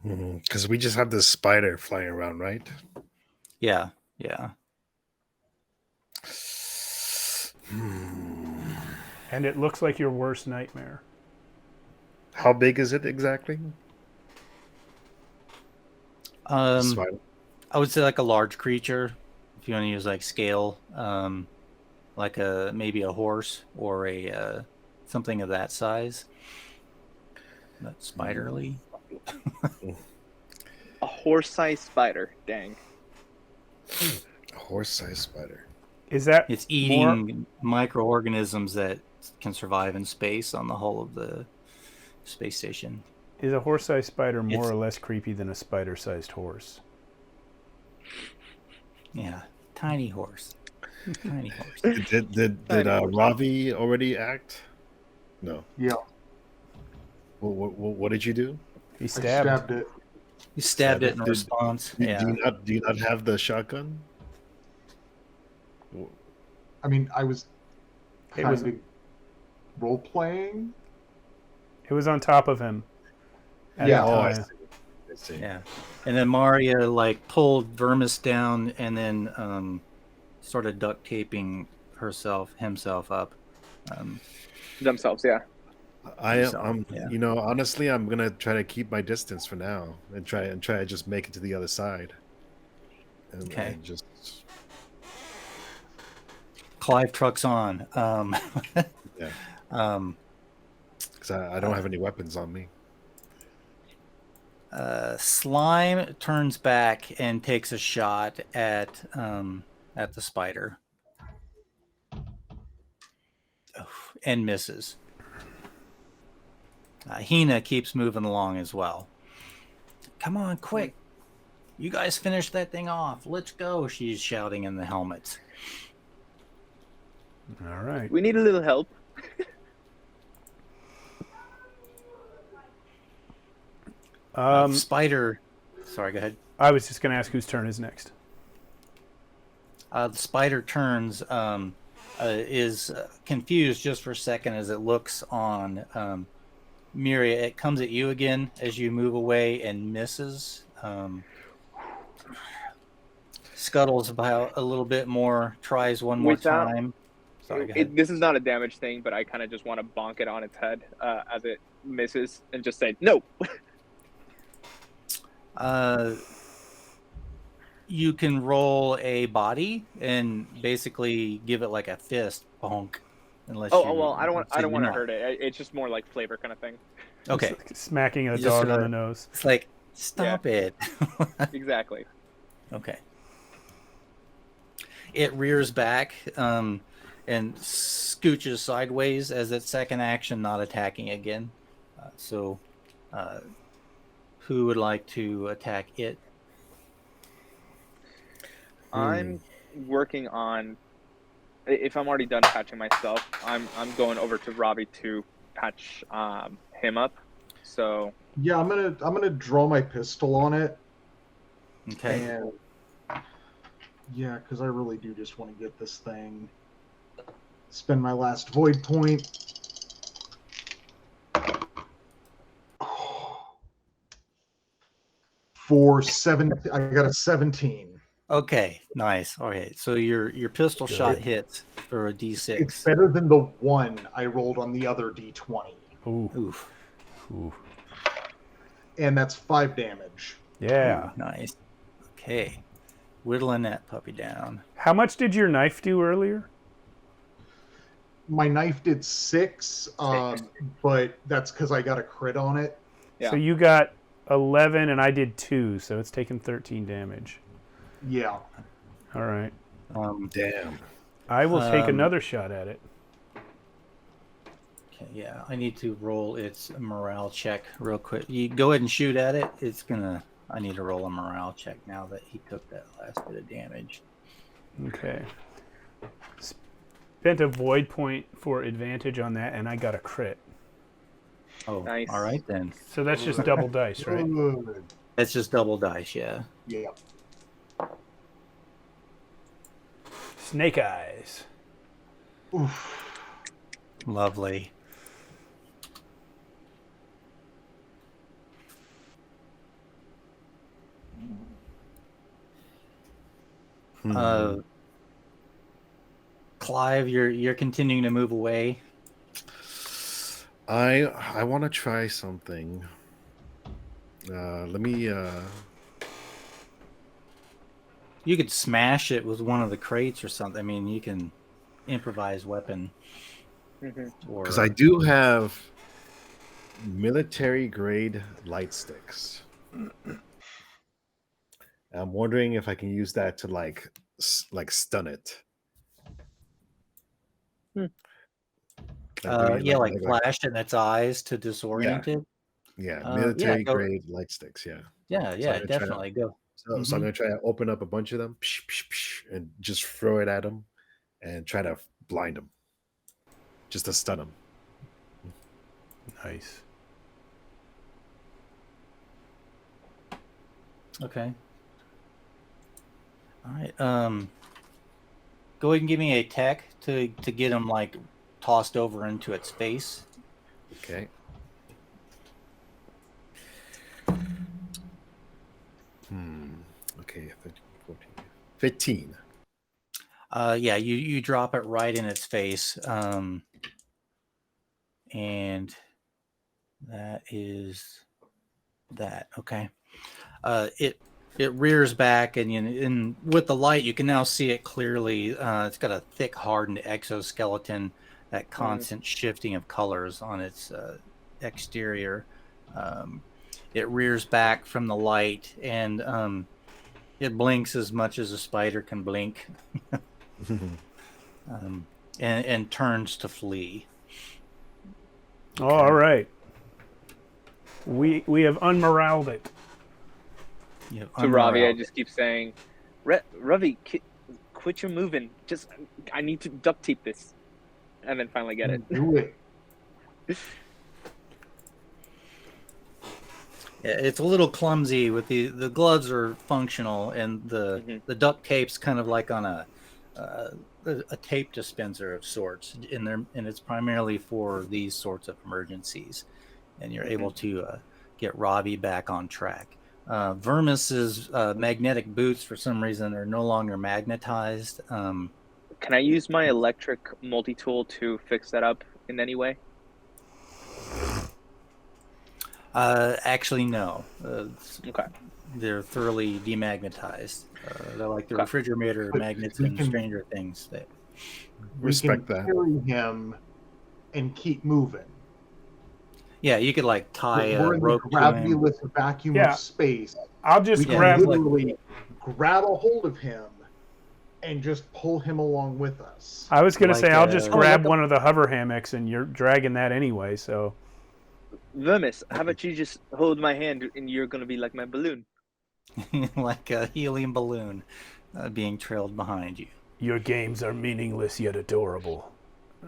Because we just have this spider flying around, right? Yeah. Yeah. And it looks like your worst nightmare. How big is it exactly? Spider. I would say like a large creature, if you want to use like scale, like maybe a horse or a something of that size. Not spiderly. horse-sized spider. Dang. A horse-sized spider. Is that It's more? eating microorganisms that can survive in space on the hull of the space station. Is a horse-sized spider more It's- or less creepy than a spider-sized horse? Yeah, tiny horse. Tiny horse. Did Ravi already act? No. Yeah, What did you do? He I stabbed. stabbed it. You stabbed it in Did- response. Do, Yeah. do you not have the shotgun? I mean, I was It kind was- of role playing. It was on top of him. at Yeah. the Oh, I time. see. I see. Yeah. And then Maria like pulled Vermis down and then started duct taping himself up. Themselves, yeah. I'm Yeah. you know, honestly, I'm gonna try to keep my distance for now and try to just make it to the other side. And, Okay. and just Clive trucks on. Yeah. Um, because I don't have any weapons on me. Slime turns back and takes a shot at the spider. And misses. Hina keeps moving along as well. Come on, quick. You guys finish that thing off. Let's go, she's shouting in the helmets. All right. We need a little help. Spider. Sorry, go ahead. I was just going to ask whose turn is next. The spider turns, is confused just for a second as it looks on Miria. It comes at you again as you move away and misses. Scuttles about a little bit more, tries one more Without- time. Sorry, go ahead. This is not a damage thing, but I kind of just want to bonk it on its head as it misses and just say, no. You can roll a body and basically give it like a fist bonk. Unless Oh, well, I don't want say to no. hurt it. It's just more like flavor kind of thing. Okay, It's like smacking a You just dog on gotta- the nose. it's like stop it. Exactly. Okay. It rears back and scooches sideways as its second action, not attacking again. So, who would like to attack it? I'm working on. If I'm already done patching myself, I'm going over to Robbie to patch him up. So Yeah, I'm gonna draw my pistol on it. Okay. And yeah, because I really do just want to get this thing. Spend my last void point. For 7, I got a 17. Okay. Nice. All right. So your pistol Good. shot hits for a D6. It's better than the 1 I rolled on the other D20. Ooh. Oof. Ooh. And that's 5 damage. Yeah. Ooh, nice. Okay. Whittling that puppy down. How much did your knife do earlier? My knife did 6, but that's because I got a crit on it. Yeah. So you got 11 and I did 2, so it's taken 13 damage. Yeah. All right. Damn. I will take Um, another shot at it. Okay, yeah, I need to roll its morale check real quick. You go ahead and shoot at it. I need to roll a morale check now that he took that last bit of damage. Okay. Spent a void point for advantage on that, and I got a crit. Oh, Nice. all right then. So that's just double dice, right? Good. That's just double dice, yeah. Yeah. Snake eyes. Oof. Lovely. Clive, you're continuing to move away. I want to try something. Let me. You could smash it with one of the crates or something. I mean, you can improvise weapon. Or Because I do have military grade light sticks. I'm wondering if I can use that to like stun it. Yeah, like flash in its eyes to disorient it. Yeah, Yeah, military go. grade light sticks. Yeah. Yeah, So I'm yeah, gonna try to, definitely go. so I'm gonna try to open up a bunch of them, and just throw it at them, and try to blind them, just to stun them. Nice. Okay. All right. Go ahead and give me a tech to get him like tossed over into its face. Okay. Okay. 13, 14, 15. Yeah, you drop it right in its face. And that is that. Okay. It rears back, and with the light, you can now see it clearly. It's got a thick, hardened exoskeleton, that constant shifting of colors on its exterior. It rears back from the light, and it blinks as much as a spider can blink, and turns to flee. Okay. All right. We have unmoraled it. To Ravi, I just keep saying, Ravi, quit your moving. Just, I need to duct tape this. And then finally get it. Do it. Yeah, it's a little clumsy. With the gloves are functional, and the duct tape's kind of like on a tape dispenser of sorts, and it's primarily for these sorts of emergencies, and you're able to get Ravi back on track. Vermis's magnetic boots, for some reason, are no longer magnetized. Can I use my electric multi-tool to fix that up in any way? Actually, no. Okay. They're thoroughly demagnetized. They're like the refrigerator magnets in Stranger Things. Respect that. Carry him and keep moving. Yeah, you could like tie a We're in rope the to him. gravity-less vacuum of space. I'll just We grab can literally grab a hold of him and just pull him along with us. I was going to like say, I'll just grab like one of the hover hammocks, and you're dragging that anyway, so. Vermis, how about you just hold my hand and you're going to be like my balloon? Like a helium balloon being trailed behind you. Your games are meaningless yet adorable.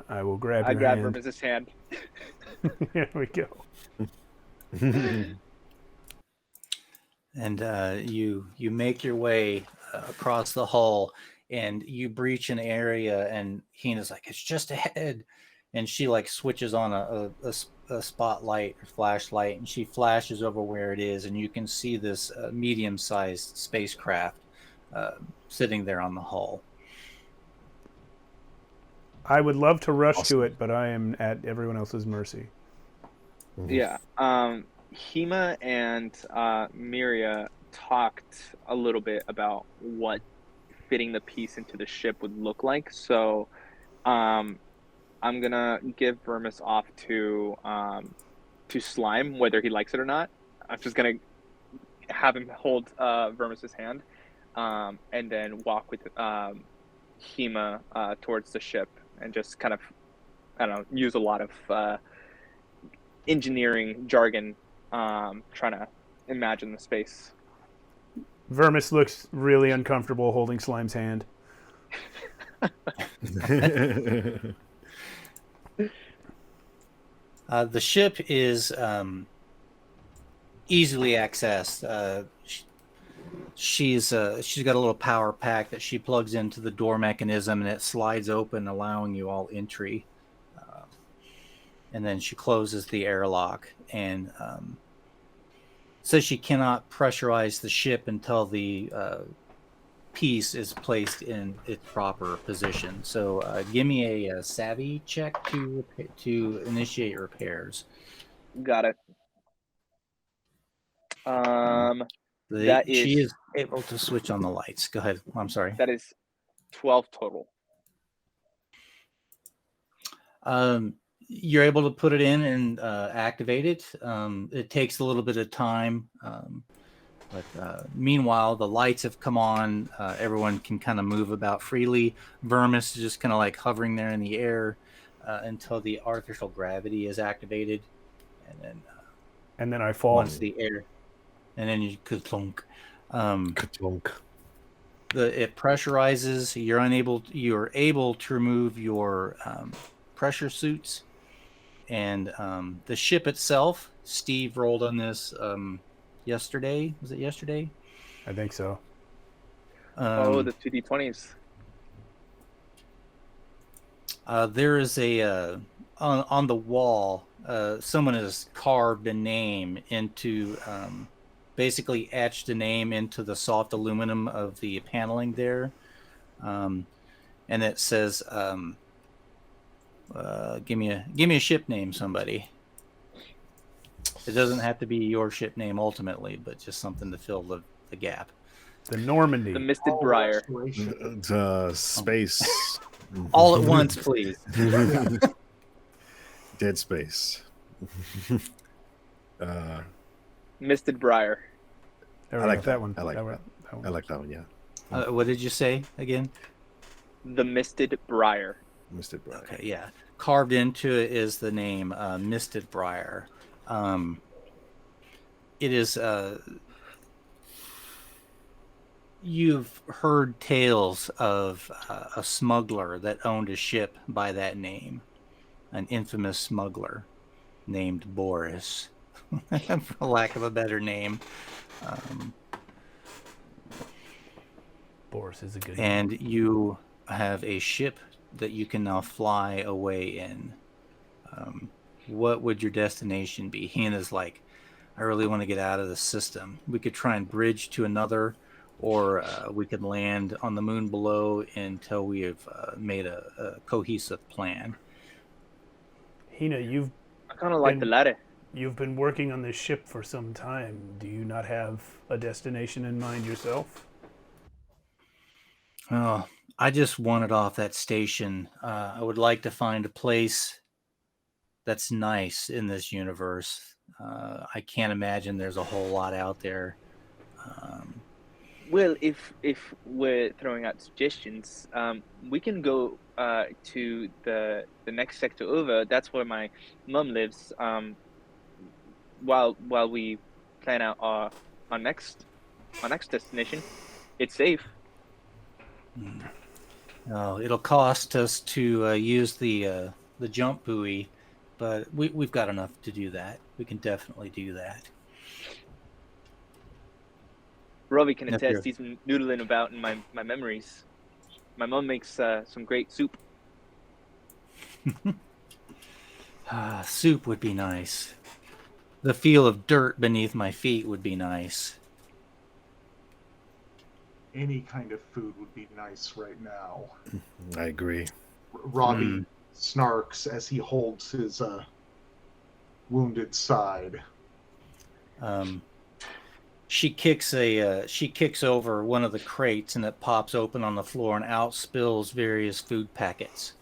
I will grab your grab hand. Vermis's hand. Here we go. And you make your way across the hull, and you breach an area, and Hina's like, it's just ahead, and she like switches on a spotlight or flashlight, and she flashes over where it is, and you can see this medium-sized spacecraft sitting there on the hull. I would love to rush to it, but I am at everyone else's mercy. Yeah. Hima and Miria talked a little bit about what fitting the piece into the ship would look like. So I'm gonna give Vermis off to Slime, whether he likes it or not. I'm just gonna have him hold Vermis's hand, and then walk with Hima towards the ship, and just kind of, I don't know, use a lot of engineering jargon, trying to imagine the space. Vermis looks really uncomfortable holding Slime's hand. The ship is easily accessed. She's got a little power pack that she plugs into the door mechanism, and it slides open, allowing you all entry. And then she closes the airlock, and says she cannot pressurize the ship until the piece is placed in its proper position. So give me a savvy check to initiate repairs. Got it. She is able to switch on the lights. Go ahead. I'm sorry. That is 12 total. You're able to put it in and activate it. It takes a little bit of time. But meanwhile, the lights have come on. Everyone can kind of move about freely. Vermis is just kind of like hovering there in the air until the artificial gravity is activated, and then I fall. once the air, and then you ka-thunk. Ka-thunk. It pressurizes. You're able to remove your pressure suits, and the ship itself. Steve rolled on this yesterday. Was it yesterday? I think so. The 2d20s. There is a on the wall. Someone has carved a name into. Basically etched a name into the soft aluminum of the paneling there, and it says, "Give me a ship name, somebody." It doesn't have to be your ship name ultimately, but just something to fill the gap. The Normandy. The Misted Briar. Space. All at once, please. Dead Space. Misted Briar. I like that one. I like that. I like that one. Yeah. What did you say again? The Misted Briar. Misted Briar. Okay, yeah. Carved into it is the name Misted Briar. It is. You've heard tales of a smuggler that owned a ship by that name, an infamous smuggler named Boris, for lack of a better name. Boris is a good and name. You have a ship that you can now fly away in. What would your destination be? Hannah's like, I really want to get out of the system. We could try and bridge to another, or we could land on the moon below until we have made a cohesive plan. Hina, I kind of like the latter. You've been working on this ship for some time. Do you not have a destination in mind yourself? Oh, I just wanted off that station. I would like to find a place that's nice in this universe. I can't imagine there's a whole lot out there. Well, if we're throwing out suggestions, we can go to the next sector over. That's where my mum lives. While we plan out our next destination, it's safe. Oh, it'll cost us to use the jump buoy, but we've got enough to do that. We can definitely do that. Robbie can attest. He's been noodling about in my memories. My mum makes some great soup. Soup would be nice. The feel of dirt beneath my feet would be nice. Any kind of food would be nice right now. I agree. Robbie snarks as he holds his wounded side. She kicks over one of the crates, and it pops open on the floor, and out spills various food packets.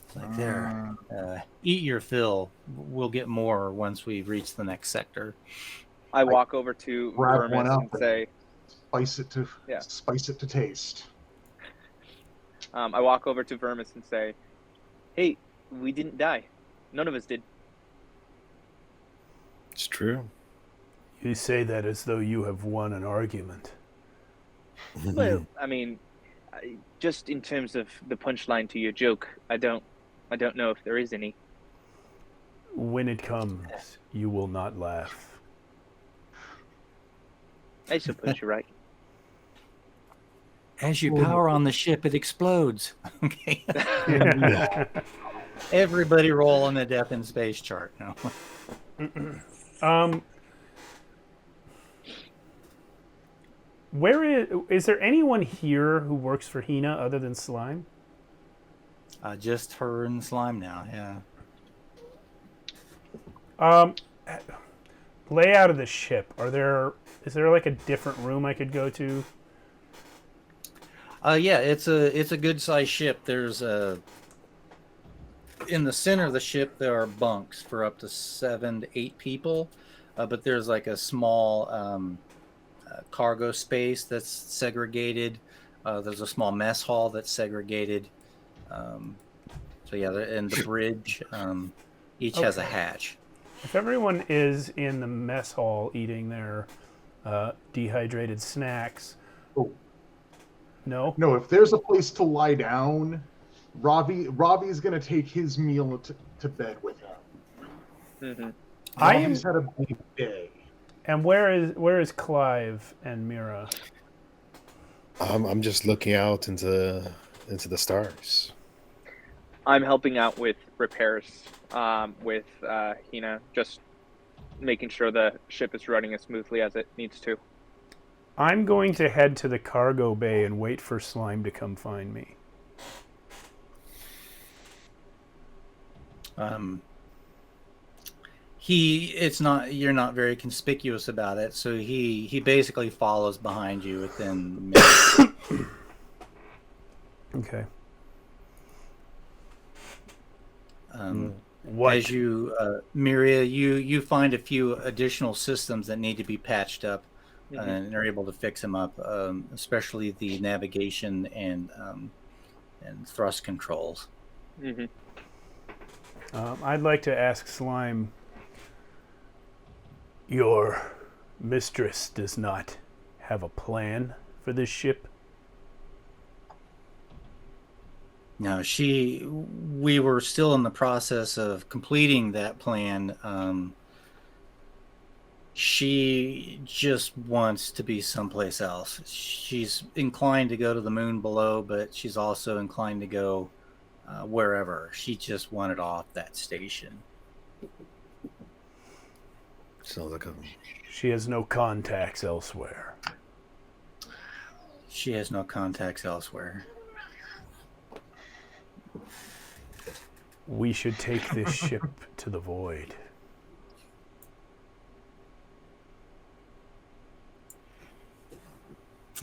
It's like, there, eat your fill. We'll get more once we reach the next sector. I walk over to Vermis and say, spice it to taste. I walk over to Vermis and say, hey, we didn't die. None of us did. It's true. You say that as though you have won an argument. Well, I mean, just in terms of the punchline to your joke, I don't know if there is any. When it comes, you will not laugh. I suppose you're right. As you power on the ship, it explodes. Okay. Everybody roll on the death in space chart now. Where is there anyone here who works for Hina other than Slime? Just her and Slime now, yeah. Layout of the ship. Is there like a different room I could go to? Yeah, it's a good sized ship. There's in the center of the ship there are bunks for up to 7 to 8 people, but there's like a small cargo space that's segregated. There's a small mess hall that's segregated. So yeah, and the bridge each has a hatch. If everyone is in the mess hall eating their dehydrated snacks, Oh. No, No, if there's a place to lie down, Ravi's gonna take his meal to bed with him. Mm-hmm. Ravi's had a big day. And where is Clive and Mira? I'm just looking out into the stars. I'm helping out with repairs with Hina, just making sure the ship is running as smoothly as it needs to. I'm going to head to the cargo bay and wait for Slime to come find me. You're not very conspicuous about it, so he basically follows behind you within minutes. Okay. As you, Miria, you find a few additional systems that need to be patched up, and are able to fix them up, especially the navigation and thrust controls. Mm-hmm. I'd like to ask Slime, your mistress does not have a plan for this ship? No, we were still in the process of completing that plan. She just wants to be someplace else. She's inclined to go to the moon below, but she's also inclined to go wherever. She just wanted off that station. Sounds like She has no contacts elsewhere. She has no contacts elsewhere. We should take this ship to the void.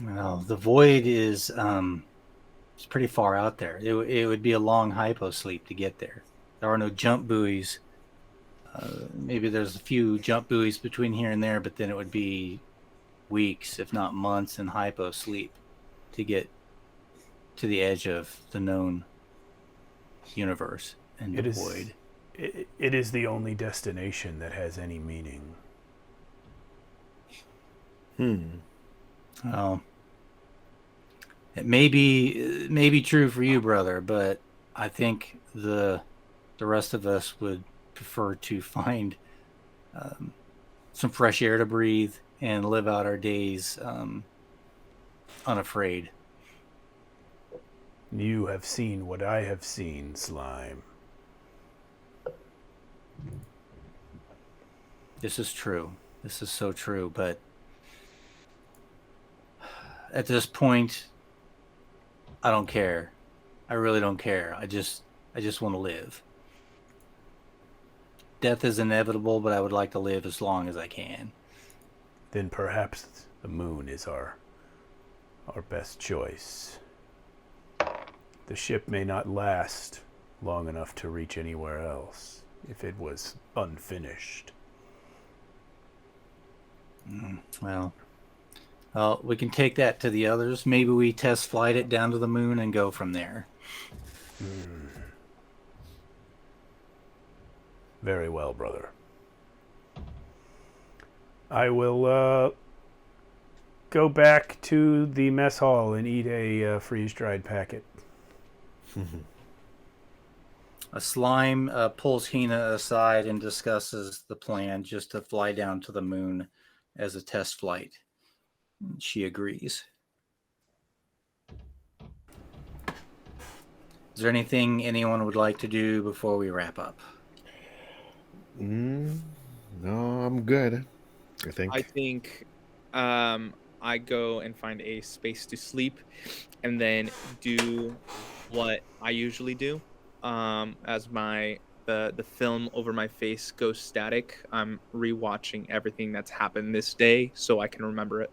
Well, the void is it's pretty far out there. It would be a long hyposleep to get there. There are no jump buoys. Maybe there's a few jump buoys between here and there, but then it would be weeks, if not months, in hyposleep to get to the edge of the known universe and the void. It is the only destination that has any meaning. Well, it may be true for you, brother, but I think the rest of us would prefer to find some fresh air to breathe and live out our days unafraid. You have seen what I have seen, Slime. This is true. This is so true, but at this point, I don't care. I really don't care. I just want to live. Death is inevitable, but I would like to live as long as I can. Then perhaps the moon is our best choice. The ship may not last long enough to reach anywhere else if it was unfinished. Well, we can take that to the others. Maybe we test flight it down to the moon and go from there. Very well, brother. I will go back to the mess hall and eat a freeze-dried packet. A slime pulls Hina aside and discusses the plan just to fly down to the moon as a test flight. She agrees. Is there anything anyone would like to do before we wrap up? No, I'm good. I think I go and find a space to sleep and then do what I usually do. As the film over my face goes static, I'm rewatching everything that's happened this day so I can remember it.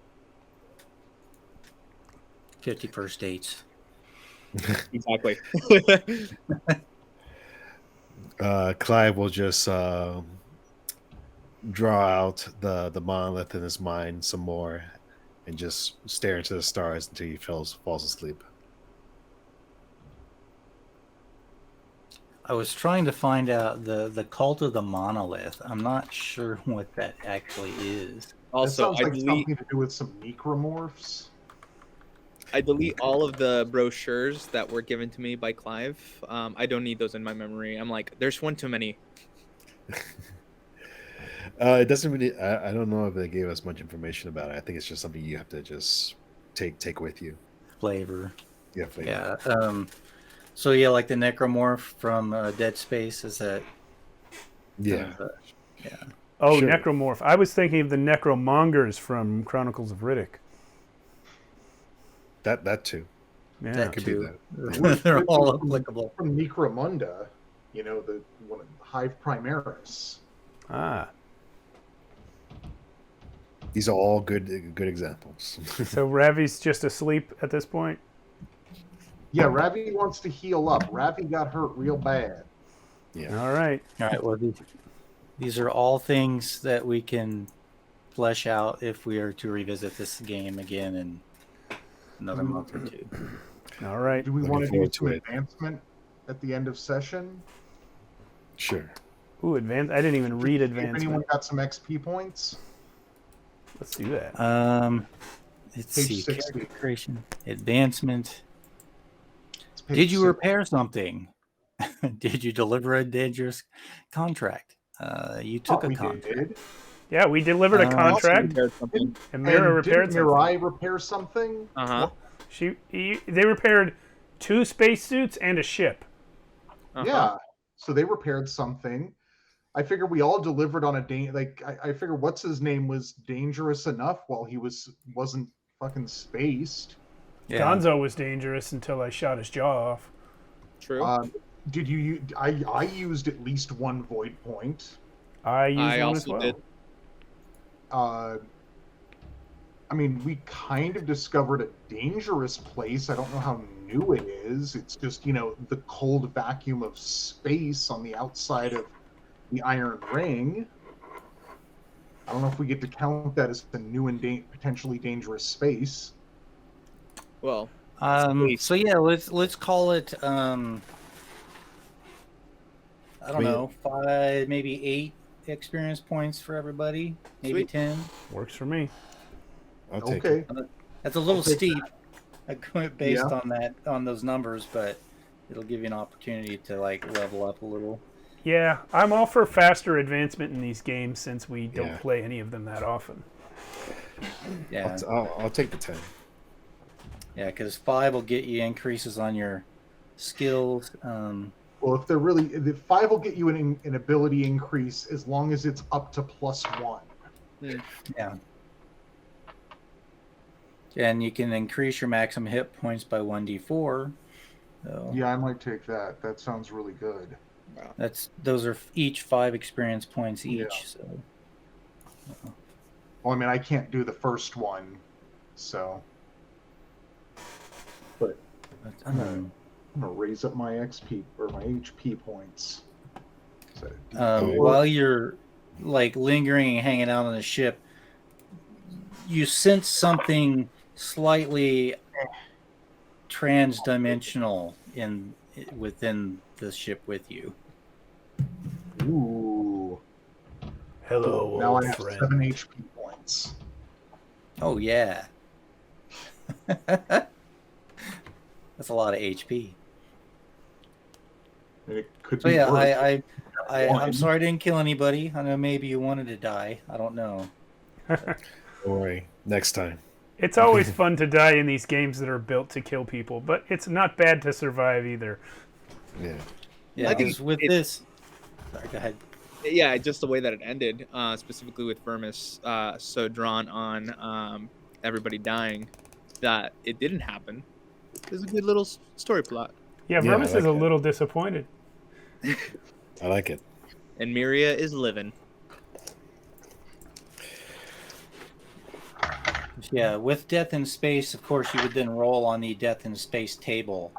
50 first dates. Exactly. Clive will just draw out the monolith in his mind some more and just stare into the stars until he falls asleep. I was trying to find out the cult of the monolith. I'm not sure what that actually is. That Also, sounds like something to do with some necromorphs. I delete all of the brochures that were given to me by Clive. I don't need those in my memory. I'm like, there's one too many. It doesn't really. I don't know if they gave us much information about it. I think it's just something you have to just take with you. Flavor. Yeah, flavor. Yeah. So yeah, like the necromorph from Dead Space, is that? Yeah. Yeah. Oh, Sure. necromorph. I was thinking of the necromongers from Chronicles of Riddick. That too. Yeah. That could too. be They're all applicable. From Necromunda, the one Hive Primaris. Ah. These are all good examples. So Ravi's just asleep at this point? Yeah, Ravi wants to heal up. Ravi got hurt real bad. Yeah. All right. All right. Well, these are all things that we can flesh out if we are to revisit this game again in another month or two. All right. Do we Looking want to do forward some to it. advancement at the end of session? Sure. Ooh, advance. I didn't even read If anyone advancement. got some XP points? Let's do that. Let's Page see. 60. Character creation, advancement. It's page Did you 6. repair something? Did you deliver a dangerous contract? You took a We contract. did. Yeah, we delivered a Also contract, Repaired something. and Mira repaired didn't something. Mirai repair something? Uh-huh. They repaired 2 spacesuits and a ship. Uh-huh. Yeah. So they repaired something. I figure we all delivered on I figure what's his name was dangerous enough while he wasn't fucking spaced. Yeah. Gonzo was dangerous until I shot his jaw off. True. Did you? I used at least one void point. I used I one as also well. did. I mean, we kind of discovered a dangerous place. I don't know how new it is. It's just the cold vacuum of space on the outside of the Iron Ring. I don't know if we get to count that as a new and potentially dangerous space. Well, So yeah, let's call it. I don't know, 5, maybe 8 experience points for everybody. Maybe Sweet. 10. Works for me. I'll take it. Okay. That's a little I'll take steep, based Yeah. on those numbers, but it'll give you an opportunity to level up a little. Yeah, I'm all for faster advancement in these games since we don't Yeah. play any of them that often. Yeah, I'll take the 10. yeah, because 5 will get you increases on your skills. Well, if they're really, the 5 will get you an ability increase as long as it's up to +1. Yeah. And you can increase your maximum hit points by 1d4. So Yeah, I might take that. That sounds really good. those are each 5 experience points each. Yeah. So Well, I mean, I can't do the first one, so I'm gonna raise up my XP or my HP points. So, while you're lingering and hanging out on the ship, you sense something slightly trans-dimensional within the ship with you. ooh. Hello, Now old I have friend. 7 HP points. Oh yeah. That's a lot of HP. And it could So be yeah, worse. I'm One. sorry I didn't kill anybody. I know maybe you wanted to die. I don't know. Don't worry. Next time. It's always fun to die in these games that are built to kill people, but it's not bad to survive either. Yeah. Yeah, I think because with this. Sorry, go ahead. yeah, just the way that it ended, specifically with Vermis, so drawn on everybody dying, that it didn't happen. There's a good little story plot. Yeah, Yeah, I Vermis like is a that. little disappointed. I like it. And Miria is living. Yeah, with Death in Space, of course, you would then roll on the Death in Space table,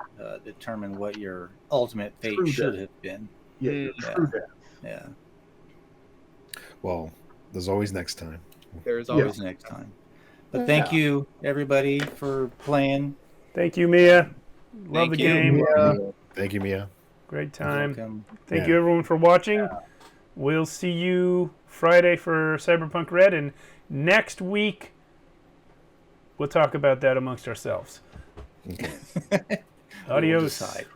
determine what your ultimate fate True should death. have been. Yeah, Mm, you're true death. Yeah, Well, there's always next time. There's always always next time. But thank you, everybody, for playing. Thank you, Mia. Love Thank the you. game. Thank you, Mia. Great time. Welcome. Thank Yeah. you, everyone, for watching. We'll see you Friday for Cyberpunk Red, and next week we'll talk about that amongst ourselves. Okay. We'll Adios. decide.